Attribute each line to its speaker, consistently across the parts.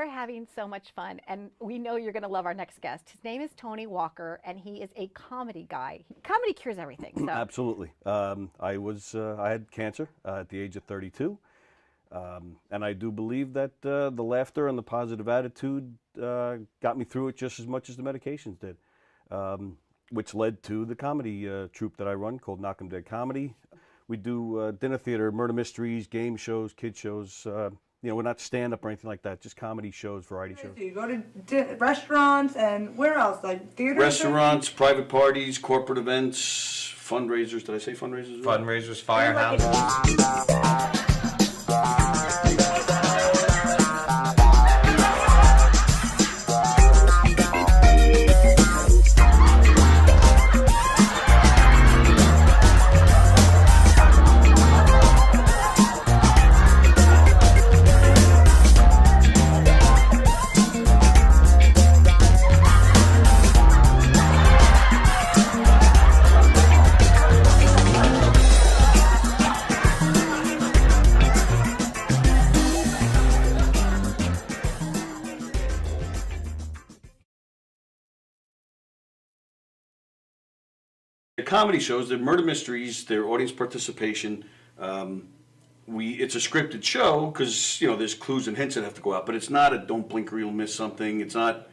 Speaker 1: are having so much fun, and we know you're going to love our next guest. His name is Tony Walker, and he is a comedy guy. Comedy cures everything. So.
Speaker 2: Absolutely. I had cancer at the age of 32, and I do believe that the laughter and the positive attitude got me through it just as much as the medications did, which led to the comedy troupe that I run called Knockem Comedy. We do dinner theater, murder mysteries, game shows, kid shows. We're not stand-up or anything like that, just comedy shows, variety shows.
Speaker 3: You go to restaurants and where else? Like theaters?
Speaker 2: Restaurants, private parties, corporate events, fundraisers. Did I say fundraisers?
Speaker 4: Fundraisers, firehouses.
Speaker 2: The comedy shows, they're murder mysteries, they're audience participation. It's a scripted show because there's clues and hints that have to go out, but it's not a don't blink or you'll miss something. It's not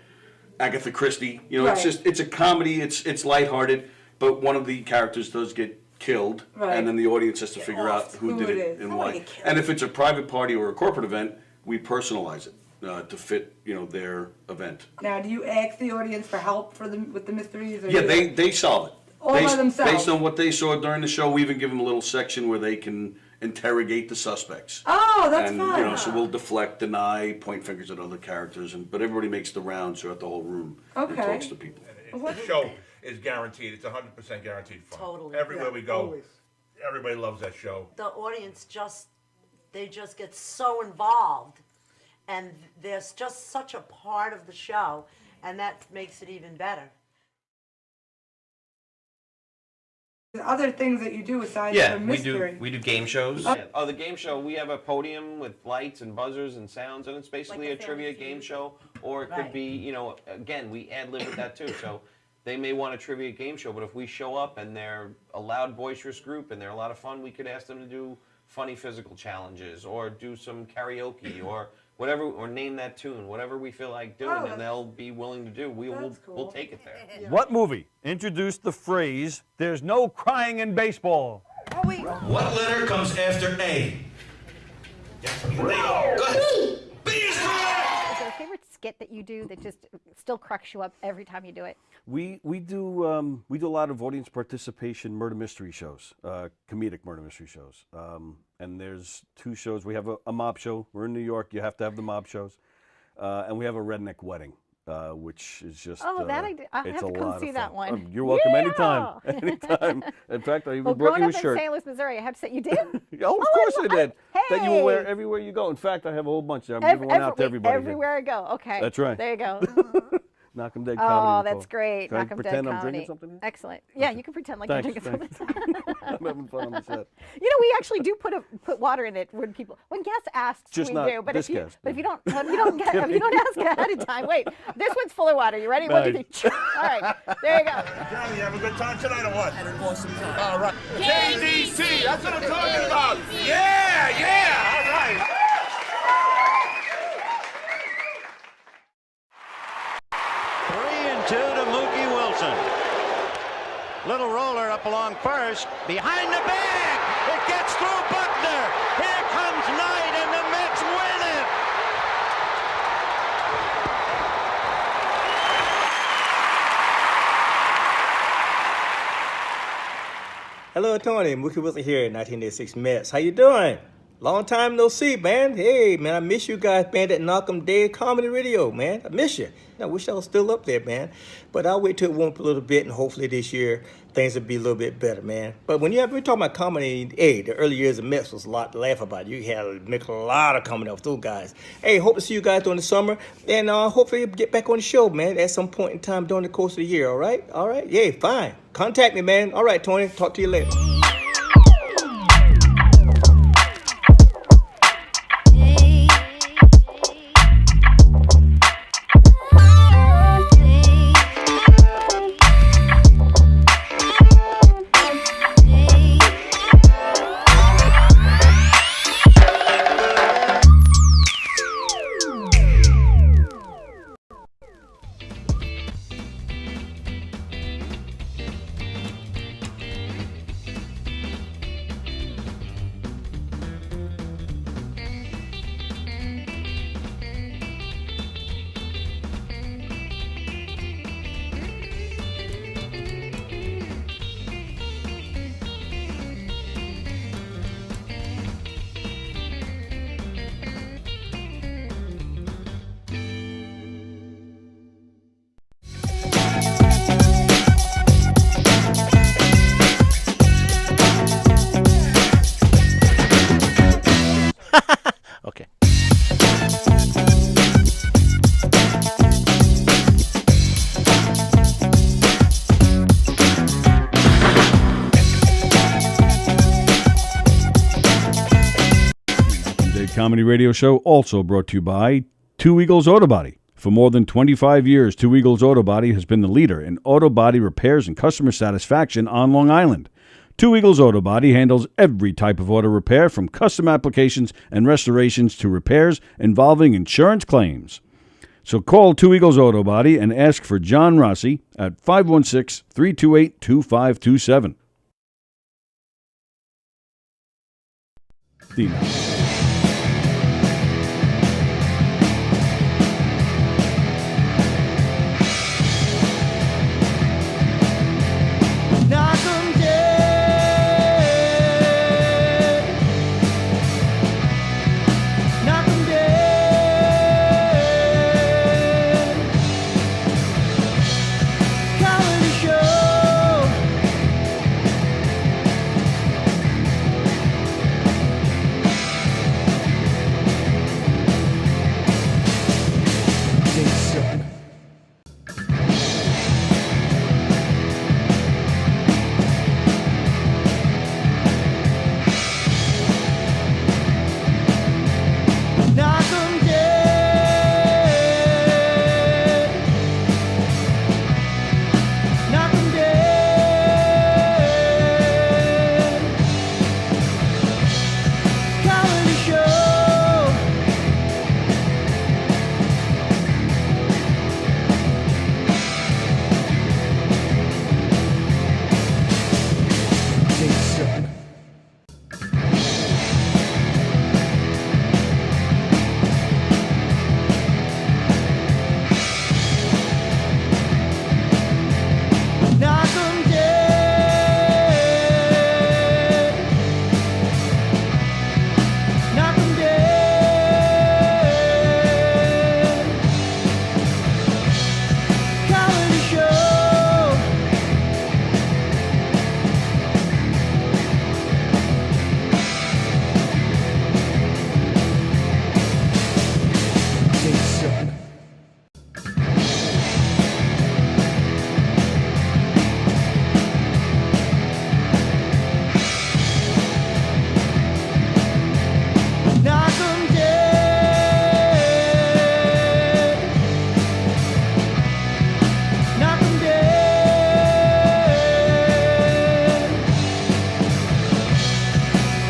Speaker 2: Agatha Christie.
Speaker 3: Right.
Speaker 2: It's a comedy. It's lighthearted, but one of the characters does get killed,
Speaker 3: right.
Speaker 2: And then the audience has to figure out who did it and why. And if it's a private party or a corporate event, we personalize it to fit their event.
Speaker 3: Now, do you ask the audience for help with the mysteries? Or
Speaker 2: Yeah, they solve it.
Speaker 3: All by themselves.
Speaker 2: Based on what they saw during the show, we even give them a little section where they can interrogate the suspects.
Speaker 3: Oh, that's
Speaker 2: and,
Speaker 3: fun.
Speaker 2: So we'll deflect, deny, point fingers at other characters, but everybody makes the rounds throughout the whole room and talks to people.
Speaker 5: The show is guaranteed. It's 100% guaranteed fun.
Speaker 6: Totally.
Speaker 5: Everywhere we go,
Speaker 3: always.
Speaker 5: Everybody loves that show.
Speaker 6: The audience they just get so involved, and there's just such a part of the show, and that makes it even better.
Speaker 3: Other things that you do aside from
Speaker 4: we
Speaker 3: mystery.
Speaker 4: do game shows. The game show, we have a podium with lights and buzzers and sounds, and it's basically
Speaker 6: Like
Speaker 4: a trivia game show, or it could be, again, we ad-lib with that too. So they may want a trivia game show, but if we show up and they're a loud, boisterous group and they're a lot of fun, we could ask them to do funny physical challenges or do some karaoke or whatever, or name that tune, whatever we feel like doing, and they'll be willing to do. We'll take it there.
Speaker 3: Yeah.
Speaker 7: What movie introduced the phrase, "There's no crying in baseball"?
Speaker 8: What letter comes after A? Go ahead. B is correct!
Speaker 1: Is there a favorite skit that you do that just still cracks you up every time you do it?
Speaker 2: We do a lot of audience participation murder mystery shows, comedic murder mystery shows. And there's two shows. We have a mob show. We're in New York. You have to have the mob shows. And we have a redneck wedding, which is just
Speaker 1: I have to come see that one.
Speaker 2: You're welcome anytime. Anytime. In fact, I even brought you a shirt.
Speaker 1: Growing up in St. Louis, Missouri, I have to say, you did?
Speaker 2: Oh, of course I did.
Speaker 1: Hey!
Speaker 2: That you will wear everywhere you go. In fact, I have a whole bunch. I'm giving one out to everybody.
Speaker 1: Everywhere I go. Okay.
Speaker 2: That's right.
Speaker 1: There you go.
Speaker 2: Knockem Comedy.
Speaker 1: Oh, that's great.
Speaker 2: Can I
Speaker 1: Knockem
Speaker 2: pretend I'm
Speaker 1: Comedy.
Speaker 2: drinking something?
Speaker 1: Excellent. Yeah, you can pretend like you're drinking
Speaker 2: Thanks.
Speaker 1: something.
Speaker 2: I'm having fun on the set.
Speaker 1: We actually do put water in it when guests ask.
Speaker 2: Just
Speaker 1: we
Speaker 2: not
Speaker 1: do. But
Speaker 2: this
Speaker 1: if you
Speaker 2: guest,
Speaker 1: if you don't ask ahead of time, wait, this one's full of water. You ready? One, two, three. All right, there you go.
Speaker 5: Johnny, you have a good time tonight or what?
Speaker 8: Had an awesome time.
Speaker 5: All right. KDC, that's what I'm talking about. Yeah, all right.
Speaker 7: Two to Mookie Wilson. Little roller up along first. Behind the bag. It gets through Buckner. Here comes Knight, and the Mets win it.
Speaker 9: Hello, Tony. Mookie Wilson here, 1986 Mets. How you doing? Long time no see, man. Hey, man, I miss you guys, man, at Knockem Comedy Radio, man. I miss you. I wish I was still up there, man. But I'll wait till it warm up a little bit, and hopefully this year things will be a little bit better, man. But when we're talking about comedy, hey, the early years of Mets was a lot to laugh about. You had to make a lot of comedy with those guys. Hey, hope to see you guys during the summer, and hopefully get back on the show, man, at some point in time during the course of the year, all right? All right? Yeah, fine. Contact me, man. All right, Tony. Talk to you later.
Speaker 2: Comedy Radio Show also brought to you by Two Eagles Auto Body. For more than 25 years, Two Eagles Auto Body has been the leader in auto body repairs and customer satisfaction on Long Island. Two Eagles Auto Body handles every type of auto repair, from custom applications and restorations to repairs involving insurance claims. So call Two Eagles Auto Body and ask for John Rossi at 516-328-2527. Dina.
Speaker 10: Knockem dead. Knockem dead. Comedy show. They suck. Knockem dead. Knockem dead. Comedy show. They suck. Knockem dead. Knockem dead. Comedy show. They suck. Knockem dead. Knockem dead.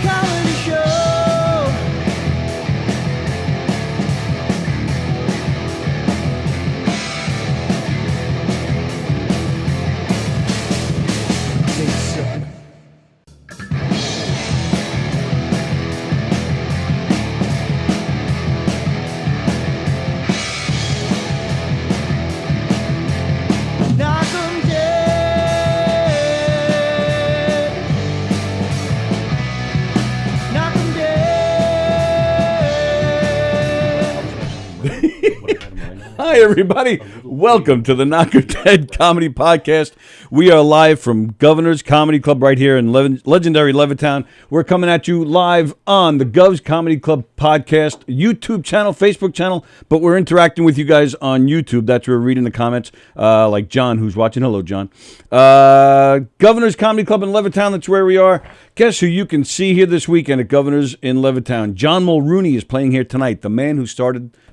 Speaker 10: Comedy show. They suck. Knockem dead. Knockem dead.
Speaker 2: Hi, everybody. Welcome to the Knockem Dead Comedy Podcast. We are live from Governor's Comedy Club right here in legendary Levittown. We're coming at you live on the Govs Comedy Club Podcast YouTube channel, Facebook channel, but we're interacting with you guys on YouTube. That's where we're reading the comments, like John, who's watching. Hello, John. Governor's Comedy Club in Levittown, that's where we are. Guess who you can see here this weekend at Governor's in Levittown? John Mulrooney is playing here tonight, the man who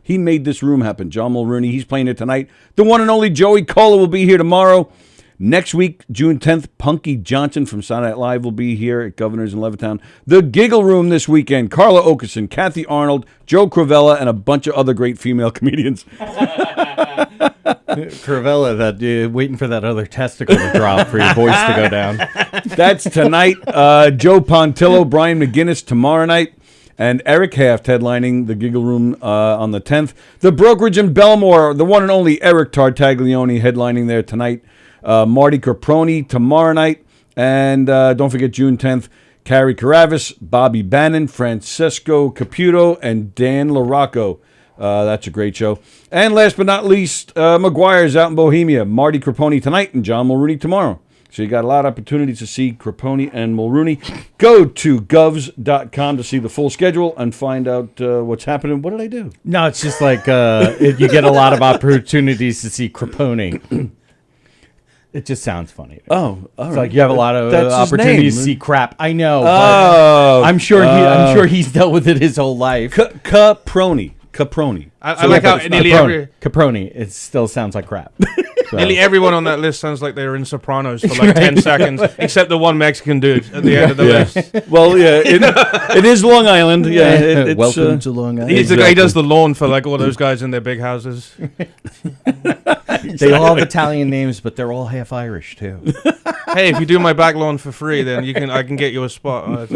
Speaker 2: he made this room happen. John Mulrooney, he's playing here tonight. The one and only Joey Cola will be here tomorrow. Next week, June 10th, Punky Johnson from Saturday Night Live will be here at Governor's in Levittown. The Giggle Room this weekend, Carla Okerson, Kathy Arnold, Joe Cravella, and a bunch of other great female comedians.
Speaker 11: Cravella, that waiting for that other testicle to drop for your voice to go down.
Speaker 2: That's tonight. Joe Pontillo, Brian McGinnis tomorrow night. And Eric Haft headlining the Giggle Room on the 10th. The Brokerage in Belmore, the one and only Eric Tartaglione headlining there tonight. Marty Caproni tomorrow night. And don't forget June 10th, Carrie Caravis, Bobby Bannon, Francesco Caputo, and Dan LaRocco. That's a great show. And last but not least, McGuire's out in Bohemia. Marty Craponi tonight and John Mulrooney tomorrow. So you got a lot of opportunities to see Craponi and Mulrooney. Go to govs.com to see the full schedule and find out what's happening. What did I do?
Speaker 11: No, it's just like you get a lot of opportunities to see Craponi. It just sounds funny.
Speaker 2: Oh, all
Speaker 11: It's
Speaker 2: right.
Speaker 11: like you have a lot of
Speaker 2: That's his
Speaker 11: opportunities to
Speaker 2: name.
Speaker 11: see crap. I know.
Speaker 2: Oh,
Speaker 11: But I'm sure he's dealt with it his whole life.
Speaker 2: Caproni.
Speaker 12: I like how nearly
Speaker 11: Caproni. It still sounds like crap. So.
Speaker 12: Nearly everyone on that list sounds like they were in Sopranos for like 10 seconds, except the one Mexican dude at the end of the list.
Speaker 2: Well, yeah, it is Long Island. Yeah, it's,
Speaker 11: welcome to Long Island.
Speaker 12: He's the guy who does the lawn for like all those guys in their big houses.
Speaker 11: They all have Italian names, but they're all half Irish too.
Speaker 12: Hey, if you do my back lawn for free, then I can get you a spot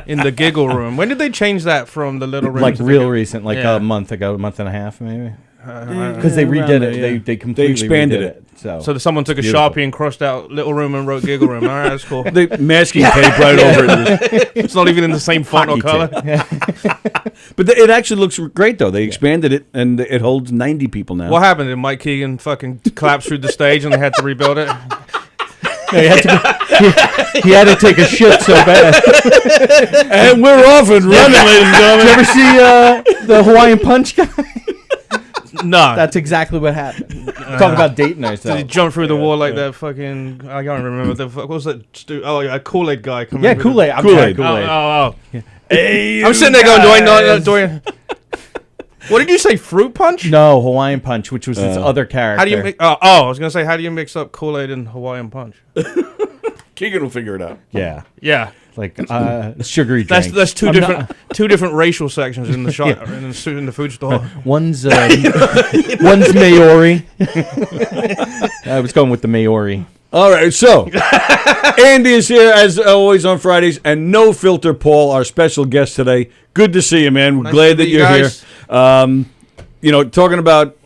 Speaker 12: in the Giggle Room. When did they change that from the Little Room?
Speaker 11: Like real recent, like a month ago, a month and a half maybe. Because they redid it.
Speaker 2: Yeah.
Speaker 11: They completely
Speaker 2: expanded
Speaker 11: redid
Speaker 2: it.
Speaker 12: So someone took a Sharpie and crossed out Little Room and wrote Giggle Room. All right, that's cool.
Speaker 2: They masking tape right over it.
Speaker 12: It's not even in the same font or color.
Speaker 2: But it actually looks great, though. They expanded it, and it holds 90 people now.
Speaker 12: What happened? Did Mike Keegan fucking collapse through the stage and they had to rebuild it?
Speaker 11: He had to take a shit so bad.
Speaker 2: And we're off and running, ladies and gentlemen.
Speaker 11: Did you ever see the Hawaiian Punch guy?
Speaker 12: No.
Speaker 11: That's exactly what happened. Talk about dating ourselves.
Speaker 12: Did he jump through the wall like that fucking... I can't remember. What was that? A Kool-Aid guy.
Speaker 11: Yeah, Kool-Aid.
Speaker 2: Kool-Aid.
Speaker 12: Oh.
Speaker 11: Yeah.
Speaker 2: Hey,
Speaker 12: I'm sitting there going, do I... What did you say? Fruit Punch?
Speaker 11: No, Hawaiian Punch, which was his other character.
Speaker 12: How do you mix? I was gonna say, how do you mix up Kool-Aid and Hawaiian Punch?
Speaker 2: Keegan will figure it out.
Speaker 11: Yeah.
Speaker 12: Yeah.
Speaker 11: Like sugary drink.
Speaker 12: That's two different racial sections in the shop in the food store.
Speaker 11: One's Maori. I was going with the Maori.
Speaker 2: All right, so Andy is here as always on Fridays, and No Filter Paul, our special guest today. Good to see you, man. We're glad that you're here. Talking about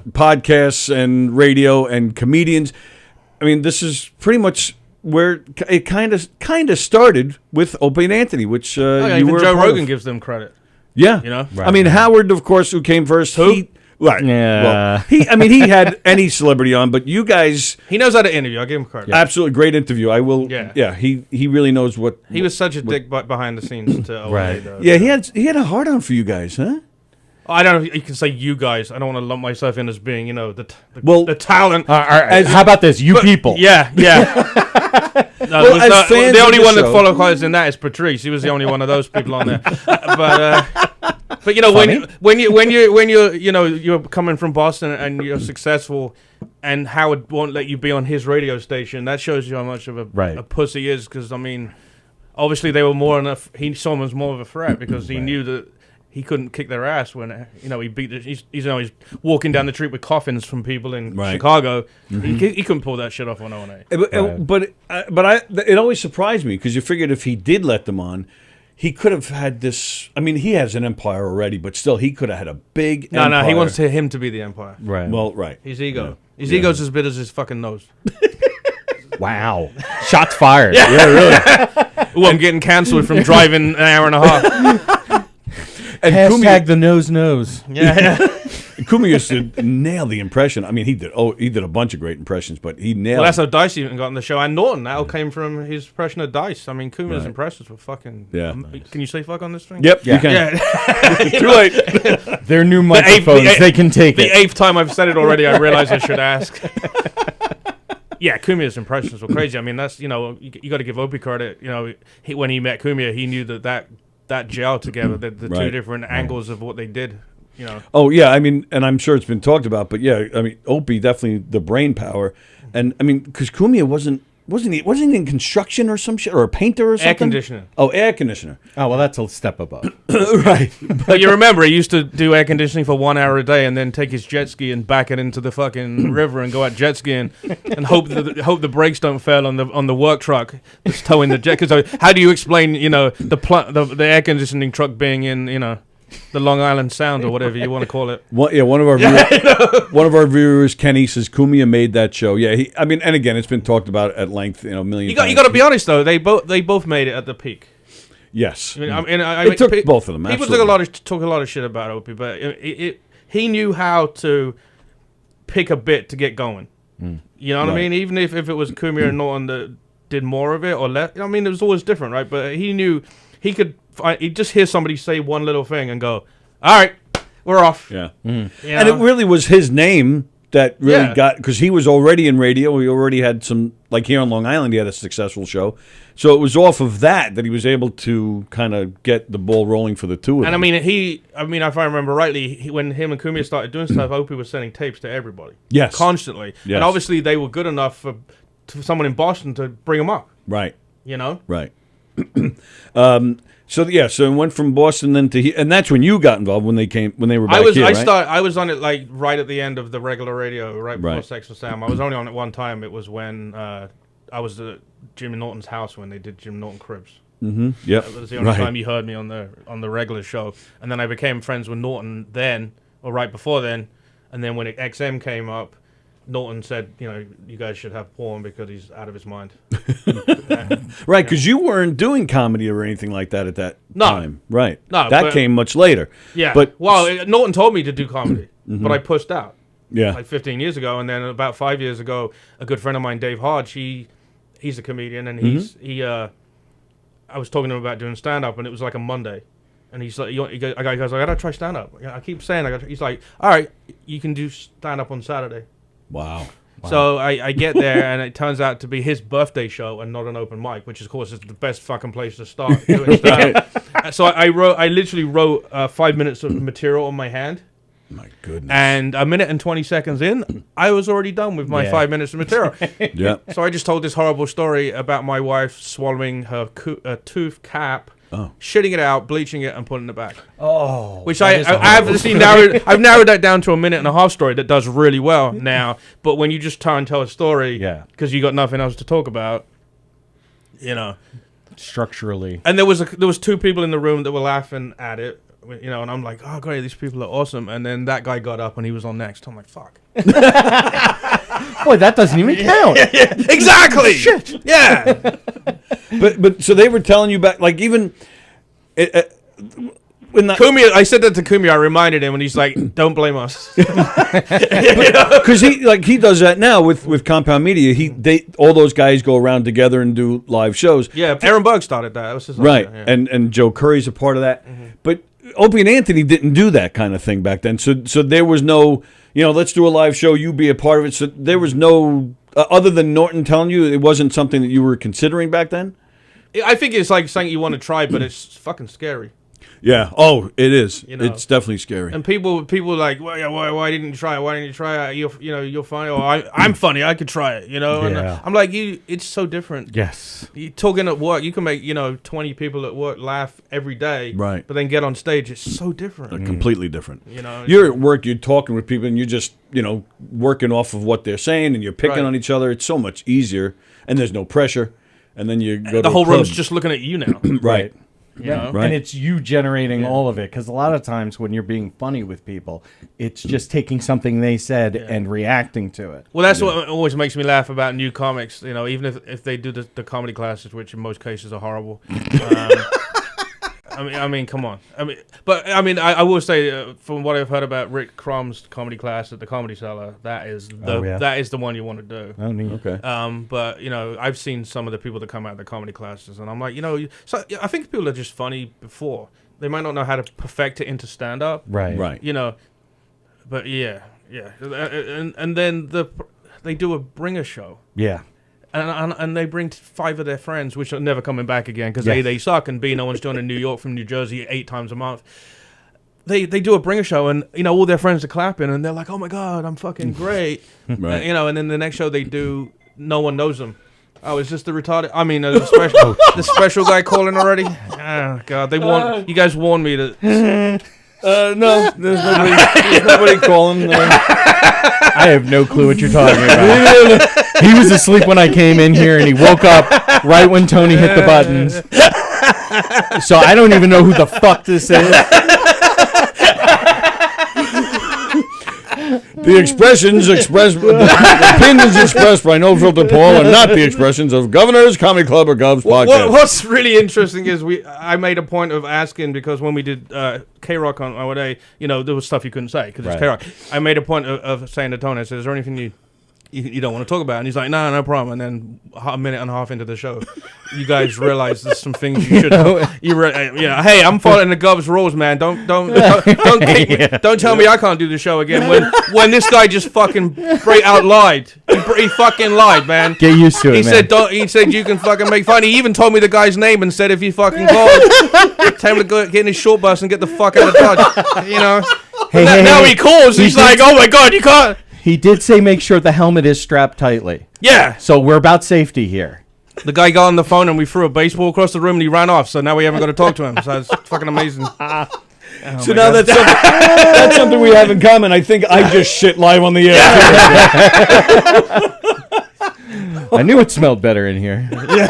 Speaker 2: podcasts and radio and comedians. I mean, this is pretty much where it kind of started with Opie and Anthony, which you
Speaker 12: even
Speaker 2: were
Speaker 12: Joe
Speaker 2: part
Speaker 12: Rogan
Speaker 2: of.
Speaker 12: gives them credit.
Speaker 2: Yeah,
Speaker 12: you know.
Speaker 2: I mean, Howard, of course, who came first. Right.
Speaker 11: Yeah.
Speaker 2: Well, he had any celebrity on, but you guys.
Speaker 12: He knows how to interview. I'll give him credit.
Speaker 2: Absolutely great interview. I will.
Speaker 12: Yeah.
Speaker 2: He really knows what.
Speaker 12: He was such a dick behind the scenes to
Speaker 11: Right.
Speaker 12: though.
Speaker 2: Yeah, he had a hard on for you guys, huh?
Speaker 12: I don't know if you can say you guys. I don't want to lump myself in as being, the talent.
Speaker 11: All right. How about this? People.
Speaker 12: Yeah.
Speaker 2: Well, as fans
Speaker 12: the
Speaker 2: of
Speaker 12: only
Speaker 2: the
Speaker 12: one that
Speaker 2: show-
Speaker 12: qualifies in that is Patrice. He was the only one of those people on there. But you're coming from Boston and you're successful, and Howard won't let you be on his radio station. That shows you how much of a pussy he is. Because I mean, obviously they were more enough. He saw him as more of a threat because he knew that he couldn't kick their ass when he beat. He's walking down the street with coffins from people in Chicago. He couldn't pull that shit off on O&A.
Speaker 2: But it always surprised me because you figured if he did let them on, he could have had this. I mean, he has an empire already, but still, he could have had a big.
Speaker 12: No,
Speaker 2: empire.
Speaker 12: he wants him to be the empire.
Speaker 11: Right.
Speaker 2: Well, right.
Speaker 12: His ego. His ego's as big as his fucking nose.
Speaker 11: Wow. Shots fired.
Speaker 2: Yeah, really.
Speaker 12: Ooh, I'm getting cancelled from driving an hour and a half.
Speaker 2: And
Speaker 11: Hashtag the nose.
Speaker 12: Yeah.
Speaker 2: Kumi used to nail the impression. I mean, he did a bunch of great impressions, but he nailed.
Speaker 12: Well, that's how Dice even got on the show, and Norton. That all came from his impression of Dice. I mean, Kuma's impressions were fucking.
Speaker 2: Yeah.
Speaker 12: Can you say fuck on this thing?
Speaker 2: Yep.
Speaker 11: Yeah.
Speaker 2: You can.
Speaker 12: Yeah.
Speaker 2: Too late.
Speaker 11: They're new microphones. They can take
Speaker 12: the
Speaker 11: it.
Speaker 12: 8th time I've said it already, I realize I should ask. Yeah, Kumia's impressions were crazy. I mean, that's you got to give Opie credit. When he met Kumia, he knew that gel together, the two different angles of what they did.
Speaker 2: Oh yeah, I mean, and I'm sure it's been talked about, but yeah, I mean, Opie definitely the brain power, and I mean, because Kumia wasn't he in construction or some shit or a painter or something?
Speaker 12: Air conditioner.
Speaker 2: Oh, air conditioner.
Speaker 11: Oh well, that's a step above.
Speaker 2: Right.
Speaker 12: But you remember, he used to do air conditioning for 1 hour a day, and then take his jet ski and back it into the fucking river and go out jet skiing, and hope the brakes don't fail on the work truck that's towing the jet. Because how do you explain the air conditioning truck being in the Long Island Sound or whatever you want to call it?
Speaker 2: One of our viewers, Kenny, says Kumia made that show. Yeah, I mean, and again, it's been talked about at length, a million times.
Speaker 12: You got to be honest though, they both made it at the peak.
Speaker 2: Yes,
Speaker 12: it
Speaker 2: took both of them.
Speaker 12: People
Speaker 2: absolutely.
Speaker 12: talk a lot of shit about Opie, but he knew how to pick a bit to get going. You know what I mean? Even if it was Kumia and Norton that did more of it or less, I mean, it was always different, right? But he knew he could. He'd just hear somebody say one little thing and go, "All right, we're off."
Speaker 2: Yeah,
Speaker 12: You
Speaker 2: and it
Speaker 12: know?
Speaker 2: really was his name that really
Speaker 12: Yeah.
Speaker 2: got, because he was already in radio. He already had some, like here on Long Island, he had a successful show. So it was off of that he was able to kind of get the ball rolling for the two of them.
Speaker 12: And I mean, if I remember rightly, when him and Cumia started doing stuff, Opie was sending tapes to everybody.
Speaker 2: Yes.
Speaker 12: Constantly.
Speaker 2: Yes.
Speaker 12: And obviously they were good enough for someone in Boston to bring him up.
Speaker 2: Right.
Speaker 12: You know?
Speaker 2: Right. So it went from Boston then to and that's when you got involved when they were back here, right?
Speaker 12: I was on it like right at the end of the regular radio, right before Sex with Sam. I was only on it one time. It was when I was at Jim Norton's house when they did Jim Norton Cribs.
Speaker 2: Mm-hmm. Yep.
Speaker 12: That was the only time you heard me on the regular show. And then I became friends with Norton then, or right before then. And then when XM came up, Norton said, you guys should have porn because he's out of his mind.
Speaker 2: Right, because you weren't doing comedy or anything like that at that time. Right.
Speaker 12: No,
Speaker 2: that came much later.
Speaker 12: Yeah.
Speaker 2: But
Speaker 12: Norton told me to do comedy, but I pushed out.
Speaker 2: Yeah.
Speaker 12: Like 15 years ago. And then about 5 years ago, a good friend of mine, Dave Hodge, he's a comedian, and I was talking to him about doing stand-up, and it was like a Monday. And he's like, he goes, I gotta try stand-up. I keep saying, he's like, all right, you can do stand-up on Saturday.
Speaker 2: Wow.
Speaker 12: So I get there, and it turns out to be his birthday show and not an open mic, which, of course, is the best fucking place to start doing stand-up. So I literally wrote 5 minutes of material on my hand.
Speaker 2: My goodness.
Speaker 12: And a minute and 20 seconds in, I was already done with my 5 minutes of material.
Speaker 2: Yeah.
Speaker 12: So I just told this horrible story about my wife swallowing her tooth cap, shitting it out, bleaching it, and putting it back.
Speaker 11: Oh.
Speaker 12: Which I've narrowed that down to a minute and a half story that does really well now. But when you just try and tell a story, because you got nothing else to talk about,
Speaker 11: structurally.
Speaker 12: And there was two people in the room that were laughing at it. And I'm like, oh, great, these people are awesome. And then that guy got up and he was on next. I'm like, fuck.
Speaker 11: Boy, that doesn't even count.
Speaker 12: Exactly. Shit. Yeah.
Speaker 2: But so they were telling you back, like even when
Speaker 12: Cumia, I said that to Cumia. I reminded him, and he's like, "Don't blame us,"
Speaker 2: because he does that now with Compound Media. All those guys go around together and do live shows.
Speaker 12: Yeah, Aaron Bug started that. That was his
Speaker 2: right,
Speaker 12: idea,
Speaker 2: yeah. and Joe Curry's a part of that. Mm-hmm. But Opie and Anthony didn't do that kind of thing back then. So there was no, let's do a live show. You be a part of it. So there was no other than Norton telling you, it wasn't something that you were considering back then.
Speaker 12: I think it's like something you want to try, but it's fucking scary.
Speaker 2: Yeah. Oh, it is. It's definitely scary.
Speaker 12: And people like, why didn't you try it? Why didn't you try it? You're funny. Or I'm funny. I could try it. And I'm like, it's so different.
Speaker 11: Yes.
Speaker 12: You talking at work, you can make 20 people at work laugh every day.
Speaker 2: Right.
Speaker 12: But then get on stage, it's so different.
Speaker 2: Completely different. You're at work, you're talking with people, and you're just working off of what they're saying, and you're picking on each other. It's so much easier, and there's no pressure. And then you go.
Speaker 12: The whole room's just looking at you now.
Speaker 2: Right.
Speaker 11: Yeah, right. And it's you generating all of it, because a lot of times when you're being funny with people, it's just taking something they said and reacting to it.
Speaker 12: Well, that's what always makes me laugh about new comics. Even if they do the comedy classes, which in most cases are horrible. I mean, come on. I will say from what I've heard about Rick Crum's comedy class at the Comedy Cellar, that is the one you want to do.
Speaker 11: Oh, neat.
Speaker 2: Okay.
Speaker 12: But I've seen some of the people that come out of the comedy classes, and I'm like, so I think people are just funny before. They might not know how to perfect it into stand up.
Speaker 11: Right.
Speaker 2: Right.
Speaker 12: But yeah. And then they do a bringer show.
Speaker 11: Yeah.
Speaker 12: And they bring 5 of their friends, which are never coming back again because A, they suck, and B, no one's doing in New York from New Jersey 8 times a month. They do a bringer show, and all their friends are clapping, and they're like, "Oh my god, I'm fucking great!"
Speaker 2: Right.
Speaker 12: And then the next show they do, no one knows them. Oh, is this the retarded? I mean, the special guy calling already? Oh god, you guys warned me that.
Speaker 2: No, there's nobody calling.
Speaker 11: I have no clue what you're talking about. He was asleep when I came in here, and he woke up right when Tony hit the buttons. So I don't even know who the fuck this is.
Speaker 2: The opinions expressed by No Filter Paul are not the expressions of Governors Comedy Club or Govs Podcast.
Speaker 12: What's really interesting is I made a point of asking, because when we did K-Rock on our day, there was stuff you couldn't say because it's K-Rock. I made a point of saying to Tony, I said, "Is there anything you you don't want to talk about it. And he's like, no problem. And then a minute and a half into the show, you guys realize there's some things you should hey, I'm following the Gov's rules, man. Don't kick me. Don't tell me I can't do the show again when this guy just fucking straight out lied. He fucking lied, man.
Speaker 11: Get used to it, man.
Speaker 12: He said you can fucking make fun. He even told me the guy's name and said if he fucking called, tell him to go get in his short bus and get the fuck out of Dodge. You know. Now he calls. He's like, oh my god, you can't.
Speaker 11: He did say make sure the helmet is strapped tightly.
Speaker 12: Yeah.
Speaker 11: So we're about safety here.
Speaker 12: The guy got on the phone and we threw a baseball across the room and he ran off. So now we haven't got to talk to him. So it's fucking amazing.
Speaker 2: So now that's something we have in common. I think I just shit live on the air.
Speaker 11: I knew it smelled better in here.
Speaker 12: Yeah.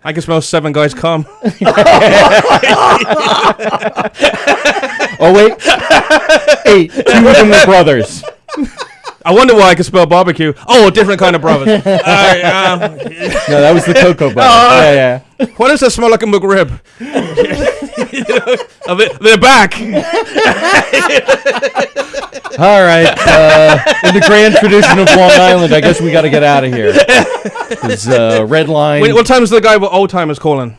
Speaker 12: I can smell 7 guys cum.
Speaker 11: Oh wait, 8. 2 of them were brothers.
Speaker 12: I wonder why I can spell barbecue. Oh, a different kind of brothers.
Speaker 11: No, that was the cocoa butter. Yeah.
Speaker 12: Why does that smell like a McRib? They're back.
Speaker 11: All right. In the grand tradition of Long Island, I guess we got to get out of here. Because red line.
Speaker 12: What time is the guy with old timers calling?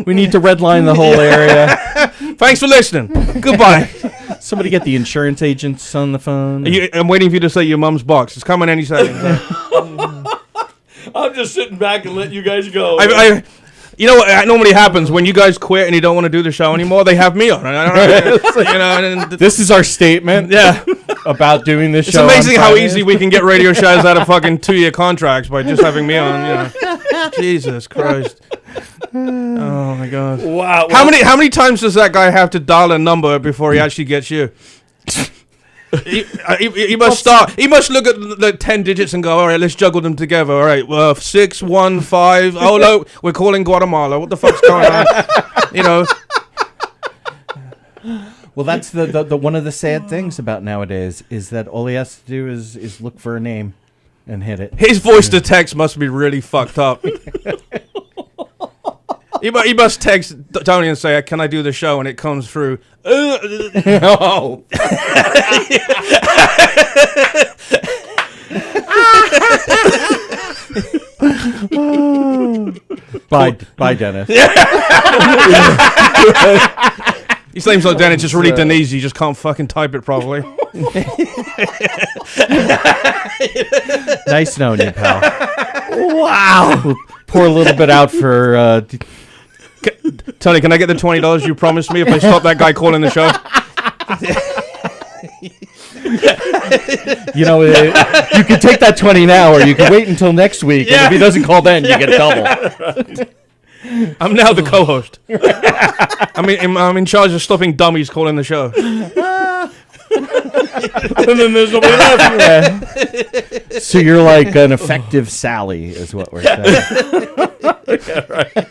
Speaker 11: we need to red line the whole area.
Speaker 12: Thanks for listening. Goodbye.
Speaker 11: Somebody get the insurance agents on the phone.
Speaker 12: I'm waiting for you to say your mom's box. It's coming any second.
Speaker 2: I'm just sitting back and letting you guys go.
Speaker 12: You know what normally happens when you guys quit and you don't want to do the show anymore? They have me on.
Speaker 11: This is our statement.
Speaker 12: Yeah.
Speaker 11: About doing this show.
Speaker 12: It's amazing how easy we can get radio shows out of fucking 2-year contracts by just having me on. Jesus Christ. Oh my God.
Speaker 2: Wow.
Speaker 12: How many times does that guy have to dial a number before he actually gets you? He must start. He must look at the 10 digits and go, all right, let's juggle them together. All right, 6, 1, 5. Oh no, we're calling Guatemala. What the fuck's going on? You know.
Speaker 11: Well, that's the one of the sad things about nowadays is that all he has to do is look for a name and hit it.
Speaker 12: His voice to text must be really fucked up. He must text Tony and say, "Can I do the show?" And it comes through.
Speaker 11: No. Bye, Dennis.
Speaker 12: His name's not Dennis, it's really Denise. You just can't fucking type it properly.
Speaker 11: Nice knowing you, pal. Wow. We'll pour a little bit out for...
Speaker 12: Tony, can I get the $20 you promised me if I stop that guy calling the show?
Speaker 11: You know, you can take that 20 now, or you can wait until next week, and if he doesn't call then, you get double.
Speaker 12: I'm now the co-host. I'm in charge of stopping dummies calling the show.
Speaker 2: And then there's nobody left.
Speaker 11: So you're like an effective Sallie, is what we're saying.
Speaker 2: Yeah, right.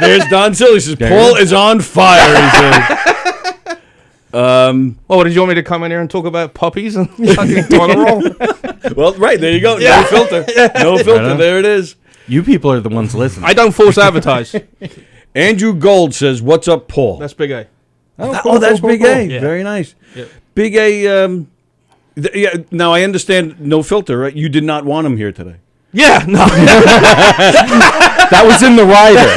Speaker 2: There's Don Silly. He says, Paul is on fire, he says.
Speaker 12: Oh, did you want me to come in here and talk about puppies and fucking toilet roll?
Speaker 2: Well, right, there you go.
Speaker 12: Yeah.
Speaker 2: No filter. No filter. There it is.
Speaker 11: You people are the ones listening.
Speaker 12: I don't force advertise.
Speaker 2: Andrew Gold says, what's up, Paul?
Speaker 12: That's Big A.
Speaker 2: Oh, that's Big A.
Speaker 12: Yeah.
Speaker 2: Very nice.
Speaker 12: Yeah.
Speaker 2: Big A, now I understand no filter, right? You did not want him here today.
Speaker 12: Yeah, no.
Speaker 11: That was in the rider.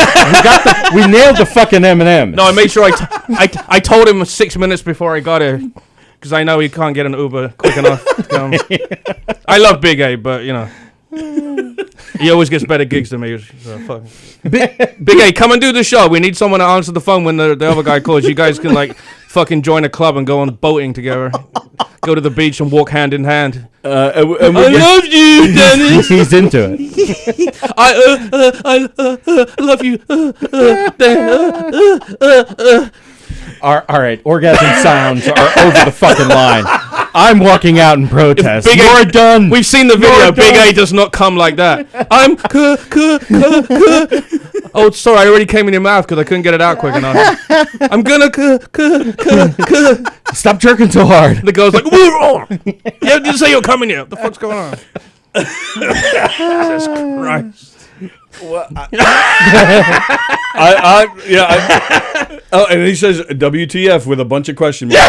Speaker 11: We nailed the fucking M&M.
Speaker 12: No, I made sure I told him 6 minutes before I got here, because I know he can't get an Uber quick enough to come. I love Big A, but you know, he always gets better gigs than me. So fuck. Big A, come and do the show. We need someone to answer the phone when the other guy calls. You guys can like fucking join a club and go on boating together. Go to the beach and walk hand in hand.
Speaker 2: I love you, Dennis.
Speaker 11: He's into it.
Speaker 12: I love you.
Speaker 11: All right, orgasm sounds are over the fucking line. I'm walking out in protest. You're done.
Speaker 12: We've seen the video. Big A does not come like that. I'm Oh, sorry, I already came in your mouth because I couldn't get it out quick enough. I'm gonna
Speaker 11: Stop jerking so hard.
Speaker 12: The girl's like, you didn't say you're coming here. What the fuck's going on? Jesus Christ.
Speaker 2: Oh, and he says WTF with a bunch of question marks.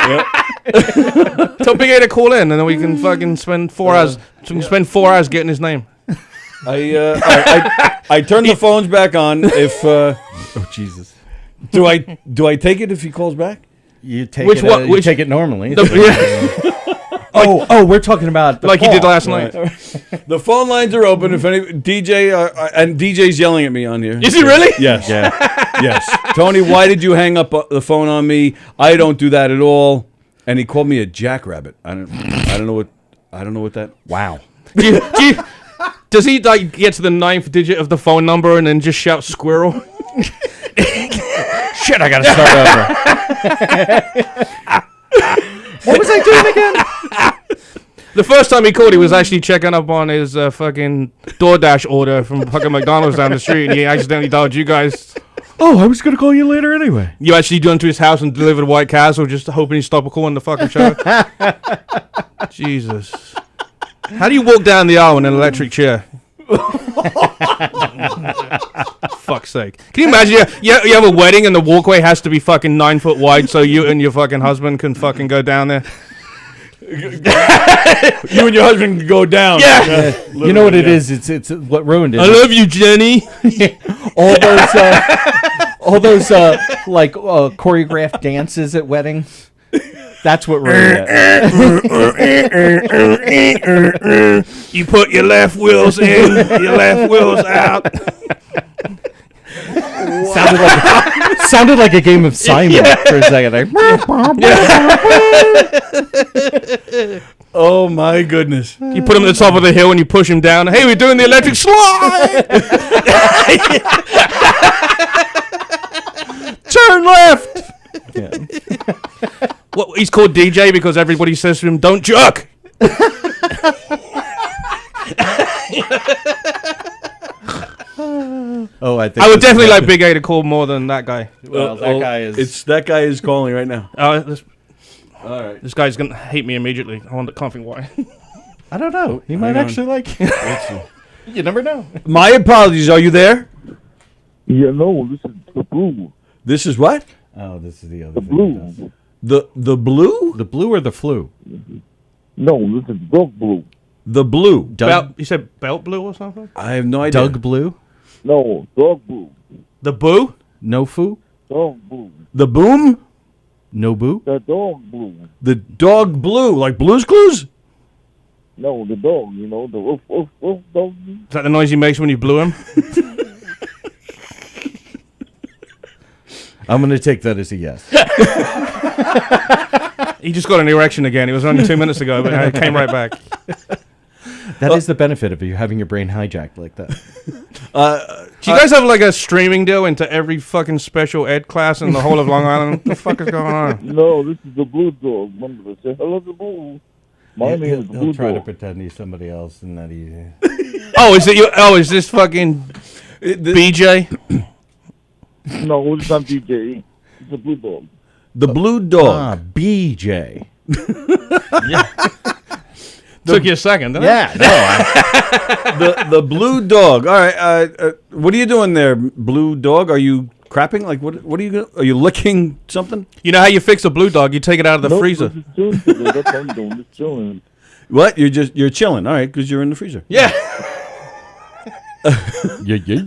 Speaker 2: Yep.
Speaker 12: Tell Big A to call in, and then we can fucking spend 4 hours. We can spend 4 hours getting his name.
Speaker 13: I turn the phones back on. If
Speaker 11: oh Jesus,
Speaker 13: do I take it if he calls back?
Speaker 11: You take you take it normally. We're talking about
Speaker 12: like he did last night.
Speaker 13: The phone lines are open. If any DJ and DJ's yelling at me on here.
Speaker 12: Is he really?
Speaker 13: Yes.
Speaker 11: Yeah.
Speaker 13: Yes. Tony, why did you hang up the phone on me? I don't do that at all. And he called me a jackrabbit. I don't know what that.
Speaker 11: Wow.
Speaker 12: Does he like get to the 9th digit of the phone number and then just shout squirrel?
Speaker 11: Shit, I gotta start over. What was I doing again?
Speaker 12: The first time he called, he was actually checking up on his fucking DoorDash order from fucking McDonald's down the street, and he accidentally dialed you guys.
Speaker 11: Oh, I was gonna call you later anyway.
Speaker 12: You actually went to his house and delivered White Castle, just hoping he'd stop calling the fucking show. Jesus. How do you walk down the aisle in an electric chair? Fuck's sake. Can you imagine you have a wedding and the walkway has to be fucking 9 foot wide so you and your fucking husband can fucking go down there?
Speaker 13: You and your husband can go down.
Speaker 12: Yeah.
Speaker 11: You know what it is? It's what ruined it.
Speaker 12: I love you, Jenny.
Speaker 11: all those like choreographed dances at weddings. That's what ruined it.
Speaker 12: You put your left wheels in, your left wheels out.
Speaker 11: Sounded like a game of Simon for a second.
Speaker 13: Oh my goodness!
Speaker 12: You put him at the top of the hill and you push him down. Hey, we're doing the electric slide. Turn left.
Speaker 11: Yeah.
Speaker 12: What, he's called DJ because everybody says to him, "Don't jerk."
Speaker 11: Oh, I think
Speaker 12: I would definitely like Big A to call more than that guy.
Speaker 11: Well, that guy is.
Speaker 13: That guy is calling right now.
Speaker 12: All
Speaker 13: right.
Speaker 12: This guy's gonna hate me immediately. I can't think why.
Speaker 11: I don't know. He might actually like you. You never know.
Speaker 13: My apologies. Are you there?
Speaker 14: Yeah, no, this is the blue.
Speaker 13: This is what?
Speaker 11: Oh, this is the other.
Speaker 14: The blue.
Speaker 13: The blue?
Speaker 11: The blue or the flu?
Speaker 14: No, this is dog blue.
Speaker 13: The blue.
Speaker 12: You said belt blue or something?
Speaker 13: I have no idea.
Speaker 11: Doug Blue?
Speaker 14: No, dog blue.
Speaker 12: The boo?
Speaker 11: No foo?
Speaker 14: Dog blue.
Speaker 13: The boom?
Speaker 11: No boo?
Speaker 14: The dog blue.
Speaker 13: The dog blue, like Blue's Clues?
Speaker 14: No, the dog, you know, the woof, woof, woof, dog.
Speaker 12: Is that the noise he makes when you blew him?
Speaker 11: I'm going to take that as a yes.
Speaker 12: He just got an erection again. It was only 2 minutes ago, but it came right back.
Speaker 11: That is the benefit of you having your brain hijacked like that.
Speaker 12: Do you guys have like a streaming deal into every fucking special ed class in the whole of Long Island? What the fuck is going on?
Speaker 14: No, this is the blue dog. Remember to say hello to blue. My name is
Speaker 11: He'll
Speaker 14: Blue
Speaker 11: try to
Speaker 14: Dog.
Speaker 11: pretend he's somebody else and that he's...
Speaker 12: Oh, is it you? Oh, is this fucking BJ?
Speaker 14: No, it's not DJ. It's a blue dog.
Speaker 13: The blue dog.
Speaker 11: Ah, BJ.
Speaker 12: Yeah. Took you a second, didn't
Speaker 11: Yeah,
Speaker 12: it?
Speaker 11: no.
Speaker 13: The blue dog. All right. What are you doing there, blue dog? Are you crapping? Like what are you gonna, are you licking something?
Speaker 12: You know how you fix a blue dog? You take it out of the
Speaker 14: Nope,
Speaker 12: freezer.
Speaker 14: this is chilling today. That's what I'm doing. Just chilling.
Speaker 13: What? You're chilling. All right, because you're in the freezer.
Speaker 12: Yeah.
Speaker 11: Yeah.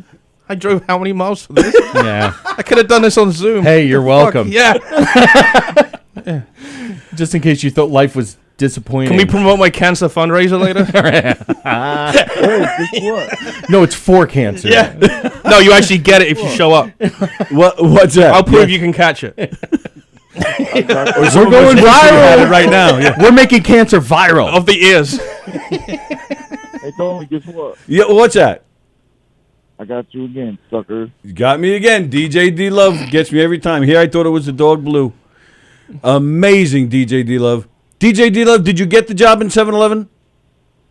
Speaker 12: I drove how many miles for this?
Speaker 11: Yeah.
Speaker 12: I could have done this on Zoom.
Speaker 11: Hey, you're welcome.
Speaker 12: Yeah.
Speaker 11: Just in case you thought life was disappointing.
Speaker 12: Can we promote my cancer fundraiser later?
Speaker 14: Hey, guess what?
Speaker 11: No, it's for cancer.
Speaker 12: Yeah. No, you actually get it if you show up.
Speaker 13: What's that?
Speaker 12: I'll prove you can catch it.
Speaker 11: We're going viral
Speaker 13: right now. Yeah.
Speaker 11: We're making cancer viral.
Speaker 12: Of the ears.
Speaker 14: Hey, Tony, guess what?
Speaker 13: Yeah. What's that?
Speaker 14: I got you again, sucker.
Speaker 13: You got me again. DJ D Love gets me every time. Here I thought it was the dog blue. Amazing DJ D Love. DJ D Love, did you get the job in 7-Eleven?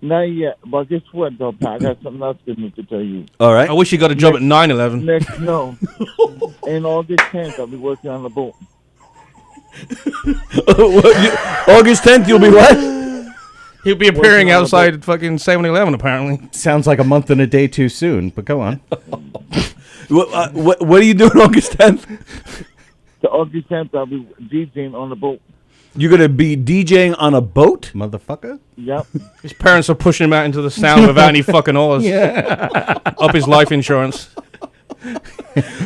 Speaker 14: Not yet, but guess what, though, Pat? I got something else good news to tell you.
Speaker 13: All right.
Speaker 12: I wish you got a job at 9/11.
Speaker 14: Next, no. In August 10th, I'll be working on the boat.
Speaker 13: August 10th, you'll be what?
Speaker 12: He'll be appearing outside fucking 7-Eleven, apparently.
Speaker 11: Sounds like a month and a day too soon, but go on.
Speaker 13: What are you doing August 10th?
Speaker 14: So August 10th, I'll be DJing on the boat.
Speaker 13: You're gonna be DJing on a boat,
Speaker 11: motherfucker.
Speaker 14: Yep.
Speaker 12: His parents are pushing him out into the sound without any fucking oars.
Speaker 11: Yeah.
Speaker 12: Up his life insurance.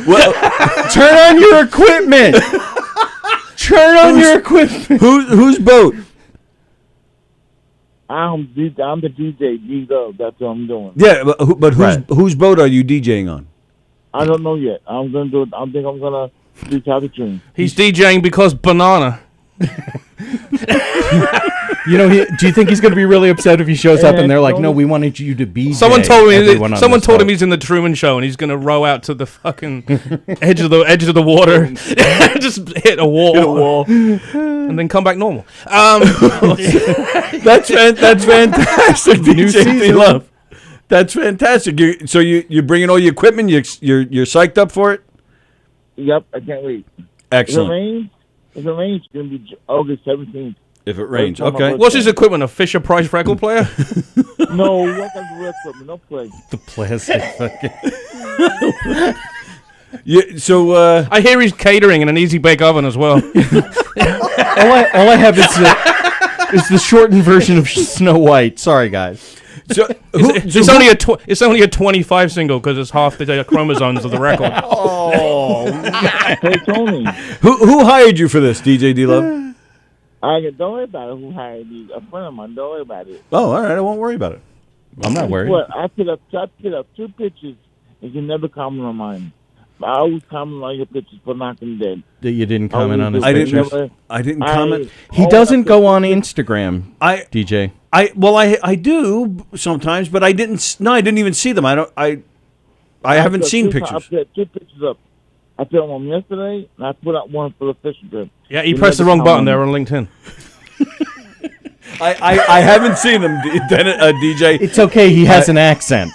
Speaker 13: Well,
Speaker 11: turn on your equipment. Turn on your equipment.
Speaker 13: Whose boat?
Speaker 14: I'm the DJ, D-Love. That's what I'm doing.
Speaker 13: Yeah, but whose boat are you DJing on?
Speaker 14: I don't know yet. I'm gonna do it. I think I'm gonna do Top of Tune.
Speaker 12: He's DJing because banana.
Speaker 11: You know, do you think he's going to be really upset if he shows up and they're like, "No, we wanted you to be"?
Speaker 12: Someone told him he's in the Truman Show and he's going to row out to the fucking edge of the water, just hit a wall, and then come back normal.
Speaker 13: That's fantastic, DJ D-Love. That's fantastic. You're bringing all your equipment. You're psyched up for it.
Speaker 14: Yep, I can't wait.
Speaker 13: Excellent.
Speaker 14: If it rains, it's going to be August 17th.
Speaker 13: If it rains, okay.
Speaker 12: What's his equipment? A Fisher Price record player?
Speaker 14: No, what kind of real equipment? No play.
Speaker 11: The plastic fucking.
Speaker 12: I hear he's catering in an easy bake oven as well.
Speaker 11: all I have is the shortened version of Snow White. Sorry, guys.
Speaker 12: So, it's only a 25 single because it's half the chromosomes of the record.
Speaker 13: Oh,
Speaker 14: hey Tony.
Speaker 13: Who hired you for this, DJ D-Love?
Speaker 14: Don't worry about it. Who hired me? A friend of mine. Don't worry about it.
Speaker 13: Oh, all right. I won't worry about it.
Speaker 11: I'm not worried.
Speaker 14: What? I put up 2 pictures, and you never comment on mine. I always comment on your pictures for Knockem Dead.
Speaker 11: You didn't comment on his pictures?
Speaker 13: I didn't comment.
Speaker 11: He doesn't go on Instagram, DJ.
Speaker 13: I do sometimes, but I didn't. No, I didn't even see them. I haven't seen pictures.
Speaker 14: I put 2 pictures up. I filmed one yesterday, and I put up one for the fishing trip.
Speaker 12: Yeah, he pressed the wrong button there on LinkedIn.
Speaker 13: I haven't seen them, DJ.
Speaker 11: It's okay. He has an accent,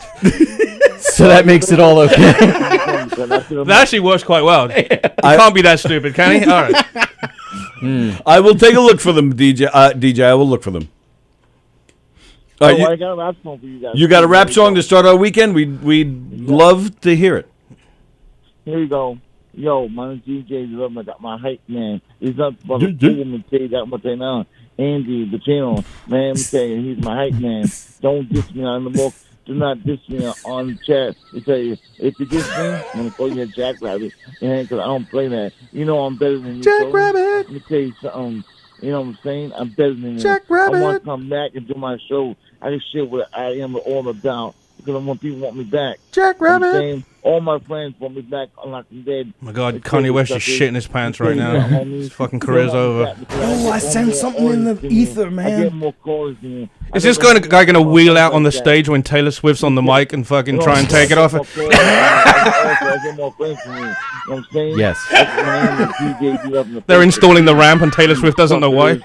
Speaker 11: so that makes it all okay.
Speaker 12: That actually works quite well. He can't be that stupid, can he? All right.
Speaker 13: I will take a look for them, DJ. DJ, I will look for them.
Speaker 14: I got a rap song for you guys.
Speaker 13: You got a rap song to start our weekend? We'd love to hear it.
Speaker 14: Here we go. Yo, my name's DJ Love. I got my hype man. He's not supposed to fool me, tell you that much right now. Andy, the channel, man, let me tell you, he's my hype man. Don't diss me on the book. Do not diss me on the chat. I tell you, if you diss me, I'm going to call you a jackrabbit. Because I don't play that. You know I'm better than you.
Speaker 11: Jackrabbit!
Speaker 14: Let me tell you something. You know what I'm saying? I'm better than you.
Speaker 11: Jackrabbit!
Speaker 14: I want to come back and do my show. I can share what I am all about. Because I want people want me back.
Speaker 11: Jackrabbit!
Speaker 14: All my friends want me back on Knockem Dead.
Speaker 12: Oh my God, Kanye West is shitting his pants right now. His fucking career's over.
Speaker 11: Oh, I sent something in the ether, man.
Speaker 14: I get more calls than you.
Speaker 12: Is this guy going to wheel out on the stage when Taylor Swift's on the mic and fucking try and take it off?
Speaker 14: I get more friends than you. You know what I'm saying?
Speaker 11: Yes.
Speaker 12: They're installing the ramp and Taylor Swift doesn't know why.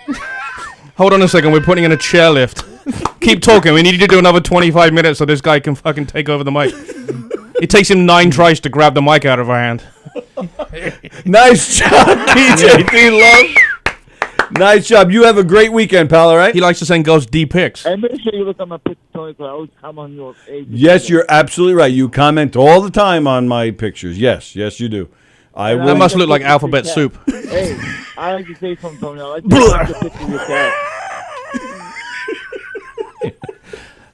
Speaker 12: Hold on a second, we're putting in a chairlift. Keep talking, we need you to do another 25 minutes so this guy can fucking take over the mic. It takes him 9 tries to grab the mic out of our hand.
Speaker 13: Nice job, DJ D-Love. Nice job. You have a great weekend, pal, all right?
Speaker 12: He likes to send girls D-pics.
Speaker 14: And make sure you look at my picture, Tony, because I always comment on your age.
Speaker 13: Yes, you're absolutely right. You comment all the time on my pictures. Yes, you do.
Speaker 12: That must look like alphabet soup.
Speaker 14: Hey, I like to say something, Tony. I like to picture your cat.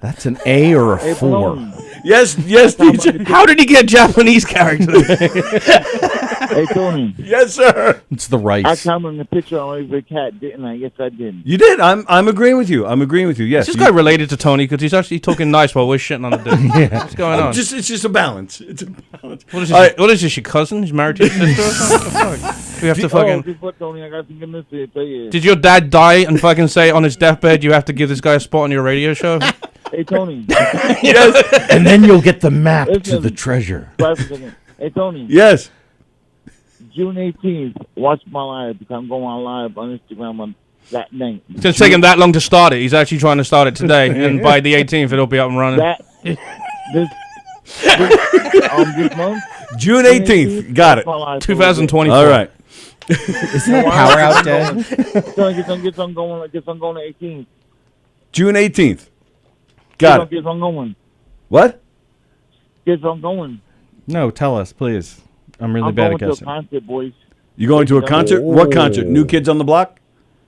Speaker 11: That's an A or a 4.
Speaker 13: Yes, DJ.
Speaker 12: How did he get Japanese characters?
Speaker 14: Hey, Tony.
Speaker 13: Yes, sir.
Speaker 11: It's the rice.
Speaker 14: I commented on the picture on every cat, didn't I? Yes, I did.
Speaker 13: You did. I'm agreeing with you. Yes.
Speaker 12: Is this guy related to Tony? Because he's actually talking nice while we're shitting on the dick.
Speaker 11: Yeah.
Speaker 12: What's going on?
Speaker 13: It's just a balance. It's a balance.
Speaker 12: What is this, your cousin? He's married to your sister or something? We have to fucking...
Speaker 14: Tony, I got some good news to tell you.
Speaker 12: Did your dad die and fucking say on his deathbed you have to give this guy a spot on your radio show?
Speaker 14: Hey, Tony.
Speaker 13: Yes.
Speaker 11: And then you'll get the map to the treasure.
Speaker 14: Hey, Tony.
Speaker 13: Yes.
Speaker 14: June 18th, watch my live because I'm going on live on Instagram on that night.
Speaker 12: It's going to take him that long to start it. He's actually trying to start it today. And by the 18th, it'll be up and running.
Speaker 14: This month?
Speaker 13: June 18th. Got it.
Speaker 12: 2024.
Speaker 13: All right.
Speaker 11: Isn't that Power Out Day?
Speaker 14: Get on going the 18th.
Speaker 13: June 18th. Got it.
Speaker 14: Get on going.
Speaker 13: What?
Speaker 14: Get on going.
Speaker 11: No, tell us, please. I'm really bad at guessing.
Speaker 14: I'm going to a concert, boys.
Speaker 13: You going to a concert? What concert? New Kids on the Block?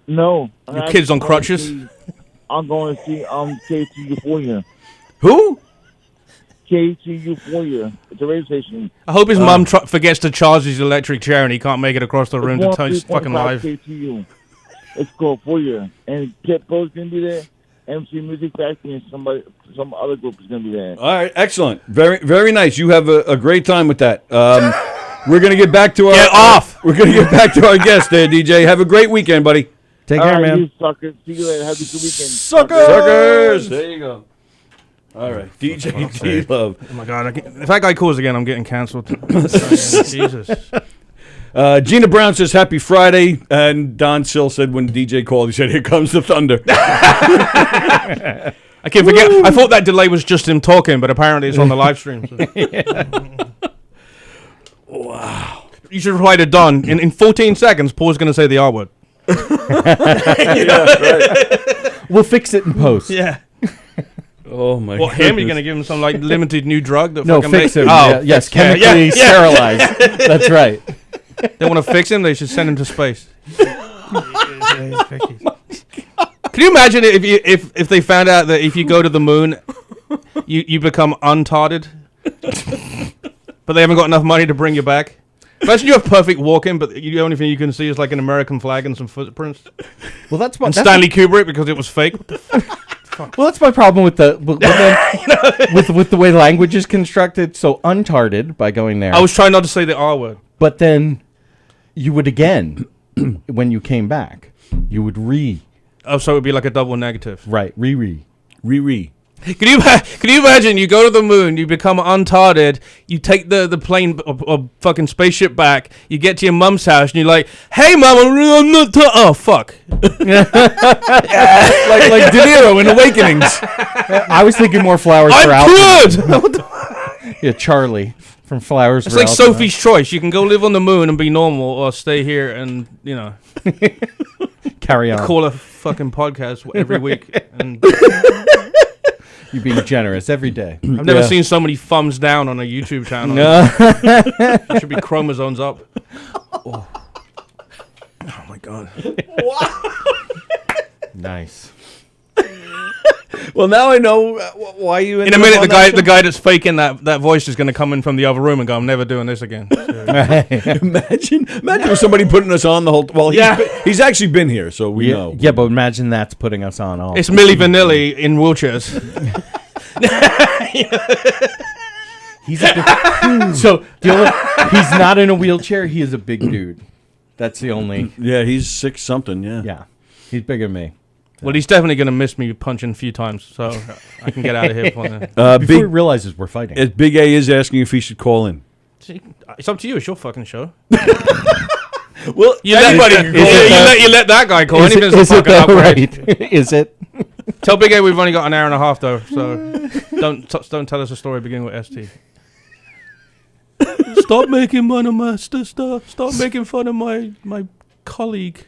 Speaker 14: No.
Speaker 12: Your kid's on crutches?
Speaker 14: I'm going to see KT Euphoria.
Speaker 13: Who?
Speaker 14: KT Euphoria. It's a radio station.
Speaker 12: I hope his mum forgets to charge his electric chair and he can't make it across the room to touch his fucking live.
Speaker 14: KTU. It's called Euphoria. And Pitbull's going to be there. MC Music Factory and some other group is going to be there.
Speaker 13: All right, excellent. Very, very nice. You have a great time with that. We're going to get back to our...
Speaker 12: Get off!
Speaker 13: We're going to get back to our guest there, DJ. Have a great weekend, buddy.
Speaker 11: Take care, man.
Speaker 14: You suckers. See you later. Have a good weekend.
Speaker 13: Suckers! There you go. All right, DJ D-Love.
Speaker 12: Oh, my God. If that guy calls again, I'm getting canceled. Jesus.
Speaker 13: Gina Brown says, happy Friday. And Don Sill said when DJ called, he said, here comes the thunder.
Speaker 12: I can't forget. I thought that delay was just him talking, but apparently it's on the live stream. So.
Speaker 13: Wow.
Speaker 12: You should reply to Don. In 14 seconds, Paul's going to say the R word.
Speaker 11: Right. We'll fix it in post.
Speaker 12: Yeah.
Speaker 13: Oh, my God.
Speaker 12: What, him? You're going to give him some like limited new drug? That
Speaker 11: No, fix him. Oh, yes, chemically sterilized. That's right.
Speaker 12: They want to fix him, they should send him to space. Can you imagine if they found out that if you go to the moon, you become untarded, but they haven't got enough money to bring you back? Imagine you have perfect walking, but the only thing you can see is like an American flag and some footprints.
Speaker 11: Well, that's
Speaker 12: and Stanley Kubrick because it was fake. What the fuck?
Speaker 11: Well, that's my problem with the with the way language is constructed. So untarded by going there.
Speaker 12: I was trying not to say the R word,
Speaker 11: but then you would again when you came back. You would
Speaker 12: Oh, so it would be like a double negative.
Speaker 11: Right, re.
Speaker 12: Can you imagine? You go to the moon, you become untarded, you take the plane or fucking spaceship back, you get to your mum's house, and you're like, "Hey, mum, I'm not. Oh, fuck."
Speaker 13: like De Niro in Awakenings.
Speaker 11: I was thinking more Flowers for
Speaker 12: Algernon.
Speaker 11: Yeah, Charlie from Flowers
Speaker 12: It's
Speaker 11: for
Speaker 12: like
Speaker 11: Algernon.
Speaker 12: Sophie's Choice. You can go live on the moon and be normal, or stay here and
Speaker 11: carry on.
Speaker 12: Call a fucking podcast every week. And
Speaker 11: you're being generous every day.
Speaker 12: I've never seen so many thumbs down on a YouTube channel.
Speaker 11: No.
Speaker 12: It should be chromosomes up. Oh my God.
Speaker 11: Nice.
Speaker 13: Well, now I know why you.
Speaker 12: In a minute, the guy that's faking that voice is going to come in from the other room and go, "I'm never doing this again."
Speaker 13: Imagine if somebody putting us on the whole. Well, he's actually been here, so we know.
Speaker 11: Yeah, but imagine that's putting us on. Also.
Speaker 12: It's Milli Vanilli in wheelchairs.
Speaker 11: He's he's not in a wheelchair. He is a big dude. That's the only.
Speaker 13: Yeah, he's 6-something. Yeah.
Speaker 11: Yeah, he's bigger than me.
Speaker 12: Well, he's definitely going to miss me punching a few times, so I can get out of here.
Speaker 11: Before he realizes we're fighting.
Speaker 13: Big A is asking if he should call in.
Speaker 12: See, it's up to you. It's your fucking show.
Speaker 13: Well,
Speaker 12: you let that guy call. Anything's a fucking upgrade.
Speaker 11: Right? Is it?
Speaker 12: Tell Big A we've only got an hour and a half though, so don't tell us a story beginning with ST. Stop making fun of my sister. Stop making fun of my colleague.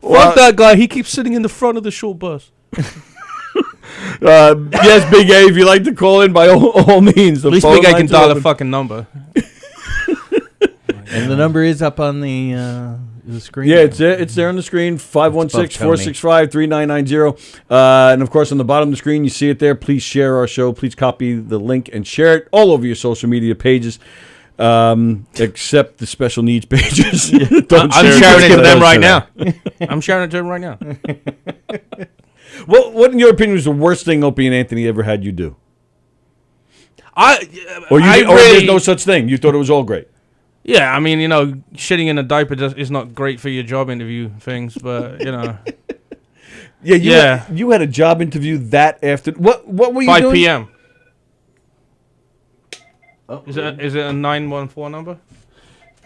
Speaker 12: Fuck that guy. He keeps sitting in the front of the short bus.
Speaker 13: Yes, Big A, if you'd like to call in, by all means.
Speaker 12: At least Big A can dial a fucking number.
Speaker 11: And the number is up on the screen.
Speaker 13: Yeah, it's there on the screen, 516-465-3990. And, of course, on the bottom of the screen, you see it there. Please share our show. Please copy the link and share it all over your social media pages. Except the special needs pages.
Speaker 12: I'm sharing it to them right now. I'm sharing it to them right now.
Speaker 13: What, in your opinion, was the worst thing Opie and Anthony ever had you do? Or there's no such thing. You thought it was all great.
Speaker 12: Yeah, I mean, shitting in a diaper is not great for your job interview things, but
Speaker 13: Yeah, you had a job interview that after. What were you
Speaker 12: 5
Speaker 13: doing?
Speaker 12: 5 p.m. Oh, is it a 914 number?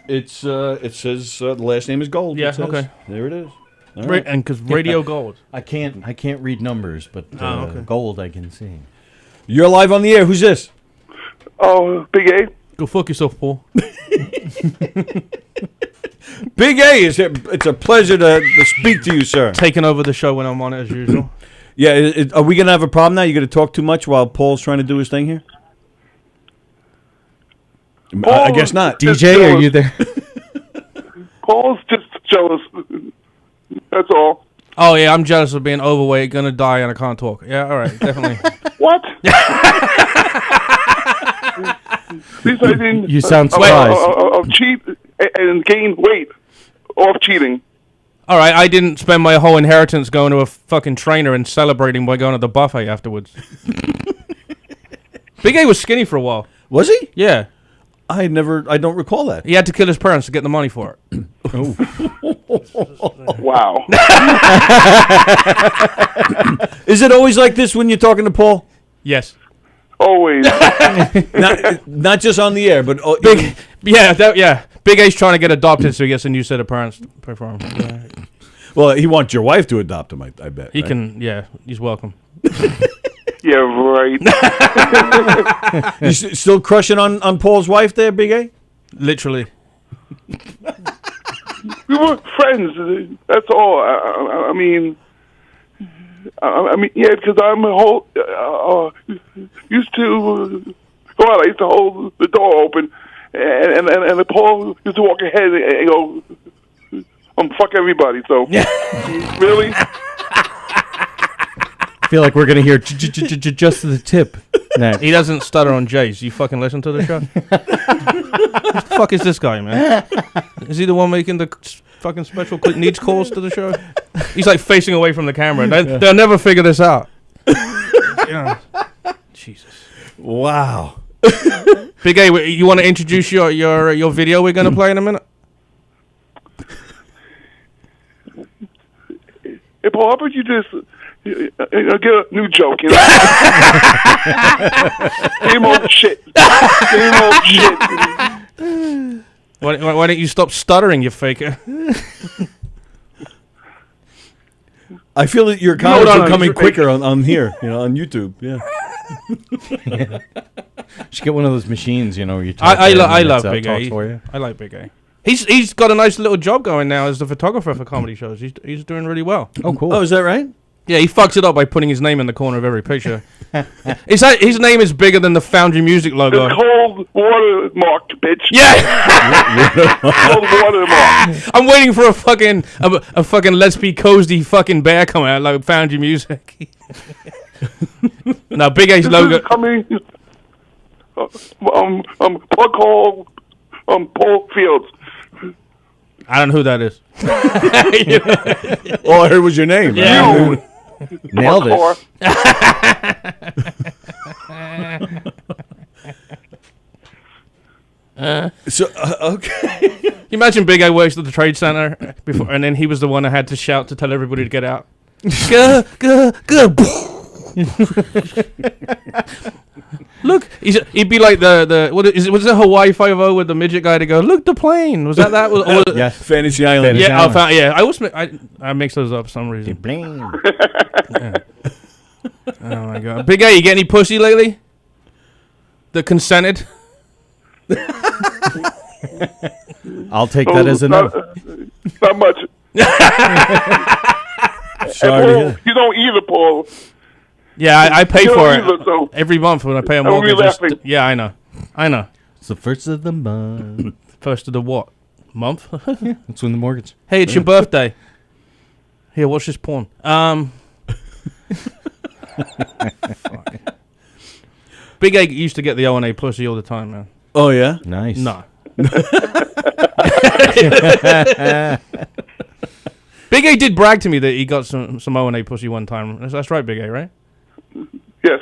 Speaker 13: It says the last name is Gold.
Speaker 12: Yeah,
Speaker 13: it says.
Speaker 12: okay.
Speaker 13: There it is. All
Speaker 12: right. And because Radio Gold.
Speaker 11: I can't read numbers, but
Speaker 12: okay.
Speaker 11: Gold I can see.
Speaker 13: You're live on the air. Who's this?
Speaker 15: Oh, Big A.
Speaker 12: Go fuck yourself, Paul.
Speaker 13: Big A is here. It's a pleasure to speak to you, sir.
Speaker 12: Taking over the show when I'm on it as usual.
Speaker 13: Yeah, are we gonna have a problem now? You gonna talk too much while Paul's trying to do his thing here? I guess not.
Speaker 11: DJ, are you there?
Speaker 15: Paul's just jealous. That's all.
Speaker 12: Oh yeah, I'm jealous of being overweight, gonna die, and I can't talk. Yeah, all right, definitely.
Speaker 15: What? At least I didn't.
Speaker 11: You sound surprised.
Speaker 15: Cheat and gain weight off cheating.
Speaker 12: All right, I didn't spend my whole inheritance going to a fucking trainer and celebrating by going to the buffet afterwards. Big A was skinny for a while.
Speaker 13: Was he?
Speaker 12: Yeah.
Speaker 13: I don't recall that.
Speaker 12: He had to kill his parents to get the money for it.
Speaker 15: Wow.
Speaker 13: Is it always like this when you're talking to Paul?
Speaker 12: Yes.
Speaker 15: Always.
Speaker 13: not just on the air, but
Speaker 12: yeah. Big A's trying to get adopted, so he gets a new set of parents to pay for him. Yeah.
Speaker 13: Well, he wants your wife to adopt him, I bet.
Speaker 12: He
Speaker 13: right?
Speaker 12: can, yeah, he's welcome.
Speaker 15: Yeah, right.
Speaker 13: You still crushing on Paul's wife there, Big A?
Speaker 12: Literally.
Speaker 15: We were friends. That's all. I mean, yeah, because I'm used to go out. I used to hold the door open, and Paul used to walk ahead and go, fuck everybody. So, really.
Speaker 11: I feel like we're gonna hear just the tip next.
Speaker 12: He doesn't stutter on J's. You fucking listen to the show? What the fuck is this guy, man? Is he the one making the fucking special needs calls to the show? He's like facing away from the camera. They'll never figure this out. Yeah. Jesus.
Speaker 13: Wow.
Speaker 12: Big A, you want to introduce your video we're gonna play in a minute?
Speaker 15: Hey, Paul, how about you just get a new joke, you know? Same old shit. Same old shit.
Speaker 12: Why don't you stop stuttering, you faker?
Speaker 13: I feel that your comments are coming quicker on here, on YouTube. Yeah.
Speaker 11: Should get one of those machines, where you
Speaker 12: I love Big A. I like Big A. He's got a nice little job going now as the photographer for comedy shows. He's doing really well.
Speaker 11: Oh, cool.
Speaker 13: Oh, is that right?
Speaker 12: Yeah, he fucks it up by putting his name in the corner of every picture. His name is bigger than the Foundry Music logo.
Speaker 15: It's cold watermark, bitch.
Speaker 12: Yeah.
Speaker 15: Cold watermark.
Speaker 12: I'm waiting for a fucking Let's Be Cozy fucking bear come out like Foundry Music. Now Big A's logo.
Speaker 15: Coming. Plug hole. Paul Fields.
Speaker 12: I don't know who that is.
Speaker 13: All I heard was your name.
Speaker 12: Yeah.
Speaker 13: Right?
Speaker 11: Nailed it.
Speaker 13: Okay.
Speaker 12: You imagine Big A works at the Trade Center before, and then he was the one that had to shout to tell everybody to get out. Go. Look, he'd be like the what is it? Was it Hawaii 5-0 with the midget guy to go? Look, the plane was that?
Speaker 13: Yeah, Fantasy Island.
Speaker 12: Yeah, I always I mix those up for some reason. Yeah. Oh my god, Big A, you get any pussy lately? That consented.
Speaker 11: I'll take that as a no.
Speaker 15: Not much.
Speaker 13: Sorry.
Speaker 15: Paul, you don't either, Paul.
Speaker 12: Yeah, I pay for it
Speaker 15: so
Speaker 12: every month when I pay a mortgage. Yeah, I know.
Speaker 11: It's the first of the month.
Speaker 12: First of the what? Month?
Speaker 11: That's when the mortgage.
Speaker 12: Hey, it's your birthday. Here, watch this porn. Fuck. Big A used to get the O&A pussy all the time, man.
Speaker 13: Oh, yeah?
Speaker 11: Nice.
Speaker 12: No. Big A did brag to me that he got some O&A pussy one time. That's right, Big A, right?
Speaker 15: Yes.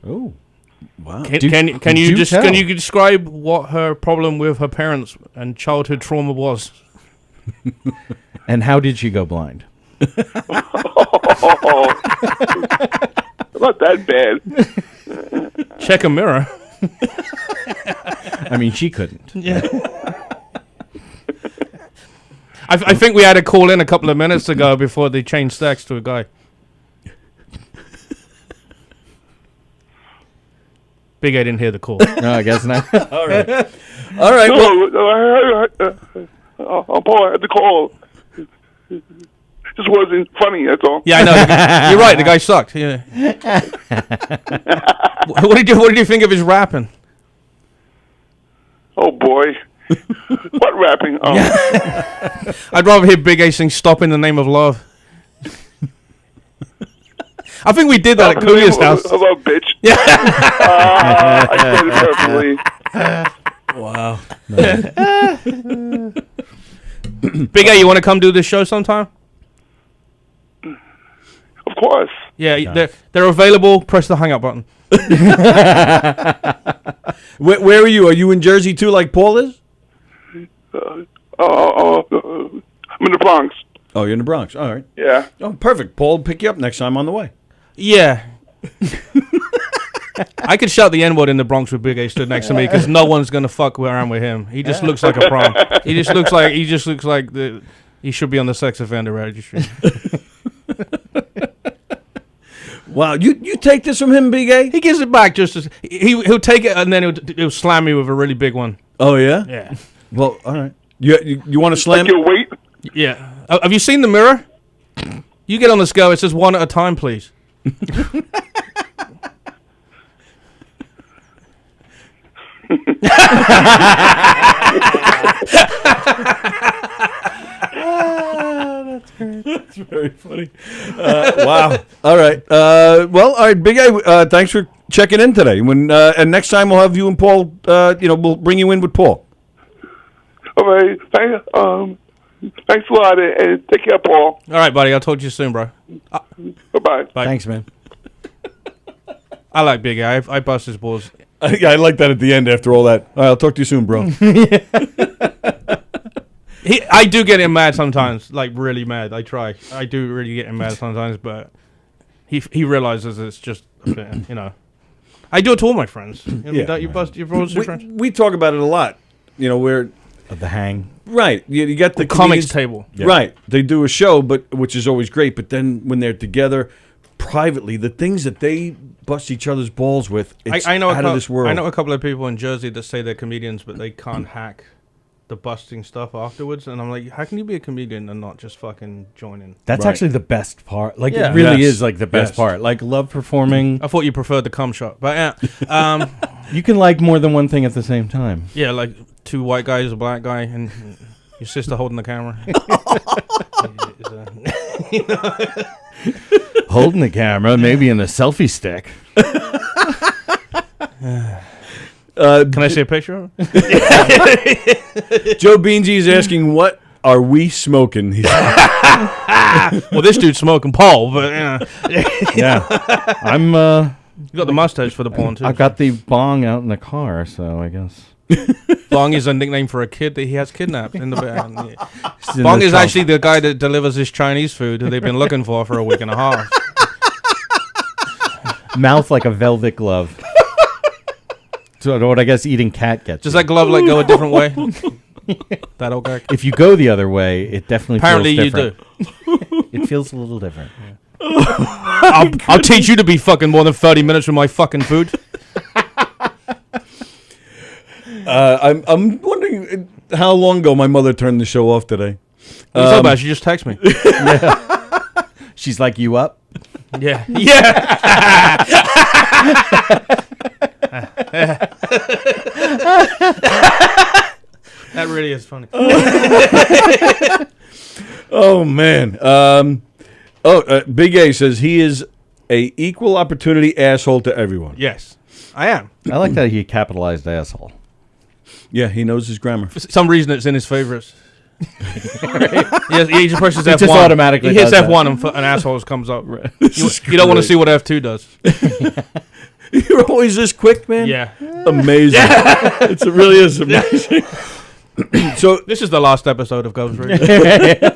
Speaker 11: Oh.
Speaker 13: Wow.
Speaker 12: Can you describe what her problem with her parents and childhood trauma was?
Speaker 11: And how did she go blind?
Speaker 15: Not that bad.
Speaker 12: Check a mirror.
Speaker 11: I mean, she couldn't.
Speaker 12: Yeah. I think we had a call in a couple of minutes ago before they changed sex to a guy. Big A didn't hear the call.
Speaker 11: No, I guess not.
Speaker 13: All right. All right.
Speaker 15: No, Paul, I had to call. Just wasn't funny, that's all.
Speaker 12: Yeah, I know. You're right. The guy sucked. Yeah. What did you think of his rapping?
Speaker 15: Oh boy, What rapping?
Speaker 12: I'd rather hear Big A sing "Stop in the Name of Love." I think we did that at Coolio's house.
Speaker 15: Hello, bitch.
Speaker 12: Yeah.
Speaker 15: I said it perfectly.
Speaker 12: Wow. Big A, you want to come do this show sometime?
Speaker 15: Of course.
Speaker 12: Yeah, they're available. Press the hang up button.
Speaker 13: Where are you? Are you in Jersey too, like Paul is?
Speaker 15: I'm in the Bronx.
Speaker 13: Oh, you're in the Bronx. All right.
Speaker 15: Yeah.
Speaker 13: Oh, perfect. Paul will pick you up next time on the way.
Speaker 12: Yeah. I could shout the N-word in the Bronx with Big A stood next to me because no one's gonna fuck around with him. He just looks like a prom. He just looks like he should be on the sex offender registry.
Speaker 13: Wow, you take this from him, Big A?
Speaker 12: He gives it back just as he'll take it and then he'll slam me with a really big one.
Speaker 13: Oh yeah.
Speaker 12: Yeah.
Speaker 13: Well, all right. You want to slam?
Speaker 15: Like your weight?
Speaker 12: Yeah. Have you seen the mirror? You get on the scale. It says 1 at a time, please.
Speaker 13: That's great. That's very funny. Wow. All right. Well, all right, Big A. Thanks for checking in today. And next time we'll have you and Paul. We'll bring you in with Paul.
Speaker 15: All right. Thanks a lot, and take care, Paul.
Speaker 12: All right, buddy. I'll talk to you soon, bro.
Speaker 15: Bye-bye.
Speaker 12: Bye.
Speaker 13: Thanks, man.
Speaker 12: I like Big A. I bust his balls.
Speaker 13: I like that at the end after all that. All right, I'll talk to you soon, bro.
Speaker 12: I do get him mad sometimes, like really mad. I try. I do really get him mad sometimes, but he realizes it's just a bit, I do it to all my friends. Don't you bust your balls to your friends?
Speaker 13: We talk about it a lot. Where
Speaker 11: of the hang.
Speaker 13: Right. You got the
Speaker 12: comics table.
Speaker 13: Yeah. Right. They do a show, which is always great. But then when they're together privately, the things that they bust each other's balls with, it's
Speaker 12: I know
Speaker 13: out of this world.
Speaker 12: I know a couple of people in Jersey that say they're comedians, but they can't hack the busting stuff afterwards. And I'm like, how can you be a comedian and not just fucking join in?
Speaker 11: That's actually the best part. Like,
Speaker 12: Yeah.
Speaker 11: it really
Speaker 13: Yes.
Speaker 11: is like the best
Speaker 13: Yes.
Speaker 11: part. Like, love performing.
Speaker 12: I thought you preferred the cum shot, but yeah.
Speaker 11: You can like more than one thing at the same time.
Speaker 12: Yeah, like 2 white guys, a black guy, and your sister holding the camera.
Speaker 11: Holding the camera, maybe in a selfie stick.
Speaker 12: Can I see a picture of him?
Speaker 13: Joe Beansy is asking, what are we smoking?
Speaker 12: Well, this dude's smoking Paul, but
Speaker 11: Yeah. I'm,
Speaker 12: you got the mustache for the porn, too.
Speaker 11: I've got the bong out in the car, so I guess.
Speaker 12: Bong is a nickname for a kid that he has kidnapped in the band.
Speaker 11: In
Speaker 12: Bong
Speaker 11: the
Speaker 12: is
Speaker 11: trunk.
Speaker 12: actually the guy that delivers his Chinese food that they've been looking for a week and a half.
Speaker 11: Mouth like a velvet glove. So what I guess eating cat gets.
Speaker 12: Does
Speaker 11: you.
Speaker 12: that glove like go a different way? That old guy.
Speaker 11: If you go the other way, it definitely
Speaker 12: Apparently
Speaker 11: feels
Speaker 12: you
Speaker 11: different.
Speaker 12: do.
Speaker 11: It feels a little different.
Speaker 12: I'll teach you to be fucking more than 30 minutes with my fucking food.
Speaker 13: I'm wondering how long ago my mother turned the show off today.
Speaker 12: What are you talking about? She just texted me.
Speaker 11: Yeah. She's like, you up?
Speaker 12: Yeah. Yeah. That really is funny.
Speaker 13: Oh, man. Big A says he is a equal opportunity asshole to everyone.
Speaker 12: Yes, I am.
Speaker 11: I like that he capitalized asshole.
Speaker 13: Yeah, he knows his grammar.
Speaker 12: For some reason, it's in his favorites. He just presses
Speaker 11: It
Speaker 12: F1.
Speaker 11: just automatically
Speaker 12: He hits
Speaker 11: does
Speaker 12: F1
Speaker 11: that.
Speaker 12: and an asshole comes up.
Speaker 13: This
Speaker 12: You don't want to see what F2 does.
Speaker 13: You're always this quick, man.
Speaker 12: Yeah.
Speaker 13: Amazing. It really is amazing. So
Speaker 12: this is the last episode of Ghost Radio.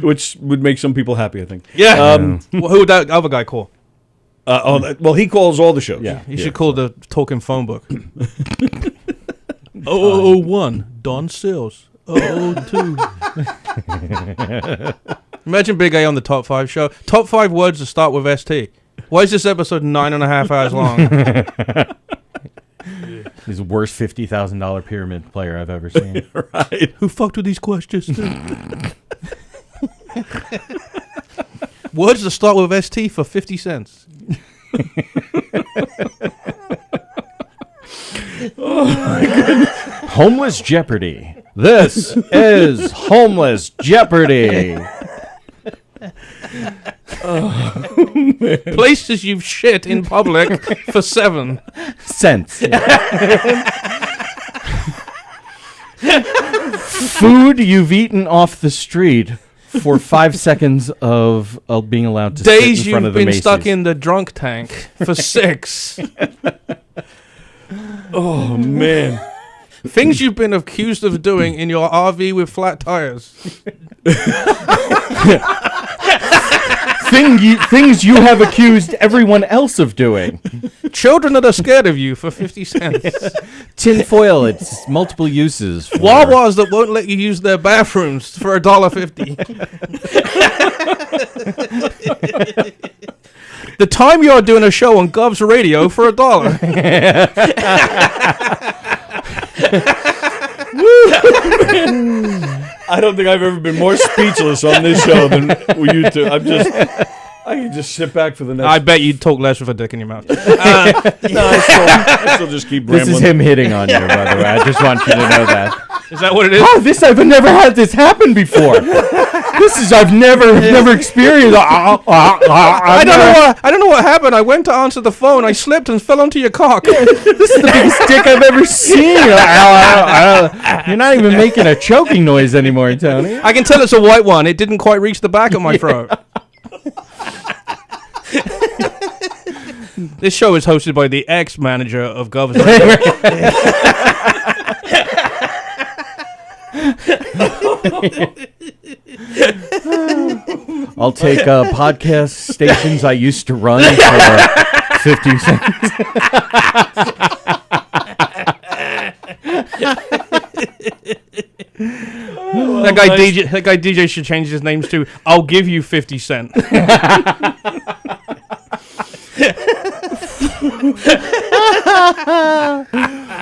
Speaker 13: Which would make some people happy, I think.
Speaker 12: Yeah. Well, who would that other guy call?
Speaker 13: Well, he calls all the shows.
Speaker 11: Yeah.
Speaker 12: You should call the talking phone book. 0001, Don Sills. 002. Imagine Big A on the Top 5 show. Top 5 words that start with ST. Why is this episode 9.5 hours long?
Speaker 11: He's the worst $50,000 pyramid player I've ever seen.
Speaker 13: Right.
Speaker 12: Who fucked with these questions? Words that start with ST for 50 cents.
Speaker 13: Oh, my goodness.
Speaker 11: Homeless Jeopardy. This is Homeless Jeopardy.
Speaker 12: Oh, places you've shit in public for 7
Speaker 11: cents. Food you've eaten off the street for 5 seconds of being allowed to
Speaker 12: Days
Speaker 11: sit in front of the
Speaker 12: you've been
Speaker 11: Macy's.
Speaker 12: stuck in the drunk tank for 6.
Speaker 13: Oh, man.
Speaker 12: Things you've been accused of doing in your RV with flat tires.
Speaker 11: Things you have accused everyone else of doing.
Speaker 12: Children that are scared of you for 50 cents.
Speaker 11: Tin foil, it's multiple uses.
Speaker 12: Wawas that won't let you use their bathrooms for $1.50. The time you're doing a show on Gov's radio for $1.
Speaker 13: I don't think I've ever been more speechless on this show than you two. I can just sit back for the next.
Speaker 12: I bet you'd talk less with a dick in your mouth.
Speaker 13: No, I still just keep rambling.
Speaker 11: This is him hitting on you, by the way. I just want you to know that.
Speaker 12: Is that what it is?
Speaker 11: Oh, I've never had this happen before. I've never experienced.
Speaker 12: I don't know what happened. I went to answer the phone. I slipped and fell onto your cock.
Speaker 11: This is the biggest dick I've ever seen. You're not even making a choking noise anymore, Tony.
Speaker 12: I can tell it's a white one. It didn't quite reach the back of my throat. This show is hosted by the ex-manager of Gov's Radio.
Speaker 11: I'll take podcast stations I used to run for 50 cents.
Speaker 12: That guy DJ should change his names to I'll give you 50 cents.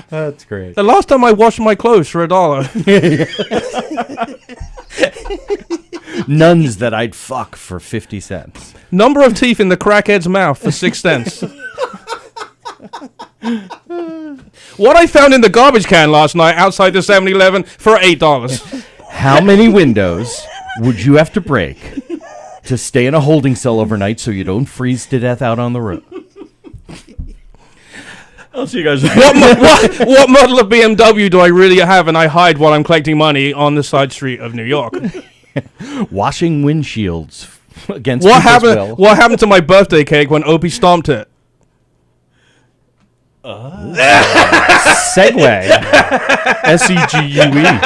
Speaker 11: That's great.
Speaker 12: The last time I washed my clothes for $1.
Speaker 11: Nuns that I'd fuck for 50 cents.
Speaker 12: Number of teeth in the crackhead's mouth for 6 cents. What I found in the garbage can last night outside the 7-Eleven for $8.
Speaker 11: How many windows would you have to break to stay in a holding cell overnight so you don't freeze to death out on the road?
Speaker 13: I'll see you guys.
Speaker 12: What model of BMW do I really have and I hide while I'm collecting money on the side street of New York?
Speaker 11: Washing windshields against
Speaker 12: What
Speaker 11: people's
Speaker 12: happened?
Speaker 11: will.
Speaker 12: What happened to my birthday cake when Opie stomped it?
Speaker 11: Segue. SEGUE.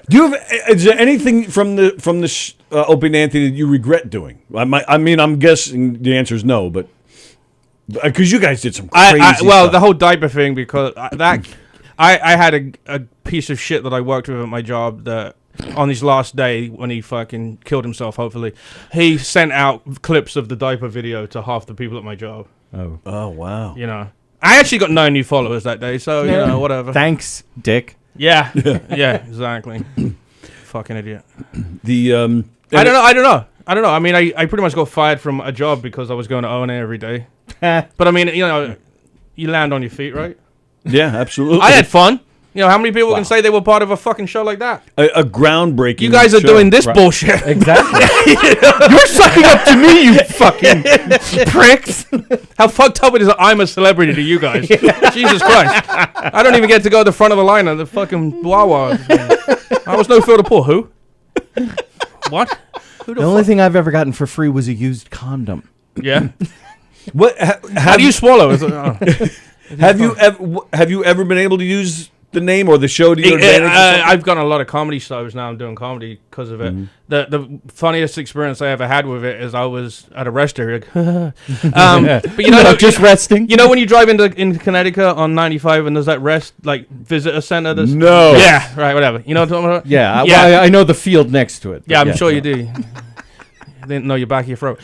Speaker 13: Do you have? Is there anything from the Opie and Anthony that you regret doing? I mean, I'm guessing the answer is no, but because you guys did some crazy stuff.
Speaker 12: The whole diaper thing, because I had a piece of shit that I worked with at my job that on his last day when he fucking killed himself, hopefully, he sent out clips of the diaper video to half the people at my job.
Speaker 13: Oh wow.
Speaker 12: You know, I actually got 9 new followers that day, so you know, whatever.
Speaker 11: Thanks, Dick.
Speaker 12: Yeah, exactly. Fucking idiot.
Speaker 13: The
Speaker 12: I don't know. I mean, I pretty much got fired from a job because I was going to O&A every day. But I mean, you know, you land on your feet, right?
Speaker 13: Yeah, absolutely.
Speaker 12: I had fun. You know, how many people can say they were part of a fucking show like that?
Speaker 13: A groundbreaking.
Speaker 12: You guys are
Speaker 13: show.
Speaker 12: doing this bullshit.
Speaker 11: Exactly. You're sucking up to me, you fucking pricks.
Speaker 12: How fucked up it is that I'm a celebrity to you guys. Jesus Christ. I don't even get to go to the front of the line at the fucking Wawa. I was no further poor. Who? What? Who
Speaker 11: The only thing I've ever gotten for free was a used condom.
Speaker 12: Yeah.
Speaker 13: What?
Speaker 12: How do you swallow?
Speaker 13: Have you ever been able to use the name or the show to your advantage?
Speaker 12: I've gotten a lot of comedy shows now. I'm doing comedy because of it. The funniest experience I ever had with it is I was at a restaurant. But you know,
Speaker 11: just resting.
Speaker 12: You know when you drive into Connecticut on 95 and there's that visitor center?
Speaker 13: No.
Speaker 12: Yeah, right, whatever. You know what I'm talking about?
Speaker 11: Yeah, well, I know the field next to it.
Speaker 12: Yeah, I'm sure you do. I didn't know your back of your throat.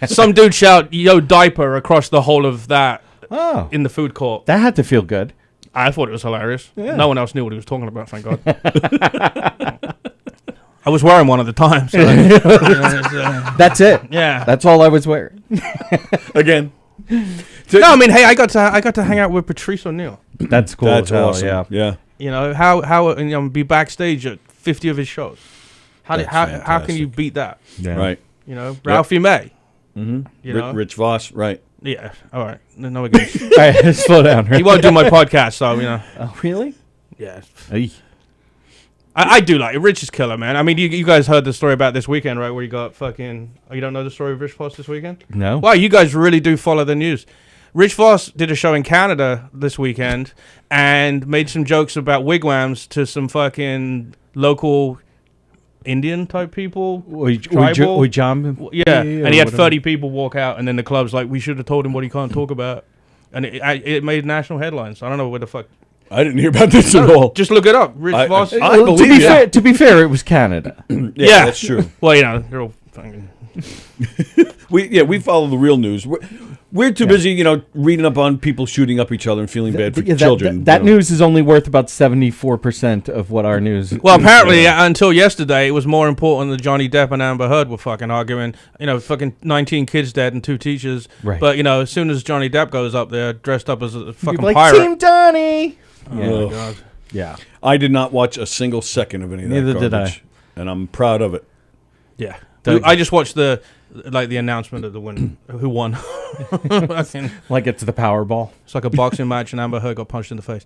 Speaker 12: Some dude shout, "Yo, diaper," across the whole of that in the food court.
Speaker 11: That had to feel good.
Speaker 12: I thought it was hilarious.
Speaker 11: Yeah.
Speaker 12: No one else knew what he was talking about, thank God. I was wearing one at the time. So,
Speaker 11: That's it.
Speaker 12: Yeah.
Speaker 11: That's all I was wearing.
Speaker 13: Again.
Speaker 12: No, I mean, hey, I got to hang out with Patrice O'Neal.
Speaker 11: That's cool.
Speaker 13: That's
Speaker 11: as hell,
Speaker 13: awesome. Yeah.
Speaker 12: You know how be backstage at 50 of his shows. How
Speaker 13: That's
Speaker 12: can
Speaker 13: fantastic.
Speaker 12: you beat that?
Speaker 11: Yeah.
Speaker 13: Right.
Speaker 12: You know, Ralphie May.
Speaker 13: Mm-hmm.
Speaker 12: You know?
Speaker 13: Rich Voss. Right.
Speaker 12: Yeah. All right. No again.
Speaker 11: All right, slow down.
Speaker 12: He won't do my podcast, so you know.
Speaker 11: Oh, really?
Speaker 12: Yeah.
Speaker 11: Ay.
Speaker 12: I do like it. Rich is killer, man. I mean, you guys heard the story about this weekend, right? Where you got fucking. Oh, you don't know the story of Rich Voss this weekend?
Speaker 11: No.
Speaker 12: Wow, you guys really do follow the news. Rich Voss did a show in Canada this weekend and made some jokes about wigwams to some fucking local Indian type people. Tribal. Yeah, and he had 30 people walk out, and then the club's like, we should have told him what he can't talk about. And it made national headlines. I don't know where the fuck.
Speaker 13: I didn't hear about this at all.
Speaker 12: Just look it up. Rich Voss.
Speaker 13: I believe
Speaker 11: to be fair, it was Canada.
Speaker 13: Yeah, that's true.
Speaker 12: Well, you know, they're all fucking.
Speaker 13: we follow the real news. We're too busy, you know, reading up on people shooting up each other and feeling bad for children.
Speaker 11: That news is only worth about 74% of what our news.
Speaker 12: Well, apparently, until yesterday, it was more important that Johnny Depp and Amber Heard were fucking arguing. You know, fucking 19 kids dead and 2 teachers.
Speaker 11: Right.
Speaker 12: But, you know, as soon as Johnny Depp goes up there dressed up as a fucking
Speaker 11: like,
Speaker 12: pirate.
Speaker 11: Team Donnie!
Speaker 12: Oh, my God.
Speaker 11: Yeah.
Speaker 13: I did not watch a single second of any of that
Speaker 11: Neither did
Speaker 13: garbage, and I'm proud of it.
Speaker 12: Yeah. I just watched the announcement of the win. Who won?
Speaker 11: Like it's the Powerball.
Speaker 12: It's like a boxing match and Amber Heard got punched in the face.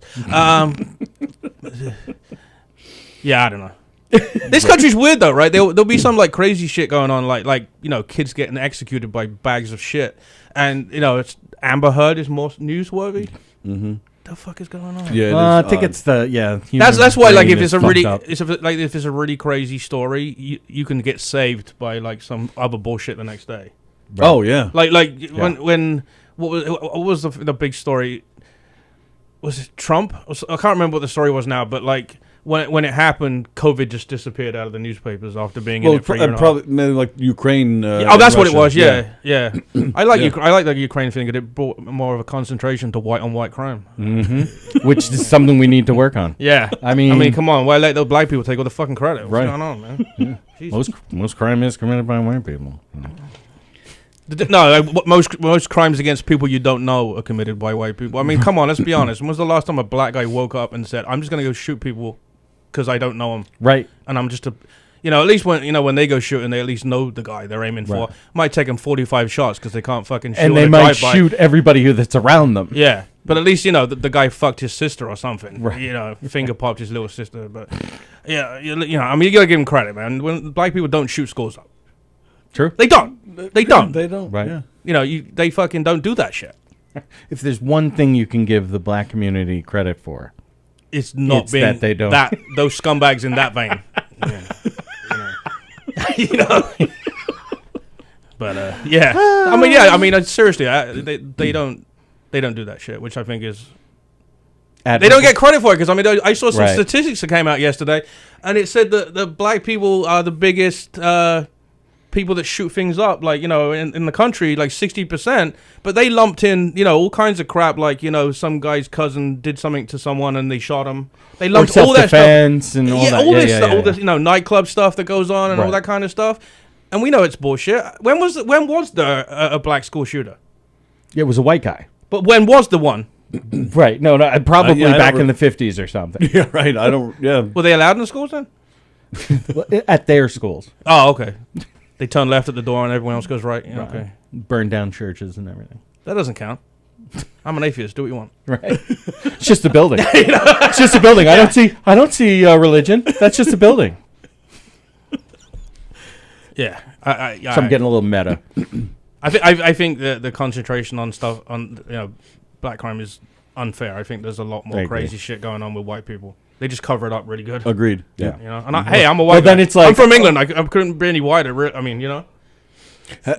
Speaker 12: Yeah, I don't know. This country's weird though, right? There'll be some like crazy shit going on, like you know, kids getting executed by bags of shit, and you know, it's Amber Heard is more newsworthy.
Speaker 13: Mm-hmm.
Speaker 12: The fuck is going on?
Speaker 13: Yeah,
Speaker 11: I think it's the
Speaker 12: That's why like if
Speaker 11: brain
Speaker 12: it's a
Speaker 11: is
Speaker 12: really
Speaker 11: fucked up.
Speaker 12: if it's a really crazy story, you can get saved by like some other bullshit the next day.
Speaker 13: Right. Oh yeah,
Speaker 12: when what was the big story? Was it Trump? I can't remember what the story was now, but like when it happened, COVID just disappeared out of the newspapers after being in it for a year and a half.
Speaker 13: probably maybe like Ukraine.
Speaker 12: Oh, that's what it was. Yeah. I like
Speaker 13: Yeah.
Speaker 12: I like the Ukraine thing. It brought more of a concentration to white on white crime.
Speaker 11: Mm-hmm. Which is something we need to work on.
Speaker 12: Yeah,
Speaker 11: I mean,
Speaker 12: come on. Why let the black people take all the fucking credit? What's
Speaker 11: Right.
Speaker 12: going on, man?
Speaker 11: Yeah. Most crime is committed by white people.
Speaker 12: No, like, most crimes against people you don't know are committed by white people. I mean, come on, let's be honest. When was the last time a black guy woke up and said, "I'm just gonna go shoot people because I don't know them"?
Speaker 11: Right.
Speaker 12: And I'm just at least when they go shooting, they at least know the guy they're aiming for.
Speaker 11: Right.
Speaker 12: Might take them 45 shots because they can't fucking shoot.
Speaker 11: And they might shoot everybody that's around them.
Speaker 12: Yeah, but at least the guy fucked his sister or something.
Speaker 11: Right.
Speaker 12: You know, finger popped his little sister. But yeah, you know, I mean, you gotta give him credit, man. When black people don't shoot schools up.
Speaker 11: True.
Speaker 12: They don't. They don't.
Speaker 13: They don't.
Speaker 11: Right.
Speaker 13: Yeah.
Speaker 12: You know, they fucking don't do that shit.
Speaker 11: If there's one thing you can give the black community credit for,
Speaker 12: It's not
Speaker 11: It's
Speaker 12: being
Speaker 11: that they don't.
Speaker 12: those scumbags in that vein. You know. But yeah, I mean, seriously, they don't do that shit, which I think is. They don't get credit for it because I mean I saw some statistics that came out yesterday, and it said that the black people are the biggest people that shoot things up, like, you know, in the country, like 60%, but they lumped in, you know, all kinds of crap, like, you know, some guy's cousin did something to someone and they shot him. They lumped all that stuff.
Speaker 11: And all
Speaker 12: yeah,
Speaker 11: that.
Speaker 12: all this stuff, all this, you know, nightclub stuff that goes on and all
Speaker 11: Right.
Speaker 12: that kind of stuff. And we know it's bullshit. When was there a black school shooter?
Speaker 11: It was a white guy.
Speaker 12: But when was the one?
Speaker 11: Right. No, probably
Speaker 13: I
Speaker 11: back
Speaker 13: don't
Speaker 11: in the 50s or something.
Speaker 13: Yeah, right. I don't. Yeah.
Speaker 12: Were they allowed in the schools then?
Speaker 11: At their schools.
Speaker 12: Oh, okay. They turn left at the door and everyone else goes right. Yeah,
Speaker 11: Right.
Speaker 12: okay.
Speaker 11: Burn down churches and everything.
Speaker 12: That doesn't count. I'm an atheist. Do what you want.
Speaker 11: Right. It's just a building. It's just a building. I don't see religion. That's just a building.
Speaker 12: Yeah.
Speaker 11: So I'm getting a little meta.
Speaker 12: I think the concentration on stuff on black crime is unfair. I think there's a lot more crazy shit going on with white people. They just cover it up really good.
Speaker 13: Agreed.
Speaker 11: Yeah.
Speaker 12: You know, and hey, I'm a white guy.
Speaker 11: Then it's like,
Speaker 12: I'm from England. I couldn't be any whiter. I mean, you know.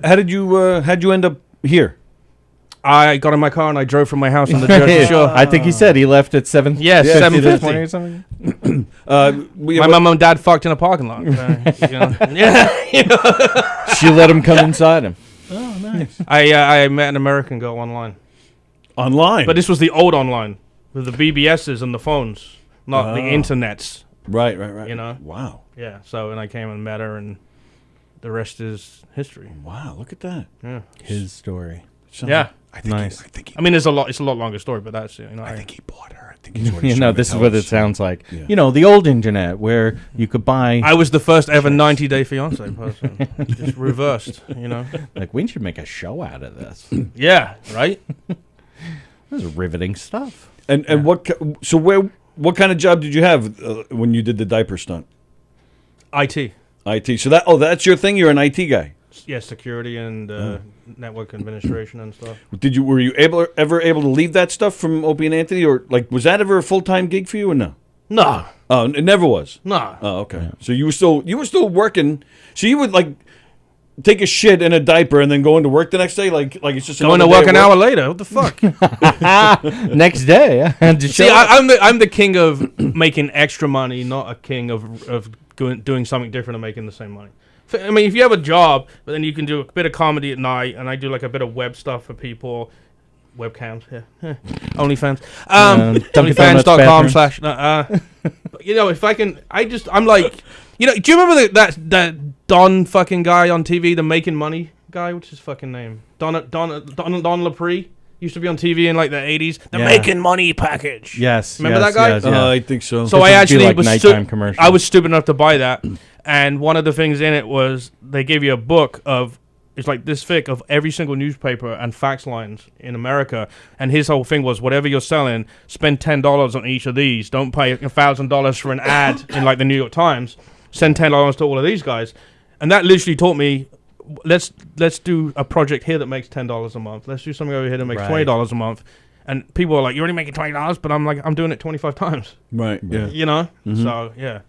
Speaker 13: How'd you end up here?
Speaker 12: I got in my car and I drove from my house on the Jersey Shore.
Speaker 11: I think he said he left at 7.
Speaker 12: Yeah, 7:50
Speaker 11: this morning or something.
Speaker 12: My mum and dad fucked in a parking lot. You know. Yeah. You know.
Speaker 11: She let him come inside him.
Speaker 13: Oh, nice.
Speaker 12: I met an American girl online.
Speaker 13: Online?
Speaker 12: But this was the old online with the BBSs and the phones, not the internets.
Speaker 13: Right.
Speaker 12: You know.
Speaker 13: Wow.
Speaker 12: Yeah. So and I came and met her, and the rest is history.
Speaker 13: Wow. Look at that.
Speaker 12: Yeah.
Speaker 11: His story.
Speaker 12: Yeah.
Speaker 11: Nice.
Speaker 12: I mean, there's a lot. It's a lot longer story, but that's I
Speaker 13: think he bought her. I think he's what he's
Speaker 11: You know,
Speaker 13: trying to
Speaker 11: this is
Speaker 13: tell
Speaker 11: what
Speaker 13: us.
Speaker 11: it sounds like.
Speaker 13: Yeah.
Speaker 11: You know, the old internet where you could buy.
Speaker 12: I was the first ever 90-day fiance person. Just reversed,
Speaker 11: Like, we should make a show out of this.
Speaker 12: Yeah, right?
Speaker 11: This is riveting stuff.
Speaker 13: And what kind of job did you have when you did the diaper stunt?
Speaker 12: IT.
Speaker 13: IT. So that's your thing. You're an IT guy.
Speaker 12: Yeah, security and network administration and stuff.
Speaker 13: Were you ever able to leave that stuff from Opie and Anthony, or like was that ever a full-time gig for you, or no?
Speaker 12: No.
Speaker 13: Oh, it never was.
Speaker 12: No.
Speaker 13: Oh, okay. Yeah. So you were still working. So you would like take a shit in a diaper and then go into work the next day, like it's just
Speaker 12: going to work an hour later. What the fuck?
Speaker 11: Next day.
Speaker 12: See, I'm the king of making extra money, not a king of doing something different and making the same money. I mean, if you have a job, but then you can do a bit of comedy at night, and I do like a bit of web stuff for people. Webcams, yeah. OnlyFans. OnlyFans.com/. If I can, I'm like, do you remember that Don fucking guy on TV, the Making Money guy? What's his fucking name? Don Lapre? Used to be on TV in like the 80s. The Making Money package.
Speaker 11: Yes.
Speaker 12: Remember that guy?
Speaker 11: Yes,
Speaker 13: I think so.
Speaker 12: So I actually
Speaker 11: like nighttime commercials.
Speaker 12: I was stupid enough to buy that. And one of the things in it was they gave you a book of, it's like this thick, of every single newspaper and fax lines in America. And his whole thing was, whatever you're selling, spend $10 on each of these. Don't pay $1,000 for an ad in like the New York Times. Send $10 to all of these guys. And that literally taught me, let's do a project here that makes $10 a month. Let's do something over here that makes $20 a month. And people are like, you're only making $20, but I'm like, I'm doing it 25 times.
Speaker 13: Right. Yeah.
Speaker 12: Mm-hmm. So yeah.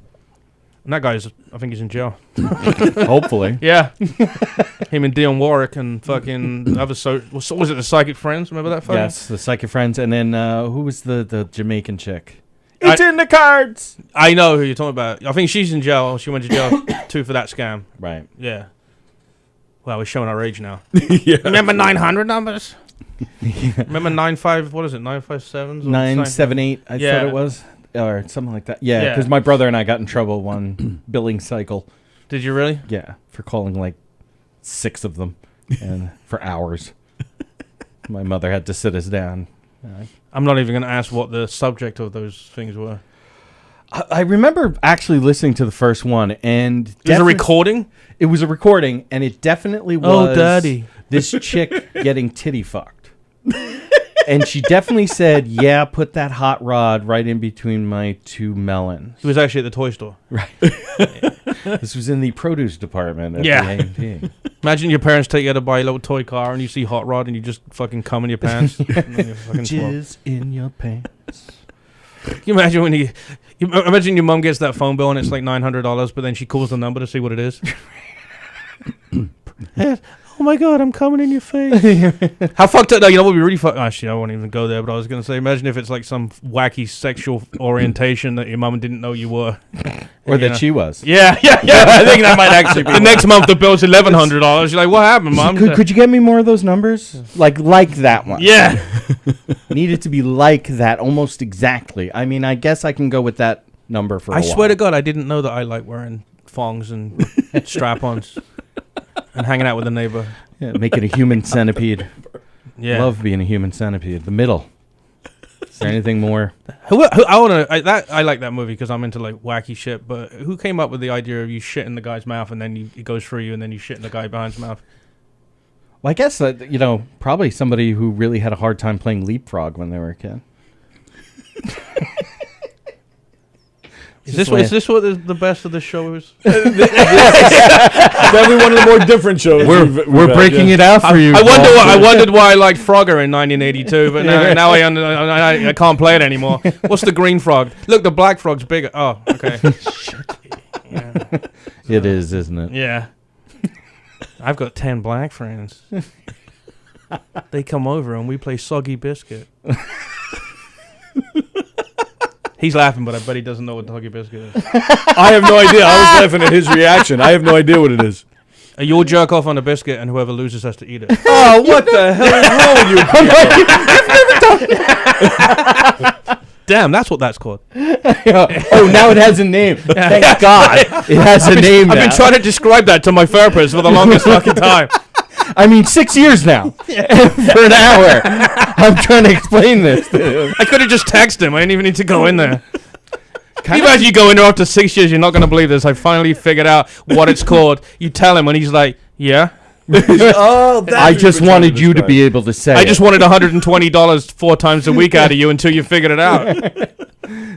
Speaker 12: And that guy's, I think he's in jail.
Speaker 11: Hopefully.
Speaker 12: Yeah. Him and Dionne Warwick and fucking other was it the Psychic Friends? Remember that fucking?
Speaker 11: Yes, the Psychic Friends. And then who was the Jamaican chick? It's in the cards.
Speaker 12: I know who you're talking about. I think she's in jail. She went to jail too for that scam.
Speaker 11: Right.
Speaker 12: Yeah. Well, we're showing our age now.
Speaker 13: Yeah.
Speaker 12: Remember 900 numbers? Remember 957s?
Speaker 11: 978, I thought it was. Or something like that. Yeah, because my brother and I got in trouble one billing cycle.
Speaker 12: Did you really?
Speaker 11: Yeah, for calling like 6 of them and for hours. My mother had to sit us down.
Speaker 12: I'm not even going to ask what the subject of those things were.
Speaker 11: I remember actually listening to the first one, and
Speaker 12: it was a recording?
Speaker 11: It was a recording, and it definitely was
Speaker 12: Daddy.
Speaker 11: This chick getting titty fucked. And she definitely said, yeah, put that hot rod right in between my 2 melons.
Speaker 12: He was actually at the toy store.
Speaker 11: Right. This was in the produce department at the A&P.
Speaker 12: Imagine your parents take you to buy a little toy car and you see hot rod and you just fucking cum in your pants.
Speaker 11: Jizz in your pants.
Speaker 12: Can you imagine when you imagine your mum gets that phone bill and it's like $900, but then she calls the number to see what it is? Oh my God, I'm coming in your face. How fucked up? No, you know what would be really fucked? Actually, I won't even go there, but I was going to say, imagine if it's like some wacky sexual orientation that your mum didn't know you were.
Speaker 11: Or that she was.
Speaker 12: Yeah. I think that might actually be. The next month the bill's $1,100. You're like, what happened, Mum?
Speaker 11: Could you get me more of those numbers? Like that one.
Speaker 12: Yeah.
Speaker 11: Needed to be like that, almost exactly. I mean, I guess I can go with that number for a while.
Speaker 12: I swear to God, I didn't know that I like wearing thongs and strap-ons. And hanging out with a neighbor.
Speaker 11: Yeah, making a human centipede.
Speaker 12: Yeah.
Speaker 11: Love being a human centipede. The middle. Is there anything more?
Speaker 12: I like that movie because I'm into like wacky shit, but who came up with the idea of you shit in the guy's mouth and then it goes through you and then you shit in the guy behind his mouth?
Speaker 11: Well, I guess, probably somebody who really had a hard time playing leapfrog when they were a kid.
Speaker 12: Is this what the best of the show is?
Speaker 13: Definitely one of the more different shows.
Speaker 11: We're breaking it out for you.
Speaker 12: I wondered why I liked Frogger in 1982, but now I can't play it anymore. What's the green frog? Look, the black frog's bigger. Oh, okay. Shit. Yeah.
Speaker 11: It is, isn't it?
Speaker 12: Yeah. I've got 10 black friends. They come over and we play Soggy Biscuit. He's laughing, but I bet he doesn't know what Soggy Biscuit is.
Speaker 13: I have no idea. I was laughing at his reaction. I have no idea what it is.
Speaker 12: You'll jerk off on a biscuit, and whoever loses has to eat it.
Speaker 13: Oh, what the hell is wrong with you?
Speaker 12: Damn, that's what that's called.
Speaker 11: Oh, now it has a name. Thank God. It has a name now.
Speaker 12: I've been trying to describe that to my therapist for the longest fucking time.
Speaker 11: I mean, 6 years now. For an hour. I'm trying to explain this to him.
Speaker 12: I could have just texted him. I didn't even need to go in there. Can you imagine you go in there after 6 years? You're not going to believe this. I finally figured out what it's called. You tell him, and he's like, yeah.
Speaker 11: I just wanted you to be able to say
Speaker 12: I just wanted $120 4 times a week out of you until you figured it out.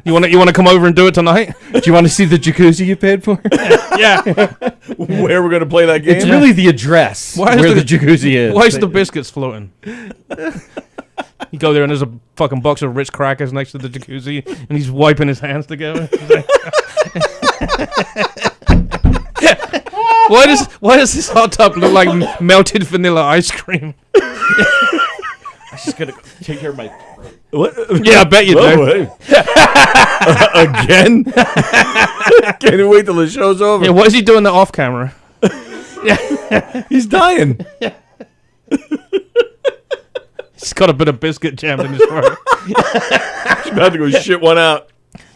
Speaker 12: You want to come over and do it tonight?
Speaker 11: Do you want to see the jacuzzi you paid for?
Speaker 12: Yeah.
Speaker 13: Where we're going to play that game?
Speaker 11: It's really the address where the jacuzzi is.
Speaker 12: Why is the biscuits floating? You go there and there's a fucking box of Ritz crackers next to the jacuzzi, and he's wiping his hands together. Why does this hot tub look like melted vanilla ice cream?
Speaker 11: I'm just gonna take care of my throat.
Speaker 13: What?
Speaker 12: Yeah, I bet you do.
Speaker 13: Again? Can't wait till the show's over.
Speaker 12: Yeah, what is he doing that off camera?
Speaker 13: Yeah, he's dying.
Speaker 12: He's got a bit of biscuit jammed in his throat.
Speaker 13: He's about to go shit one out.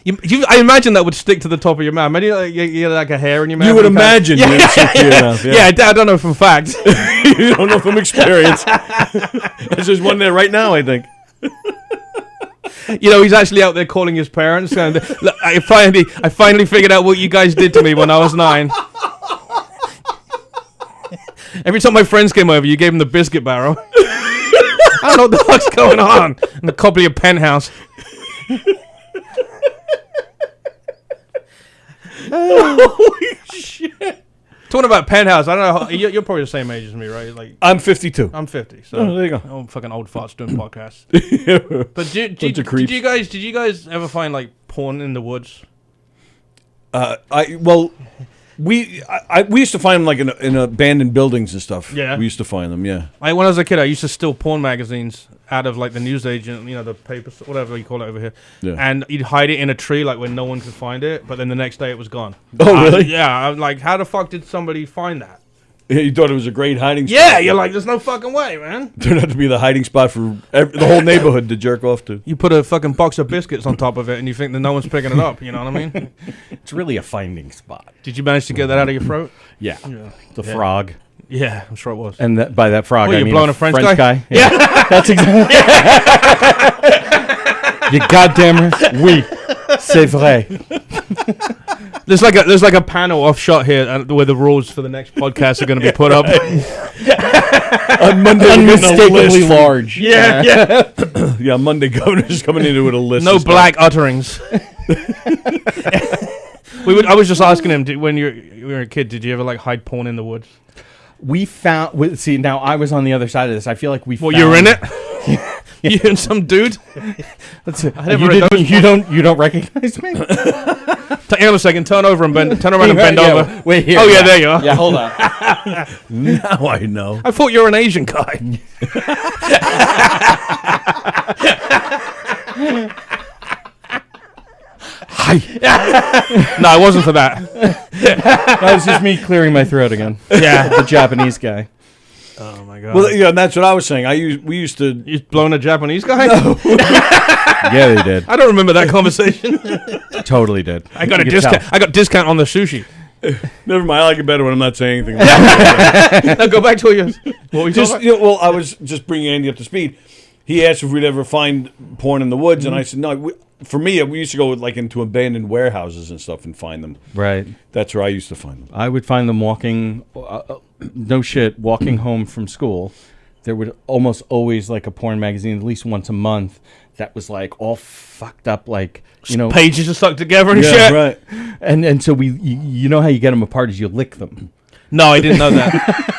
Speaker 12: I imagine that would stick to the top of your mouth. Maybe you had like a hair in your mouth.
Speaker 13: You would imagine.
Speaker 12: Yeah,
Speaker 13: it would stick to your mouth,
Speaker 12: I don't know from fact.
Speaker 13: You don't know from experience. There's just one there right now, I think.
Speaker 12: You know, he's actually out there calling his parents. And look, I finally figured out what you guys did to me when I was 9. Every time my friends came over, you gave them the biscuit barrel. I don't know what the fuck's going on. And a copy of Penthouse.
Speaker 13: Holy shit.
Speaker 12: Talking about Penthouse, I don't know. You're probably the same age as me, right? Like
Speaker 13: I'm 52.
Speaker 12: I'm 50. So
Speaker 13: there you go.
Speaker 12: I'm fucking old farts doing podcasts. But did you guys ever find like porn in the woods?
Speaker 13: We used to find them like in abandoned buildings and stuff.
Speaker 12: Yeah,
Speaker 13: we used to find them. Yeah.
Speaker 12: When I was a kid, I used to steal porn magazines out of like the newsagent, the papers, whatever you call it over here.
Speaker 13: Yeah.
Speaker 12: And you'd hide it in a tree, like when no one could find it. But then the next day, it was gone.
Speaker 13: Oh, really?
Speaker 12: Yeah. I'm like, how the fuck did somebody find that?
Speaker 13: Yeah, you thought it was a great hiding spot.
Speaker 12: Yeah, you're like, there's no fucking way, man.
Speaker 13: Turned out to be the hiding spot for the whole neighborhood to jerk off to.
Speaker 12: You put a fucking box of biscuits on top of it, and you think that no one's picking it up. You know what I mean?
Speaker 11: It's really a finding spot.
Speaker 12: Did you manage to get that out of your throat?
Speaker 11: Yeah. The frog.
Speaker 12: Yeah, I'm sure it was.
Speaker 11: And by that frog,
Speaker 12: What,
Speaker 11: I
Speaker 12: you
Speaker 11: mean
Speaker 12: blowing a French guy?
Speaker 11: Yeah. That's exactly. You goddamn right. Oui, c'est vrai.
Speaker 12: There's like a panel offshot here where the rules for the next podcast are going to be put up.
Speaker 13: On Monday,
Speaker 11: unmistakably large.
Speaker 12: Yeah.
Speaker 13: Yeah, Monday governor's coming into it with a list.
Speaker 12: No black utterings. I was just asking him, when you were a kid, did you ever like hide porn in the woods?
Speaker 11: We found. See, now I was on the other side of this. I feel like we.
Speaker 12: Well, you were in it. You and some dude.
Speaker 11: That's it. You don't recognize me.
Speaker 12: Hang on a second. Turn around and bend over.
Speaker 11: Wait here.
Speaker 12: Oh yeah, there you are.
Speaker 11: Yeah, hold on.
Speaker 13: Now I know.
Speaker 12: I thought you were an Asian guy. Hi. No, it wasn't for that.
Speaker 11: That was just me clearing my throat again.
Speaker 12: Yeah,
Speaker 11: the Japanese guy.
Speaker 12: Oh my god.
Speaker 13: Well, yeah, that's what I was saying. We used to.
Speaker 12: You blown a Japanese guy?
Speaker 13: No.
Speaker 11: Yeah, they did.
Speaker 12: I don't remember that conversation.
Speaker 11: Totally did.
Speaker 12: I got a discount. I got discount on the sushi.
Speaker 13: Never mind. I like it better when I'm not saying anything.
Speaker 12: Now go back to what we
Speaker 13: just. Well, I was just bringing Andy up to speed. He asked if we'd ever find porn in the woods, and I said no. For me, we used to go like into abandoned warehouses and stuff and find them.
Speaker 11: Right.
Speaker 13: That's where I used to find them.
Speaker 11: I would find them walking. No shit, walking home from school. There would almost always like a porn magazine, at least once a month, that was like all fucked up, like
Speaker 12: pages are stuck together and shit.
Speaker 11: Right. And so you know how you get them apart is you lick them.
Speaker 12: No, I didn't know that.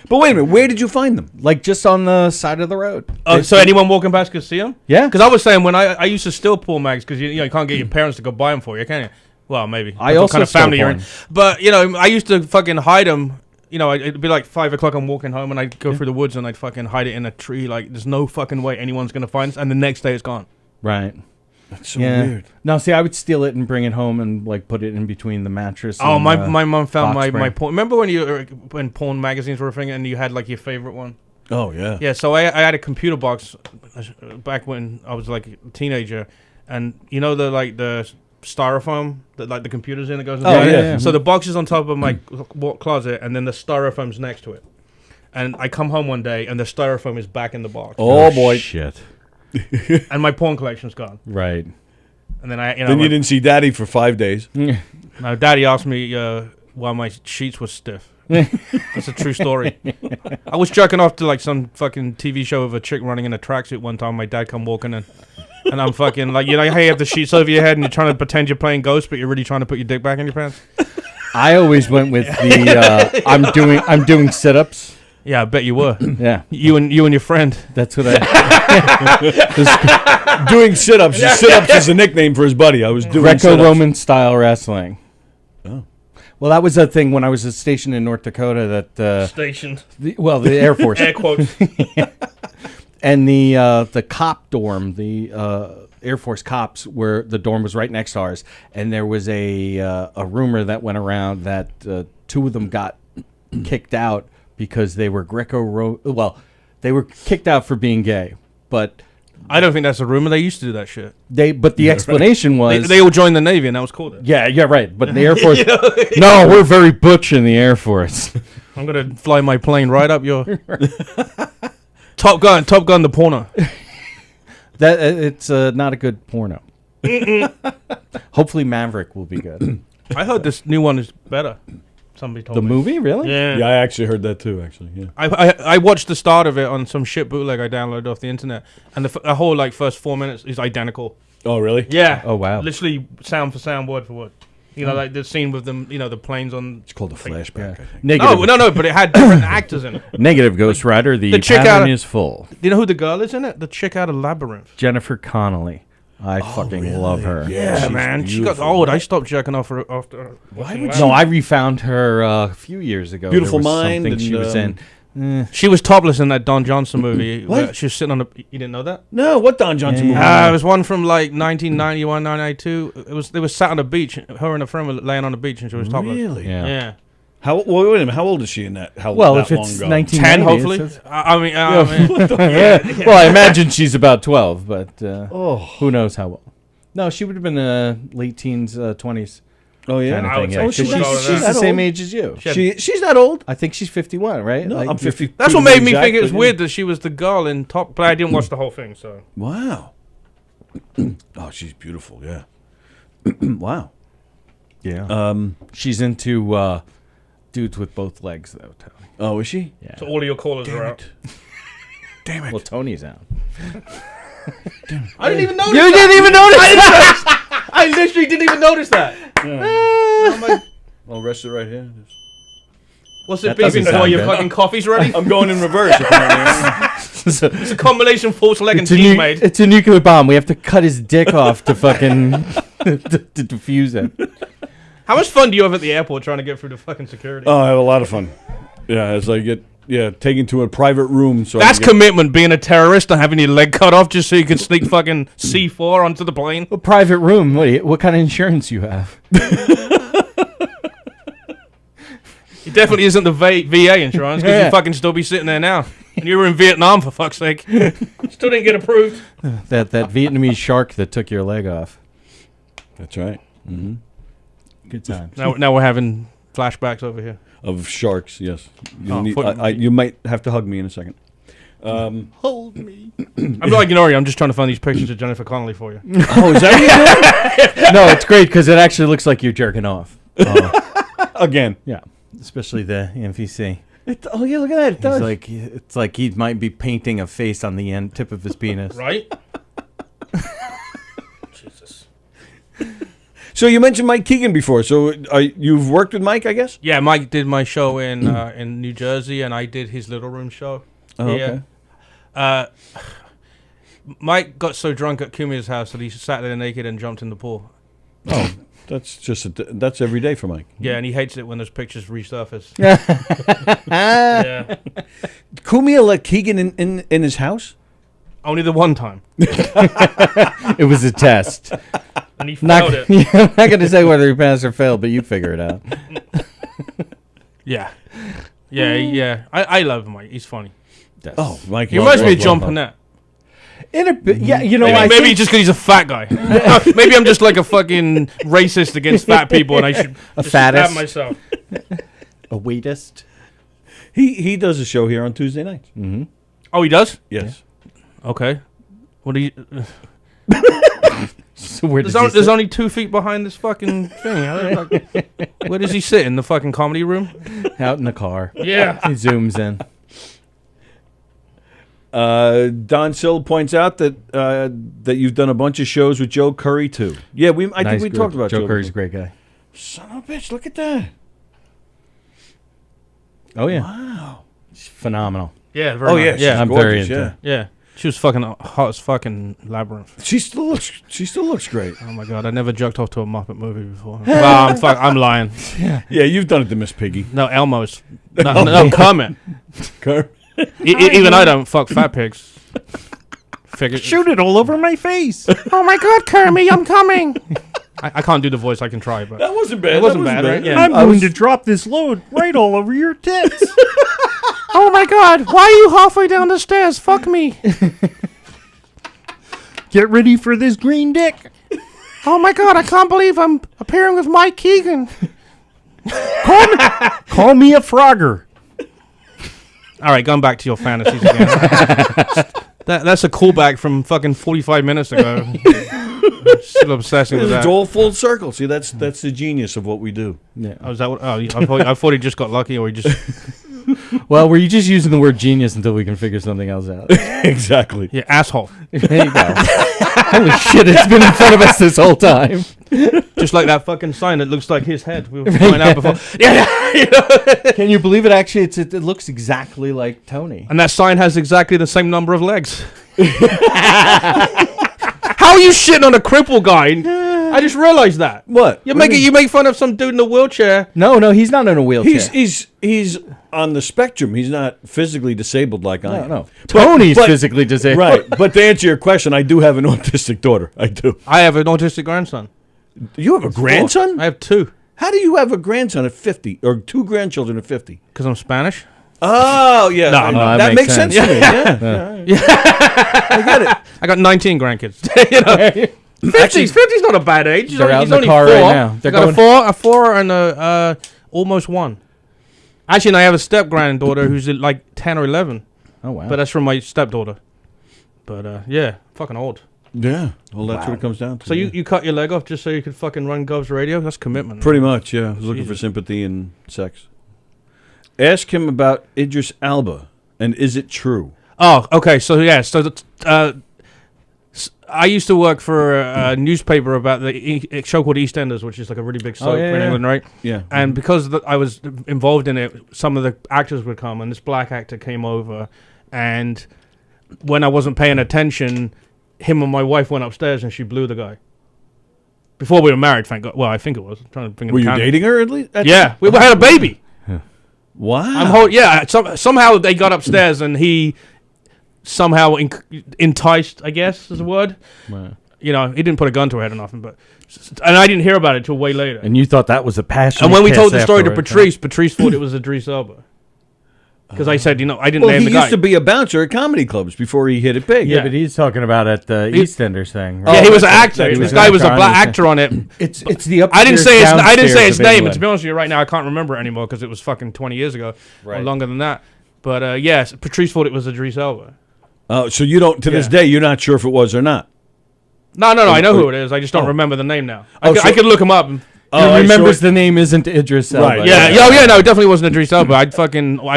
Speaker 13: But wait a minute, where did you find them?
Speaker 11: Like just on the side of the road.
Speaker 12: Oh, so anyone walking past could see them?
Speaker 11: Yeah.
Speaker 12: Because I was saying when I used to steal porn mags because you can't get your parents to go buy them for you, can you? Well, maybe.
Speaker 11: I also
Speaker 12: kind of family
Speaker 11: stole
Speaker 12: you're in. But I used to fucking hide them. It'd be like 5 o'clock. I'm walking home and I'd go through the woods and I'd fucking hide it in a tree. Like there's no fucking way anyone's gonna find it. And the next day it's gone.
Speaker 11: Right.
Speaker 13: That's so weird.
Speaker 11: No, see, I would steal it and bring it home and like put it in between the mattress.
Speaker 12: Oh,
Speaker 11: and,
Speaker 12: my mom found my porn. Remember when porn magazines were a thing and you had like your favorite one?
Speaker 13: Oh yeah.
Speaker 12: Yeah. So I had a computer box back when I was like a teenager, and the styrofoam that like the computer's in that goes.
Speaker 11: Yeah.
Speaker 12: So the box is on top of my closet, and then the styrofoam's next to it. And I come home one day, and the styrofoam is back in the box.
Speaker 13: Oh boy,
Speaker 11: shit!
Speaker 12: And my porn collection's gone.
Speaker 11: Right.
Speaker 12: And then
Speaker 13: Then you didn't see Daddy for 5 days.
Speaker 12: No, Daddy asked me why my sheets were stiff. That's a true story. I was jerking off to like some fucking TV show of a chick running in a tracksuit one time. My dad come walking in, and I'm fucking like, you know how you have the sheets over your head and you're trying to pretend you're playing Ghost, but you're really trying to put your dick back in your pants.
Speaker 11: I always went with the I'm doing sit-ups.
Speaker 12: Yeah, I bet you were.
Speaker 11: Yeah,
Speaker 12: you and your friend.
Speaker 11: That's what I.
Speaker 13: Doing sit-ups. Sit-ups is a nickname for his buddy. I was doing
Speaker 11: Greco-Roman style wrestling. Oh. Well, that was a thing when I was stationed in North Dakota. That
Speaker 12: stationed.
Speaker 11: The Air Force.
Speaker 12: Air quotes.
Speaker 11: And the cop dorm, the Air Force cops, where the dorm was right next to ours, and there was a rumor that went around that 2 of them got kicked out because they were they were kicked out for being gay, but.
Speaker 12: I don't think that's a rumor. They used to do that shit.
Speaker 11: But the explanation was
Speaker 12: they all joined the Navy, and that was cool.
Speaker 11: Yeah, right. But the Air Force, no, we're very butch in the Air Force.
Speaker 12: I'm gonna fly my plane right up your Top Gun, the porno.
Speaker 11: That it's not a good porno. Hopefully, Maverick will be good.
Speaker 12: I heard this new one is better. Somebody told me.
Speaker 11: The movie, really?
Speaker 12: Yeah.
Speaker 13: Yeah, I actually heard that too. Actually, yeah.
Speaker 12: I watched the start of it on some shit bootleg I downloaded off the internet, and the whole like first 4 minutes is identical.
Speaker 13: Oh, really?
Speaker 12: Yeah.
Speaker 11: Oh, wow.
Speaker 12: Literally sound for sound, word for word. You know, like the scene with them. You know, the planes on.
Speaker 13: It's called a flashback. I think.
Speaker 11: Negative.
Speaker 12: No, but it had different actors in it.
Speaker 11: Negative Ghost Rider. The
Speaker 12: chick
Speaker 11: pattern is full.
Speaker 12: Do you know who the girl is in it? The chick out of Labyrinth.
Speaker 11: Jennifer Connelly. I fucking love her.
Speaker 12: Yeah, man. She got old. I stopped jerking off her after.
Speaker 11: Why would you? No, I refound her a few years ago.
Speaker 13: Beautiful
Speaker 11: there was
Speaker 13: Mind.
Speaker 11: something she was in.
Speaker 12: She was topless in that Don Johnson movie.
Speaker 13: What?
Speaker 12: She was sitting on the. You didn't know that?
Speaker 13: No, what Don Johnson movie?
Speaker 12: It was one from like 1991, 1992. They were sat on the beach. Her and a friend were laying on the beach, and she was topless.
Speaker 13: Really?
Speaker 12: Yeah.
Speaker 13: Wait a minute. How old is she in that?
Speaker 11: Well, if
Speaker 13: that
Speaker 11: it's
Speaker 13: long ago?
Speaker 11: 1990,
Speaker 12: 10, hopefully. I mean, yeah.
Speaker 11: Well, I imagine she's about 12, but who knows how old. No, she would have been late teens, 20s.
Speaker 13: Oh, yeah?
Speaker 11: Kind of thing, yeah.
Speaker 13: Oh, she's
Speaker 11: She's the same age as you.
Speaker 13: She's that old?
Speaker 11: I think she's 51, right?
Speaker 13: No,
Speaker 11: Like,
Speaker 13: I'm 50.
Speaker 12: That's what made me think it was weird that she was the girl in Top. But I didn't watch the whole thing, so.
Speaker 13: Wow. Oh, she's beautiful, yeah. Wow.
Speaker 11: Yeah. She's into dudes with both legs, though, Tony.
Speaker 13: Oh, is she?
Speaker 11: Yeah.
Speaker 12: So all of your callers are out.
Speaker 13: Damn it.
Speaker 11: Well, Tony's out.
Speaker 12: I didn't even notice.
Speaker 11: You didn't even notice.
Speaker 12: I literally didn't even notice that.
Speaker 13: I'll rest it right here.
Speaker 12: What's it
Speaker 11: That
Speaker 12: beeping
Speaker 11: doesn't
Speaker 12: for?
Speaker 11: sound
Speaker 12: Your
Speaker 11: good.
Speaker 12: fucking coffee's ready?
Speaker 13: I'm going in reverse.
Speaker 12: It's a combination false leg and
Speaker 11: It's a,
Speaker 12: cheese made.
Speaker 11: it's a nuclear bomb. We have to cut his dick off to fucking to defuse it.
Speaker 12: How much fun do you have at the airport trying to get through the fucking security?
Speaker 13: Oh, I have a lot of fun. Yeah, as I get taken to a private room. So
Speaker 12: That's commitment, being a terrorist and having your leg cut off just so you can sneak fucking C4 onto the plane.
Speaker 11: A private room. What kind of insurance you have?
Speaker 12: It definitely isn't the VA insurance because you fucking still be sitting there now. And you were in Vietnam, for fuck's sake. Still didn't get approved.
Speaker 11: That Vietnamese shark that took your leg off.
Speaker 13: That's right. Mm-hmm.
Speaker 11: Good times.
Speaker 12: Now we're having flashbacks over here.
Speaker 13: Of sharks, yes.
Speaker 12: Oh,
Speaker 13: You might have to hug me in a second.
Speaker 11: Hold me.
Speaker 12: I'm not ignoring you. I'm just trying to find these pictures of Jennifer Connelly for you.
Speaker 13: Oh, is that what you're doing?
Speaker 11: No, it's great because it actually looks like you're jerking off.
Speaker 13: Again.
Speaker 11: Yeah. Especially the MVC.
Speaker 13: Oh, yeah, look at that. It does.
Speaker 11: It's like he might be painting a face on the tip of his penis.
Speaker 12: Right? Jesus.
Speaker 13: So you mentioned Mike Keegan before. So you've worked with Mike, I guess?
Speaker 12: Yeah, Mike did my show in New Jersey, and I did his Little Room show.
Speaker 13: Oh, okay.
Speaker 12: Mike got so drunk at Kumia's house that he sat there naked and jumped in the pool.
Speaker 13: Oh, that's every day for Mike.
Speaker 12: Yeah, and he hates it when those pictures resurface.
Speaker 13: Yeah. Kumia let Keegan in his house?
Speaker 12: Only the one time.
Speaker 11: It was a test.
Speaker 12: And he failed it.
Speaker 11: I'm not going to say whether he passed or failed, but you figure it out.
Speaker 12: Yeah. I love Mike. He's funny.
Speaker 13: Oh, Mike.
Speaker 12: He reminds me of John Panette.
Speaker 11: In a bit, yeah, you know,
Speaker 12: maybe just because he's a fat guy. Maybe I'm just like a fucking racist against fat people, and I should
Speaker 11: a
Speaker 12: just
Speaker 11: fattest.
Speaker 12: stab myself.
Speaker 11: A weightist.
Speaker 13: He does a show here on Tuesday nights.
Speaker 11: Mm-hmm.
Speaker 12: Oh, he does?
Speaker 13: Yes.
Speaker 12: Yeah. Okay. What do you...
Speaker 11: So where
Speaker 12: there's only 2 feet behind this fucking thing. Where does he sit? In the fucking comedy room?
Speaker 11: Out in the car.
Speaker 12: Yeah.
Speaker 11: He zooms in.
Speaker 13: Don Sill points out that that you've done a bunch of shows with Joe Curry too. Yeah, I think we talked about
Speaker 11: Joe Curry's a great guy.
Speaker 13: Son of a bitch! Look at that.
Speaker 11: Oh yeah.
Speaker 13: Wow.
Speaker 11: She's phenomenal.
Speaker 12: Yeah. Very nice.
Speaker 13: Yeah.
Speaker 11: I'm
Speaker 13: gorgeous,
Speaker 11: very into it.
Speaker 12: Yeah. She was fucking hot as fucking Labyrinth.
Speaker 13: She still looks great.
Speaker 12: Oh my god, I never jerked off to a Muppet movie before. Well, I'm lying.
Speaker 13: Yeah, you've done it to Miss Piggy.
Speaker 12: No, Elmo's. No, Kermit. Even I don't fuck fat pigs.
Speaker 11: Shoot it all over my face.
Speaker 12: Oh my god, Kermit, I'm coming. I can't do the voice. I can try, but
Speaker 13: that wasn't bad.
Speaker 12: It wasn't bad, right? Yeah.
Speaker 11: I'm going to drop this load right all over your tits.
Speaker 12: Oh my god, why are you halfway down the stairs? Fuck me.
Speaker 11: Get ready for this green dick.
Speaker 12: Oh my god, I can't believe I'm appearing with Mike Keegan.
Speaker 11: Call me a Frogger.
Speaker 12: All right, going back to your fantasies again. That's a callback from fucking 45 minutes ago. Still obsessing with that.
Speaker 13: It's all full circle. See, that's the genius of what we do.
Speaker 11: Yeah.
Speaker 12: Oh, is that what? Oh, I thought he just got lucky, or he just.
Speaker 11: Well, were you just using the word genius until we can figure something else out?
Speaker 13: Exactly.
Speaker 12: Yeah, asshole.
Speaker 11: There you go. Holy shit! It's been in front of us this whole time.
Speaker 12: Just like that fucking sign that looks like his head. We were finding out before. Yeah. You know?
Speaker 11: Can you believe it? Actually, it looks exactly like Tony.
Speaker 12: And that sign has exactly the same number of legs. How are you shitting on a crippled guy? I just realized that.
Speaker 13: What?
Speaker 12: You make fun of some dude in a wheelchair.
Speaker 11: No, he's not in a wheelchair.
Speaker 13: He's on the spectrum. He's not physically disabled like I am.
Speaker 11: No. Tony's physically disabled.
Speaker 13: Right. But to answer your question, I do have an autistic daughter. I do.
Speaker 12: I have an autistic grandson.
Speaker 13: You have a grandson?
Speaker 12: I have 2.
Speaker 13: How do you have a grandson at 50 or 2 grandchildren at 50?
Speaker 12: Because I'm Spanish.
Speaker 13: Oh, yeah.
Speaker 12: No,
Speaker 13: that makes sense to me. Yeah.
Speaker 12: I get it. I got 19 grandkids. You know? 50's not a bad age.
Speaker 11: They're out in the
Speaker 12: only
Speaker 11: car
Speaker 12: 4.
Speaker 11: right now.
Speaker 12: I got a 4, and a almost 1. Actually, and I have a step granddaughter who's like 10 or 11.
Speaker 11: Oh wow!
Speaker 12: But that's from my stepdaughter. But yeah, fucking old.
Speaker 13: Yeah. Well, that's what it comes down to.
Speaker 12: So you cut your leg off just so you could fucking run Gov's radio? That's commitment.
Speaker 13: Pretty much, yeah. I was looking for sympathy and sex. Ask him about Idris Elba, and is it true?
Speaker 12: Oh, okay. So yeah, I used to work for a newspaper about the show called EastEnders, which is like a really big soap in England, right?
Speaker 13: Yeah.
Speaker 12: And because I was involved in it, some of the actors would come, and this black actor came over, and when I wasn't paying attention, him and my wife went upstairs, and she blew the guy. Before we were married, thank God. Well, I think it was. I'm trying to bring.
Speaker 13: Were you dating her at least?
Speaker 12: Yeah, we had a baby.
Speaker 13: Wow.
Speaker 12: Somehow they got upstairs, and he somehow enticed, I guess is a word.
Speaker 11: Right.
Speaker 12: You know, he didn't put a gun to her head or nothing, and I didn't hear about it till way later.
Speaker 11: And you thought that was a passion.
Speaker 12: And when we told the story to Patrice thought it was Idris Elba. Because I said, I didn't name the guy.
Speaker 13: He used to be a bouncer at comedy clubs before he hit it big.
Speaker 11: Yeah, but he's talking about at the EastEnders thing.
Speaker 12: Right? Yeah, he was an actor. This guy was a black actor on it.
Speaker 11: It's the
Speaker 12: I didn't say his name, and to be honest with you, right now I can't remember it anymore because it was fucking 20 years ago or longer than that. But yes, Patrice thought it was Idris Elba.
Speaker 13: Oh, so you don't this day you're not sure if it was or not.
Speaker 12: No, I know who it is. I just don't remember the name now. I could look him up.
Speaker 11: He remembers the name isn't Idris Elba.
Speaker 12: Right. Yeah. No, it definitely wasn't Idris Elba. I'd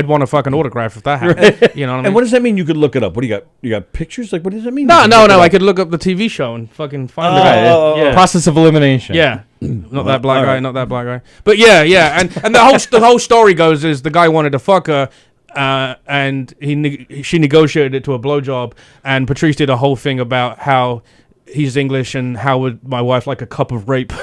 Speaker 12: want a fucking autograph if that happened.
Speaker 13: Right.
Speaker 12: You know what I mean?
Speaker 13: And what does that mean? You could look it up. What do you got? You got pictures? Like, what does that mean?
Speaker 12: No. I could look up the TV show and fucking find the guy. Yeah.
Speaker 11: Process of elimination.
Speaker 12: Yeah. Not that black guy. Not that black guy. But yeah. And the whole story goes is the guy wanted to fuck her. And she negotiated it to a blowjob, and Patrice did a whole thing about how he's English and how would my wife like a cup of rape. You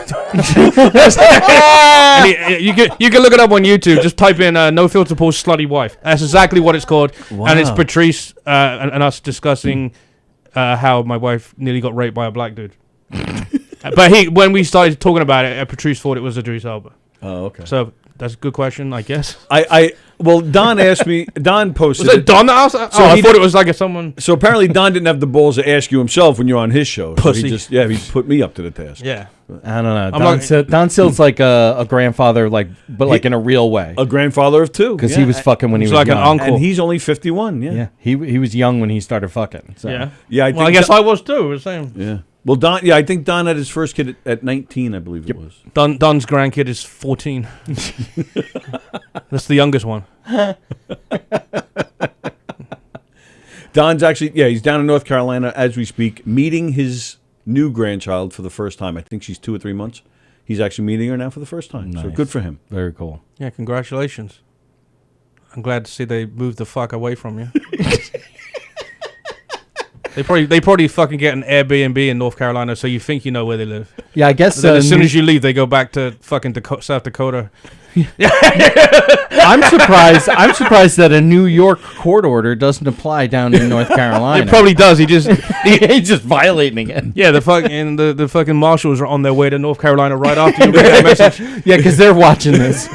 Speaker 12: can look it up on YouTube. Just type in "No Filter Paul's slutty wife." That's exactly what it's called, and it's Patrice and us discussing how my wife nearly got raped by a black dude. But when we started talking about it, Patrice thought it was Idris Elba.
Speaker 13: Oh, okay.
Speaker 12: So that's a good question, I guess.
Speaker 13: Well, Don asked me. Don posted.
Speaker 12: Was it Don that asked? I thought it was like someone.
Speaker 13: So apparently Don didn't have the balls to ask you himself when you're on his show.
Speaker 12: Pussy.
Speaker 13: So he put me up to the task.
Speaker 12: Yeah.
Speaker 11: I don't know. Don Sill's like a grandfather, but in a real way.
Speaker 13: A grandfather of two.
Speaker 11: Because he was fucking when he was
Speaker 12: like
Speaker 11: young.
Speaker 12: an uncle.
Speaker 13: And he's only 51, yeah.
Speaker 11: He was young when he started fucking. So.
Speaker 12: Yeah.
Speaker 13: Yeah,
Speaker 12: I guess I was too. The same.
Speaker 13: Yeah. Well, Don. Yeah, I think Don had his first kid at 19. I believe it was.
Speaker 12: Don's grandkid is 14. That's the youngest one.
Speaker 13: Don's actually, he's down in North Carolina as we speak, meeting his new grandchild for the first time. I think she's 2 or 3 months. He's actually meeting her now for the first time.
Speaker 11: Nice.
Speaker 13: So good for him.
Speaker 11: Very cool.
Speaker 12: Yeah, congratulations. I'm glad to see they moved the fuck away from you. They probably fucking get an Airbnb in North Carolina, so you think you know where they live.
Speaker 11: Yeah, I guess.
Speaker 12: But then as soon as you leave, they go back to fucking South Dakota.
Speaker 11: I'm surprised that a New York court order doesn't apply down in North Carolina.
Speaker 12: It probably does. He's
Speaker 11: just violating it.
Speaker 12: Yeah, the fucking marshals are on their way to North Carolina right after you read that message.
Speaker 11: Yeah, because they're watching this.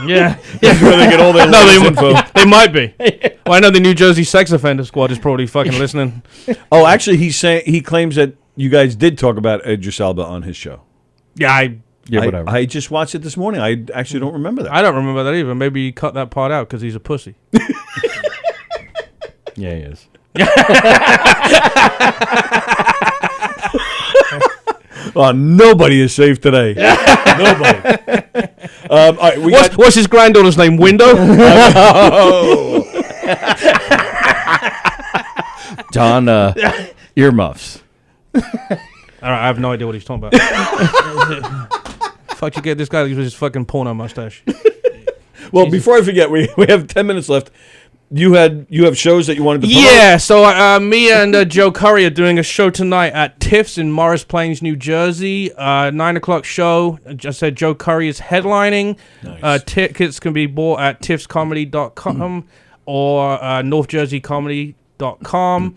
Speaker 12: Yeah.
Speaker 13: That's where they get all their info.
Speaker 12: They might be. Well, I know the New Jersey Sex Offender Squad is probably fucking listening.
Speaker 13: Oh, actually, he claims that you guys did talk about Idris Elba on his show.
Speaker 12: Yeah,
Speaker 11: whatever.
Speaker 13: I just watched it this morning. I actually don't remember that.
Speaker 12: I don't remember that either. Maybe he cut that part out because he's a pussy.
Speaker 11: Yeah, he is.
Speaker 13: Oh, nobody is safe today. Nobody. All right,
Speaker 12: what's his granddaughter's name? Window?
Speaker 11: Don earmuffs.
Speaker 12: All right, I have no idea what he's talking about. Fuck, you get this guy with his fucking porno mustache.
Speaker 13: Well, Jesus. Before I forget, we have 10 minutes left. You have shows that you wanted to promote?
Speaker 12: Yeah, so me and Joe Curry are doing a show tonight at Tiff's in Morris Plains, New Jersey. 9:00 show. I said Joe Curry is headlining. Nice. Tickets can be bought at tiffscomedy.com or northjerseycomedy.com.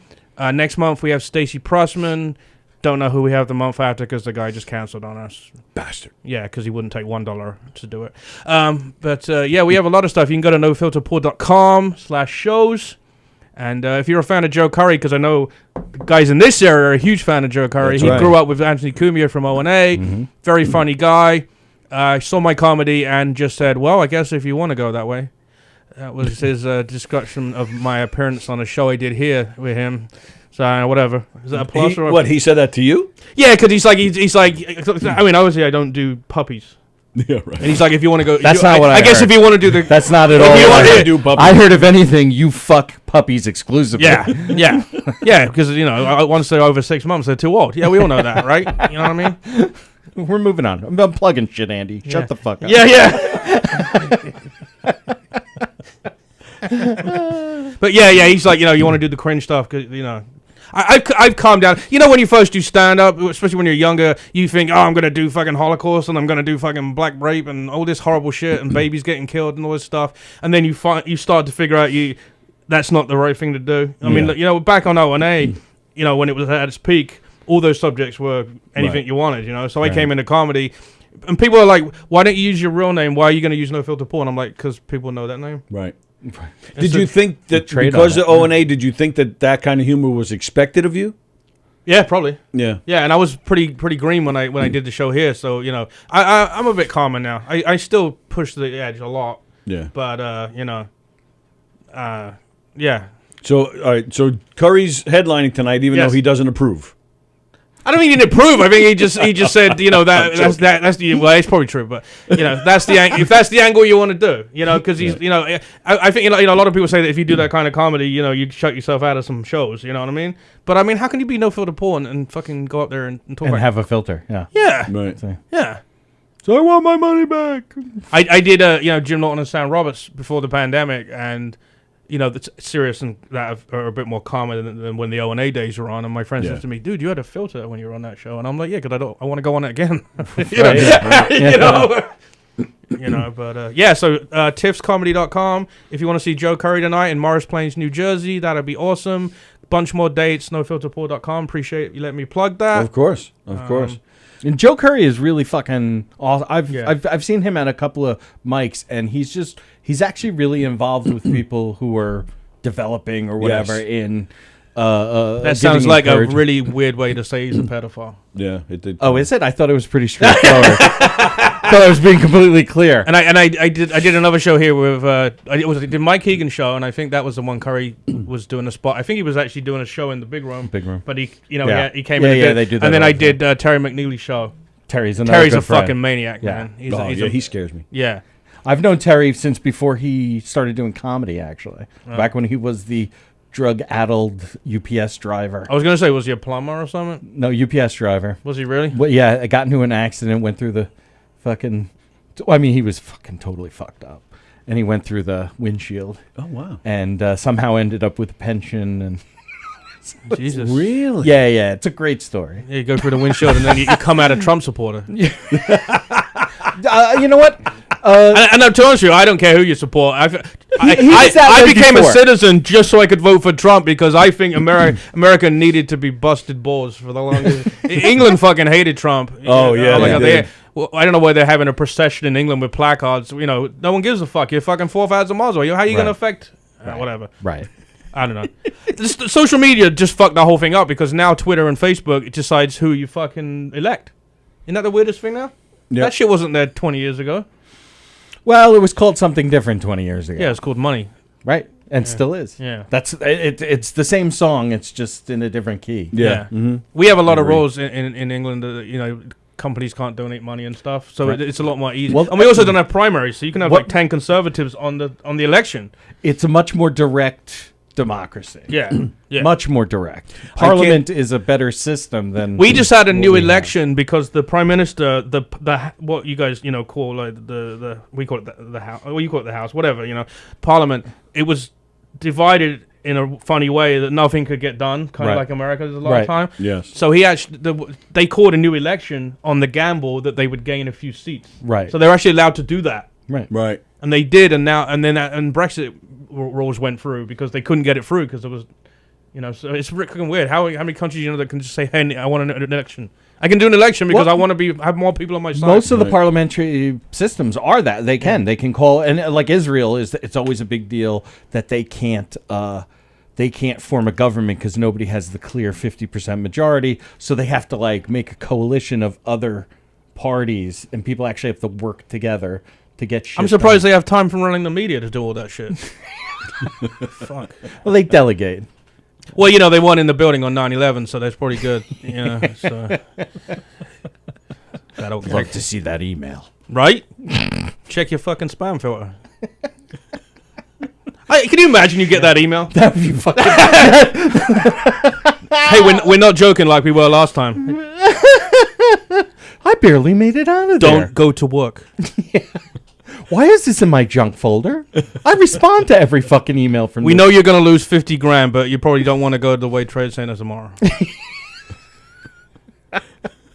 Speaker 12: Next month we have Stacy Pressman. Don't know who we have the month after because the guy just canceled on us.
Speaker 13: Bastard.
Speaker 12: Yeah, because he wouldn't take $1 to do it. But we have a lot of stuff. You can go to nofilterpool.com/shows. And if you're a fan of Joe Curry, because I know guys in this area are a huge fan of Joe Curry.
Speaker 13: That's
Speaker 12: he
Speaker 13: right.
Speaker 12: grew up with Anthony Cumia from O&A. Mm-hmm. Very funny guy. Saw my comedy and just said, well, I guess if you want to go that way. That was his discussion of my appearance on a show I did here with him. So whatever. Is that a plus or
Speaker 13: what? He said that to you?
Speaker 12: Yeah, because he's like. I mean, obviously, I don't do puppies.
Speaker 13: Yeah, right.
Speaker 12: And he's like, if you want to go,
Speaker 11: that's not what I guess.
Speaker 12: If you want to do the,
Speaker 11: that's not at all. I heard of anything, you fuck puppies exclusively.
Speaker 12: Yeah. Because once they're over 6 months, they're too old. Yeah, we all know that, right? You know what I mean?
Speaker 11: We're moving on. I'm plugging shit, Andy. Shut the fuck up.
Speaker 12: Yeah. But he's like, you want to do the cringe stuff because I've calmed down. When you first do stand up, especially when you're younger, you think, oh, I'm gonna do fucking Holocaust and I'm gonna do fucking black rape and all this horrible shit and babies getting killed and all this stuff, and then you start to figure out that's not the right thing to do. I mean, back on O&A, when it was at its peak, all those subjects were anything you wanted. So I came into comedy. And people are like, why don't you use your real name? Why are you going to use No Filter Porn? I'm like, because people know that name.
Speaker 13: Right. Did you think that because of O&A, did you think that kind of humor was expected of you?
Speaker 12: Yeah, probably.
Speaker 13: Yeah.
Speaker 12: Yeah, and I was pretty green when I did the show here. So, I'm a bit calmer now. I still push the edge a lot.
Speaker 13: Yeah.
Speaker 12: But, yeah.
Speaker 13: So, all right. So Curry's headlining tonight, even though he doesn't approve.
Speaker 12: I don't mean he didn't approve. I think he just said, that's the well, it's probably true, but that's the if that's the angle you want to do, because he's I think a lot of people say that if you do that kind of comedy, you shut yourself out of some shows, you know what I mean? But I mean, how can you be No Filter Porn and fucking go up there and talk
Speaker 11: and have a filter? Yeah.
Speaker 13: Right.
Speaker 12: Yeah.
Speaker 13: So I want my money back.
Speaker 12: I did Jim Norton and Sam Roberts before the pandemic, and that's serious and that are a bit more common than when the O&A days were on. And my friend says to me, "Dude, you had a filter when you were on that show," and I'm like, "Yeah, because I want to go on it again." So tiffscomedy.com. If you want to see Joe Curry tonight in Morris Plains, New Jersey, that'd be awesome. Bunch more dates. Nofilterpool.com. Appreciate you letting me plug that.
Speaker 13: Of course.
Speaker 11: And Joe Curry is really fucking awesome. I've seen him at a couple of mics, and he's actually really involved with people who are developing or whatever in.
Speaker 12: That sounds like a really weird way to say he's a pedophile.
Speaker 13: Yeah, it did.
Speaker 11: Oh, is it? I thought it was pretty straightforward. I thought I was being completely clear.
Speaker 12: And I did another show here with I did Mike Keegan's show, and I think that was the one Curry was doing a spot. I think he was actually doing a show in the big room. But he came in.
Speaker 11: They do that.
Speaker 12: And then I did Terry McNeely's show.
Speaker 11: Terry's
Speaker 12: a fucking maniac, man.
Speaker 13: He scares me.
Speaker 12: Yeah.
Speaker 11: I've known Terry since before he started doing comedy. Actually, back when he was the drug-addled UPS driver.
Speaker 12: I was going to say, was he a plumber or something?
Speaker 11: No, UPS driver.
Speaker 12: Was he really?
Speaker 11: Well, yeah, I got into an accident, went through the fucking... I mean, he was fucking totally fucked up. And he went through the windshield.
Speaker 13: Oh, wow.
Speaker 11: And somehow ended up with a pension and...
Speaker 12: Jesus.
Speaker 13: Really?
Speaker 11: Yeah. It's a great story.
Speaker 12: Yeah, you go through the windshield and then you come out a Trump supporter.
Speaker 11: You know what?
Speaker 12: And I'm telling you, I don't care who you support. I became a citizen just so I could vote for Trump because I think America needed to be busted balls for the longest. England fucking hated Trump.
Speaker 13: Oh, yeah.
Speaker 12: I don't know why they're having a procession in England with placards. You know, no one gives a fuck. You're fucking 4,000 miles away. How are you going to affect... whatever.
Speaker 11: Right.
Speaker 12: I don't know. Social media just fucked the whole thing up because now Twitter and Facebook decides who you fucking elect. Isn't that the weirdest thing now? Yep. That shit wasn't there 20 years ago.
Speaker 11: Well, it was called something different 20 years ago.
Speaker 12: Yeah, it's called money.
Speaker 11: Right. And still is.
Speaker 12: Yeah.
Speaker 11: That's it's the same song, it's just in a different key.
Speaker 12: Yeah. Mm-hmm. We have a lot of rules in England that, companies can't donate money and stuff. So it's a lot more easy. Well, and we also don't have primaries, so you can have like 10 conservatives on the election.
Speaker 11: It's a much more direct democracy.
Speaker 12: Yeah.
Speaker 11: Much more direct. Parliament is a better system than...
Speaker 12: We just had a new election because the prime minister, the what you guys call like we call it the house, or you call it the house, whatever, Parliament. It was divided in a funny way that nothing could get done, kind of like America does a lot of time.
Speaker 13: Yes.
Speaker 12: So they called a new election on the gamble that they would gain a few seats.
Speaker 11: Right.
Speaker 12: So they're actually allowed to do that.
Speaker 13: Right.
Speaker 12: And they did, and Brexit rules went through because they couldn't get it through because it was, so it's freaking weird. How many countries that can just say, hey, I want an election? I can do an election because I want to have more people on my side.
Speaker 11: Most of the parliamentary systems are that they can call, and like Israel it's always a big deal that they can't form a government because nobody has the clear 50% majority, so they have to like make a coalition of other parties, and people actually have to work together to get shit
Speaker 12: I'm surprised
Speaker 11: done.
Speaker 12: they have time from running the media to do all that shit. Fuck.
Speaker 11: Well, they delegate.
Speaker 12: Well, they won in the building on 9/11, so that's pretty good. So.
Speaker 11: I'd like to see that email.
Speaker 12: Right? Check your fucking spam filter. Can you imagine you get that email?
Speaker 11: That would be fucking...
Speaker 12: Hey, we're not joking like we were last time.
Speaker 11: I barely made it out of there.
Speaker 12: Don't go to work.
Speaker 11: Why is this in my junk folder? I respond to every fucking email from
Speaker 12: We know you're going to lose 50 grand, but you probably don't want to go to the World Trade Center tomorrow.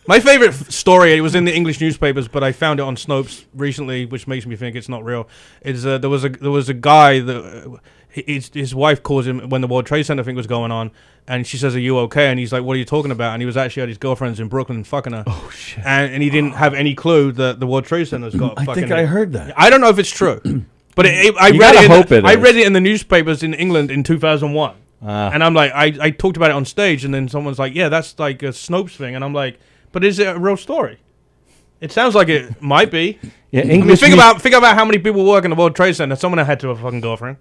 Speaker 12: My favorite story, it was in the English newspapers, but I found it on Snopes recently, which makes me think it's not real. Is there was a guy that his wife calls him when the World Trade Center thing was going on, and she says, "Are you okay?" And he's like, "What are you talking about?" And he was actually at his girlfriend's in Brooklyn fucking her.
Speaker 11: Oh shit!
Speaker 12: And he didn't have any clue that the World Trade Center's got.
Speaker 13: I think I heard that.
Speaker 12: I don't know if it's true, but I read it in the newspapers in England in 2001, and I'm like, I talked about it on stage, and then someone's like, "Yeah, that's like a Snopes thing," and I'm like, "But is it a real story?" It sounds like it might be.
Speaker 11: Yeah,
Speaker 12: English. Think about how many people work in the World Trade Center. Someone had to have a fucking girlfriend.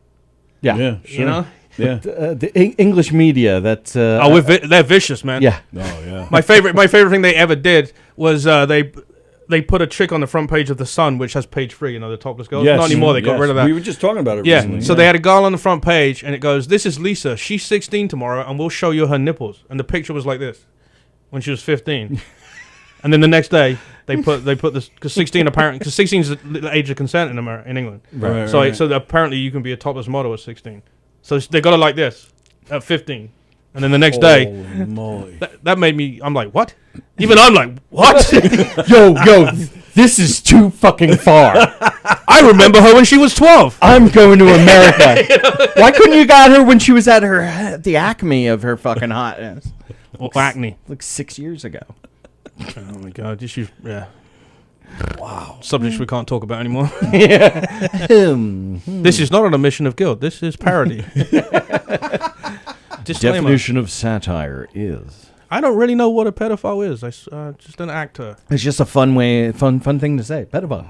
Speaker 11: Yeah,
Speaker 12: sure.
Speaker 13: Yeah.
Speaker 11: The English media. That's
Speaker 12: they're vicious, man.
Speaker 11: Yeah.
Speaker 13: Oh yeah.
Speaker 12: My favorite thing they ever did was they put a chick on the front page of the Sun, which has page 3. The topless girls.
Speaker 13: Yes.
Speaker 12: Not anymore. They got rid of that.
Speaker 13: We were just talking about it.
Speaker 12: Yeah.
Speaker 13: Recently.
Speaker 12: So they had a girl on the front page, and it goes, "This is Lisa. She's 16 tomorrow, and we'll show you her nipples." And the picture was like this, when she was 15. And then the next day, they put this because 16 is the age of consent in England.
Speaker 13: Right.
Speaker 12: So apparently you can be a topless model at 16. So they got it like this at 15, and then the next day, that made me. I'm like, what? Even I'm like, what?
Speaker 11: yo, this is too fucking far.
Speaker 12: I remember her when she was 12.
Speaker 11: I'm going to America. Why couldn't you got her when she was at the acme of her fucking hotness?
Speaker 12: Acne.
Speaker 11: Like 6 years ago.
Speaker 12: Oh my God! Yeah. Wow. Subjects we can't talk about anymore. This is not an admission of guilt. This is parody. Disclaimer.
Speaker 11: Definition of satire is.
Speaker 12: I don't really know what a pedophile is. Just an actor.
Speaker 11: It's just a fun thing to say. Pedophile.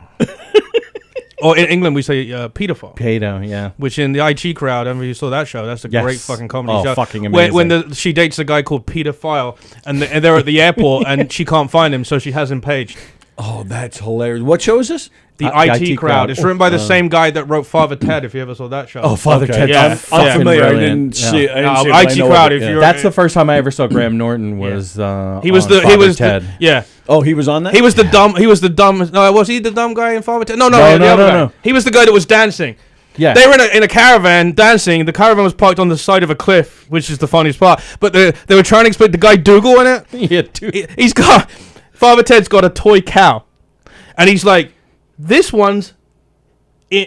Speaker 12: Or in England we say pedophile.
Speaker 11: Pedo, yeah.
Speaker 12: Which in the IT crowd, I mean, you saw that show. That's a great fucking comedy show.
Speaker 11: Fucking amazing.
Speaker 12: When she dates a guy called pedophile, and they're at the airport, and she can't find him, so she has him paged.
Speaker 13: Oh, that's hilarious. What show is this?
Speaker 12: The IT crowd. It's written by the same guy that wrote Father Ted, if you ever saw that show.
Speaker 13: Oh, Father Ted.
Speaker 12: Yeah.
Speaker 13: I'm familiar. I didn't see it.
Speaker 12: IT crowd.
Speaker 11: That's the first time I ever saw Graham Norton was
Speaker 12: he was Ted.
Speaker 13: Oh, he was on that?
Speaker 12: He was the dumb. No, was he the dumb guy in Father Ted? No. He was the guy that was dancing.
Speaker 11: Yeah.
Speaker 12: They were in a caravan dancing. The caravan was parked on the side of a cliff, which is the funniest part. But they were trying to explain the guy Dougal in it.
Speaker 11: Yeah,
Speaker 12: he's got Father Ted's got a toy cow, and he's like, this one's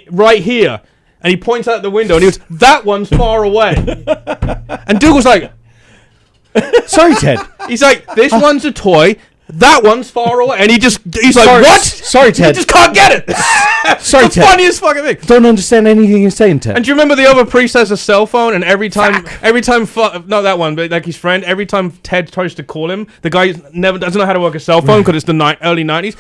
Speaker 12: right here, and he points out the window, and he goes, that one's far away. And Dougal's like,
Speaker 11: sorry, Ted.
Speaker 12: He's like, this one's a toy. That one's far away, and he's like, what?
Speaker 11: Sorry, Ted.
Speaker 12: You just can't get it.
Speaker 11: Sorry,
Speaker 12: the
Speaker 11: Ted.
Speaker 12: funniest fucking thing.
Speaker 11: Don't understand anything you're saying, Ted.
Speaker 12: And do you remember the other priest has a cell phone, and every time, not that one, but like his friend, every time Ted tries to call him, the guy doesn't know how to work a cell phone because it's the early 90s.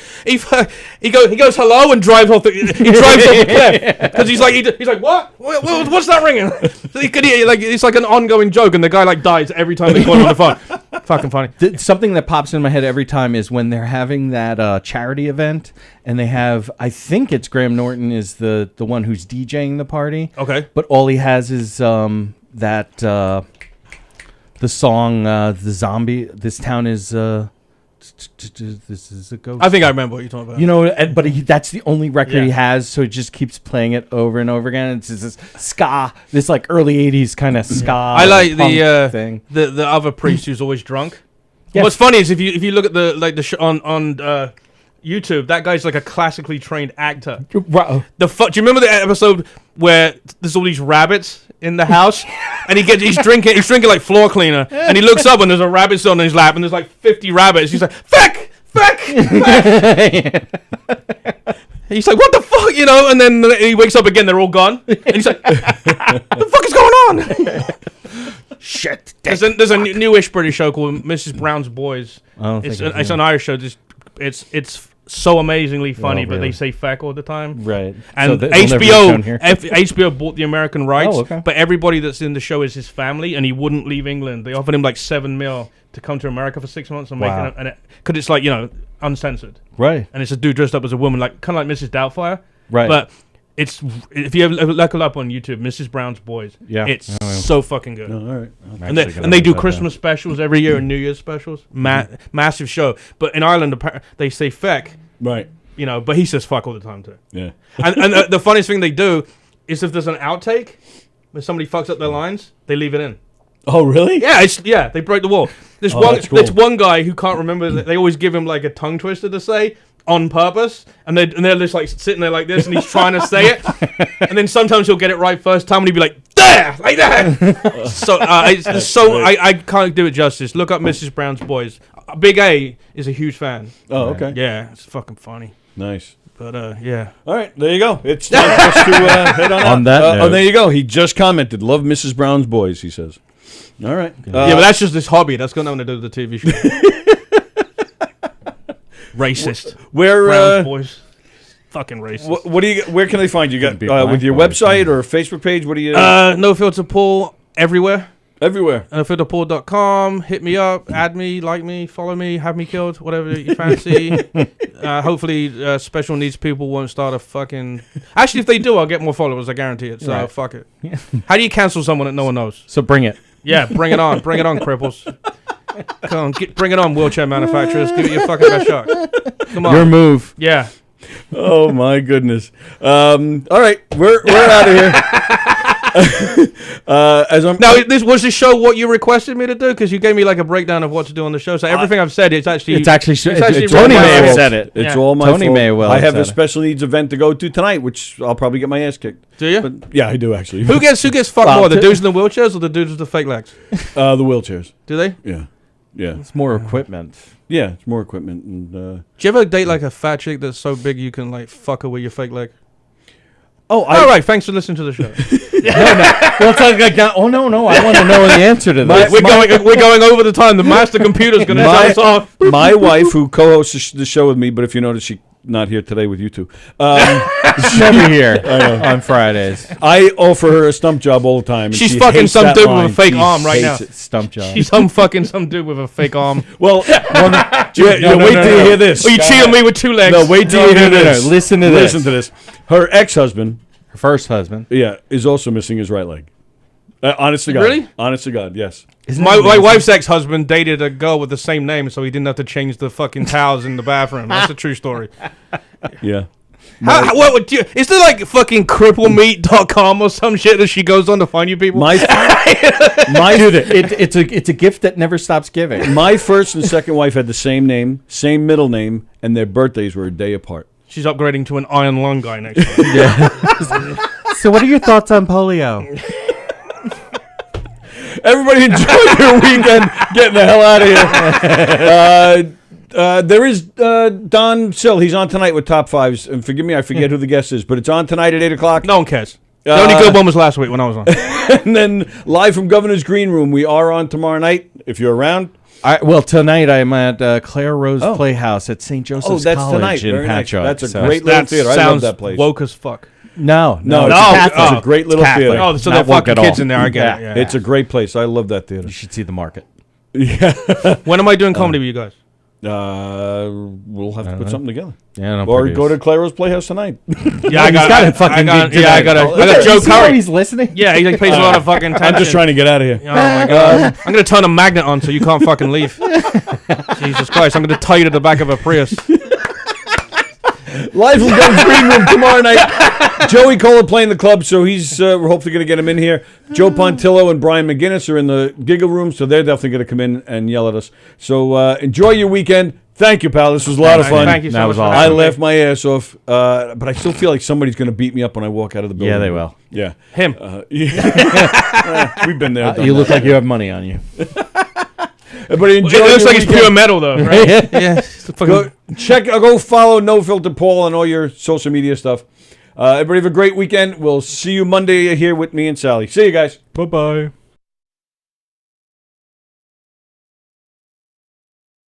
Speaker 12: He goes hello and drives off the cliff because he's like what? What's that ringing? So it's like an ongoing joke, and the guy like dies every time they call him on the phone. Fucking funny.
Speaker 11: Something that pops in my head every time is when they're having that charity event, and they have, I think it's Graham Norton is the one who's DJing the party.
Speaker 12: Okay.
Speaker 11: But all he has is the song, the zombie. This town is. This is a ghost.
Speaker 12: I think I remember what you're talking about.
Speaker 11: You know, but that's the only record he has, so he just keeps playing it over and over again. It's just this ska, this like early '80s kind of ska.
Speaker 12: I like the
Speaker 11: thing.
Speaker 12: The other priest who's always drunk.
Speaker 11: Yes.
Speaker 12: What's funny is if you look at the show on YouTube, that guy's like a classically trained actor. Do you remember the episode where there's all these rabbits in the house, and he's drinking like floor cleaner, and he looks up and there's a rabbit on his lap, and there's like 50 rabbits. He's like, feck. He's like, what the fuck, you know? And then he wakes up again, they're all gone, and he's like, what the fuck is going on? Shit. There's a newish British show called Mrs. Brown's Boys. It's an Irish show. It's so amazingly funny, but they say feck all the time.
Speaker 11: Right.
Speaker 12: And
Speaker 11: so
Speaker 12: HBO bought the American rights,
Speaker 11: okay.
Speaker 12: but everybody that's in the show is his family, and he wouldn't leave England. They offered him like $7 million to come to America for 6 months and make it, because it's like, you know, uncensored.
Speaker 11: Right.
Speaker 12: And it's a dude dressed up as a woman, like kind of like Mrs. Doubtfire.
Speaker 11: Right.
Speaker 12: But it's, if you ever look it up on YouTube, Mrs. Brown's Boys.
Speaker 11: Yeah.
Speaker 12: It's so fucking good.
Speaker 13: No, all right.
Speaker 12: And they do Christmas specials every year and New Year's specials. Massive show. But in Ireland, they say feck.
Speaker 13: Right.
Speaker 12: You know, but he says fuck all the time too.
Speaker 13: Yeah.
Speaker 12: And the funniest thing they do is if there's an outtake, when somebody fucks up their lines, they leave it in.
Speaker 13: Oh, really?
Speaker 12: Yeah, they break the wall. There's there's one guy who can't remember. They always give him like a tongue twister to say on purpose, and they're just like sitting there like this, and he's trying to say it, and then sometimes he'll get it right first time, and he'll be like there, like that. I can't do it justice. Look up Mrs. Brown's Boys. Big A is a huge fan.
Speaker 13: Oh, okay.
Speaker 12: Yeah, it's fucking funny.
Speaker 13: Nice.
Speaker 12: But yeah.
Speaker 13: All right, there you go. It's time for us to head on out.
Speaker 11: On that note.
Speaker 13: Oh, there you go. He just commented, love Mrs. Brown's Boys, he says. All right.
Speaker 12: Yeah, but that's just this hobby. That's got nothing to do with the TV show. Racist.
Speaker 13: Where
Speaker 12: Brown's Boys. Fucking racist.
Speaker 13: What do you? Where can they find you? Got with your website or Facebook page? What do you?
Speaker 12: No Filter Paul everywhere.
Speaker 13: Everywhere.
Speaker 12: NoFilterPaul.com. Hit me up, add me, like me, follow me, have me killed, whatever you fancy. Hopefully, special needs people won't start a fucking. Actually, if they do, I'll get more followers. I guarantee it. So fuck it. Yeah. How do you cancel someone that no one knows?
Speaker 11: So bring it.
Speaker 12: Yeah, bring it on. Bring it on, cripples. Come on, bring it on, wheelchair manufacturers. Give it your fucking best shot. Come on.
Speaker 11: Your move.
Speaker 12: Yeah.
Speaker 13: Oh my goodness. All right, we're out of here.
Speaker 12: This was the show what you requested me to do, because you gave me like a breakdown of what to do on the show. So everything I've said, it's actually
Speaker 11: Tony may have said it.
Speaker 13: It's all my fault.
Speaker 11: Tony may well.
Speaker 13: I have a special needs event to go to tonight, which I'll probably get my ass kicked.
Speaker 12: Do you?
Speaker 13: But, yeah, I do actually.
Speaker 12: Who gets fucked more, the dudes in the wheelchairs or the dudes with the fake legs?
Speaker 13: The wheelchairs.
Speaker 12: Do they?
Speaker 13: Yeah. Yeah.
Speaker 11: It's more equipment.
Speaker 13: Yeah, it's more equipment. And
Speaker 12: do you ever date like a fat chick that's so big you can like fuck her with your fake leg?
Speaker 13: Oh,
Speaker 12: all right. Thanks for listening to the show.
Speaker 11: Well, it's like oh no, I want to know the answer to this.
Speaker 12: We're going over the time. The master computer's going to shut us off.
Speaker 13: My wife, who co-hosts the show with me, but if you notice, she's not here today with you two.
Speaker 11: She's never here on Fridays.
Speaker 13: I offer her a stump job all the time. And
Speaker 12: She's
Speaker 13: she
Speaker 12: fucking
Speaker 13: hates
Speaker 12: some
Speaker 13: that
Speaker 12: dude
Speaker 13: line.
Speaker 12: with a fake
Speaker 13: She
Speaker 12: arm right now.
Speaker 13: hates it.
Speaker 11: Stump job.
Speaker 12: She's fucking some dude with a fake arm.
Speaker 13: Well, wait till you hear this.
Speaker 12: Oh, you cheated me with 2 legs.
Speaker 13: No, wait till you hear this.
Speaker 11: No. Listen to this.
Speaker 13: Listen to this. Her ex-husband,
Speaker 11: her first husband,
Speaker 13: is also missing his right leg. Honest to God.
Speaker 12: Really?
Speaker 13: Honest to God, yes.
Speaker 12: My wife's ex-husband dated a girl with the same name, so he didn't have to change the fucking towels in the bathroom. That's a true story.
Speaker 13: Yeah.
Speaker 12: What would you? Is there like fucking cripplemeat.com or some shit that she goes on to find you people?
Speaker 11: Dude, it's a gift that never stops giving.
Speaker 13: My first and second wife had the same name, same middle name, and their birthdays were a day apart.
Speaker 12: She's upgrading to an iron lung guy next time.
Speaker 11: Yeah. So what are your thoughts on polio?
Speaker 13: Everybody enjoy your weekend. Getting the hell out of here. There is Don Sill. He's on tonight with Top Fives. And forgive me, I forget who the guest is, but it's on tonight at 8 o'clock.
Speaker 12: No one cares. The only good one was last week when I was on.
Speaker 13: And then live from Governor's Green Room, we are on tomorrow night, if you're around.
Speaker 11: Well, tonight I'm at Claire Rose Playhouse at St. Joseph's
Speaker 13: that's
Speaker 11: College
Speaker 13: tonight.
Speaker 11: in
Speaker 13: Very nice.
Speaker 11: Patchogue.
Speaker 13: That's a great little theater. I love that place.
Speaker 12: Woke as fuck.
Speaker 11: No,
Speaker 13: it's a great little theater.
Speaker 12: Oh, so they're fucking kids in there. I get it. Yeah.
Speaker 13: It's a great place. I love that theater.
Speaker 11: You should see the market.
Speaker 13: Yeah.
Speaker 12: When am I doing comedy with you guys?
Speaker 13: We'll have to put something together.
Speaker 11: Yeah,
Speaker 13: or go to Claire's Playhouse tonight.
Speaker 12: Yeah, I got Joe Curry.
Speaker 11: He's listening.
Speaker 12: Yeah, he pays a lot of fucking attention.
Speaker 13: I'm just trying to get out of here.
Speaker 12: Oh my god! I'm gonna turn a magnet on so you can't fucking leave. Jesus Christ! I'm gonna tie you to the back of a Prius.
Speaker 13: Live from Governor's Green Room tomorrow night. Joey Cola playing the club, so he's we're hopefully going to get him in here. Joe Pontillo and Brian McGinnis are in the giggle room, so they're definitely going to come in and yell at us. So enjoy your weekend. Thank you, pal. This was a lot of fun.
Speaker 12: Thank you so much.
Speaker 11: Awesome.
Speaker 13: I laughed my ass off, but I still feel like somebody's going to beat me up when I walk out of the building.
Speaker 11: Yeah, they will.
Speaker 13: Yeah.
Speaker 12: Him.
Speaker 13: We've been there.
Speaker 11: You look like you have money on you.
Speaker 13: Everybody enjoy.
Speaker 12: It looks
Speaker 13: your
Speaker 12: like it's
Speaker 13: weekend.
Speaker 12: pure metal, though, right? Yeah.
Speaker 13: Go follow No Filter Paul on all your social media stuff. Everybody have a great weekend. We'll see you Monday here with me and Sallie. See you guys.
Speaker 11: Bye-bye.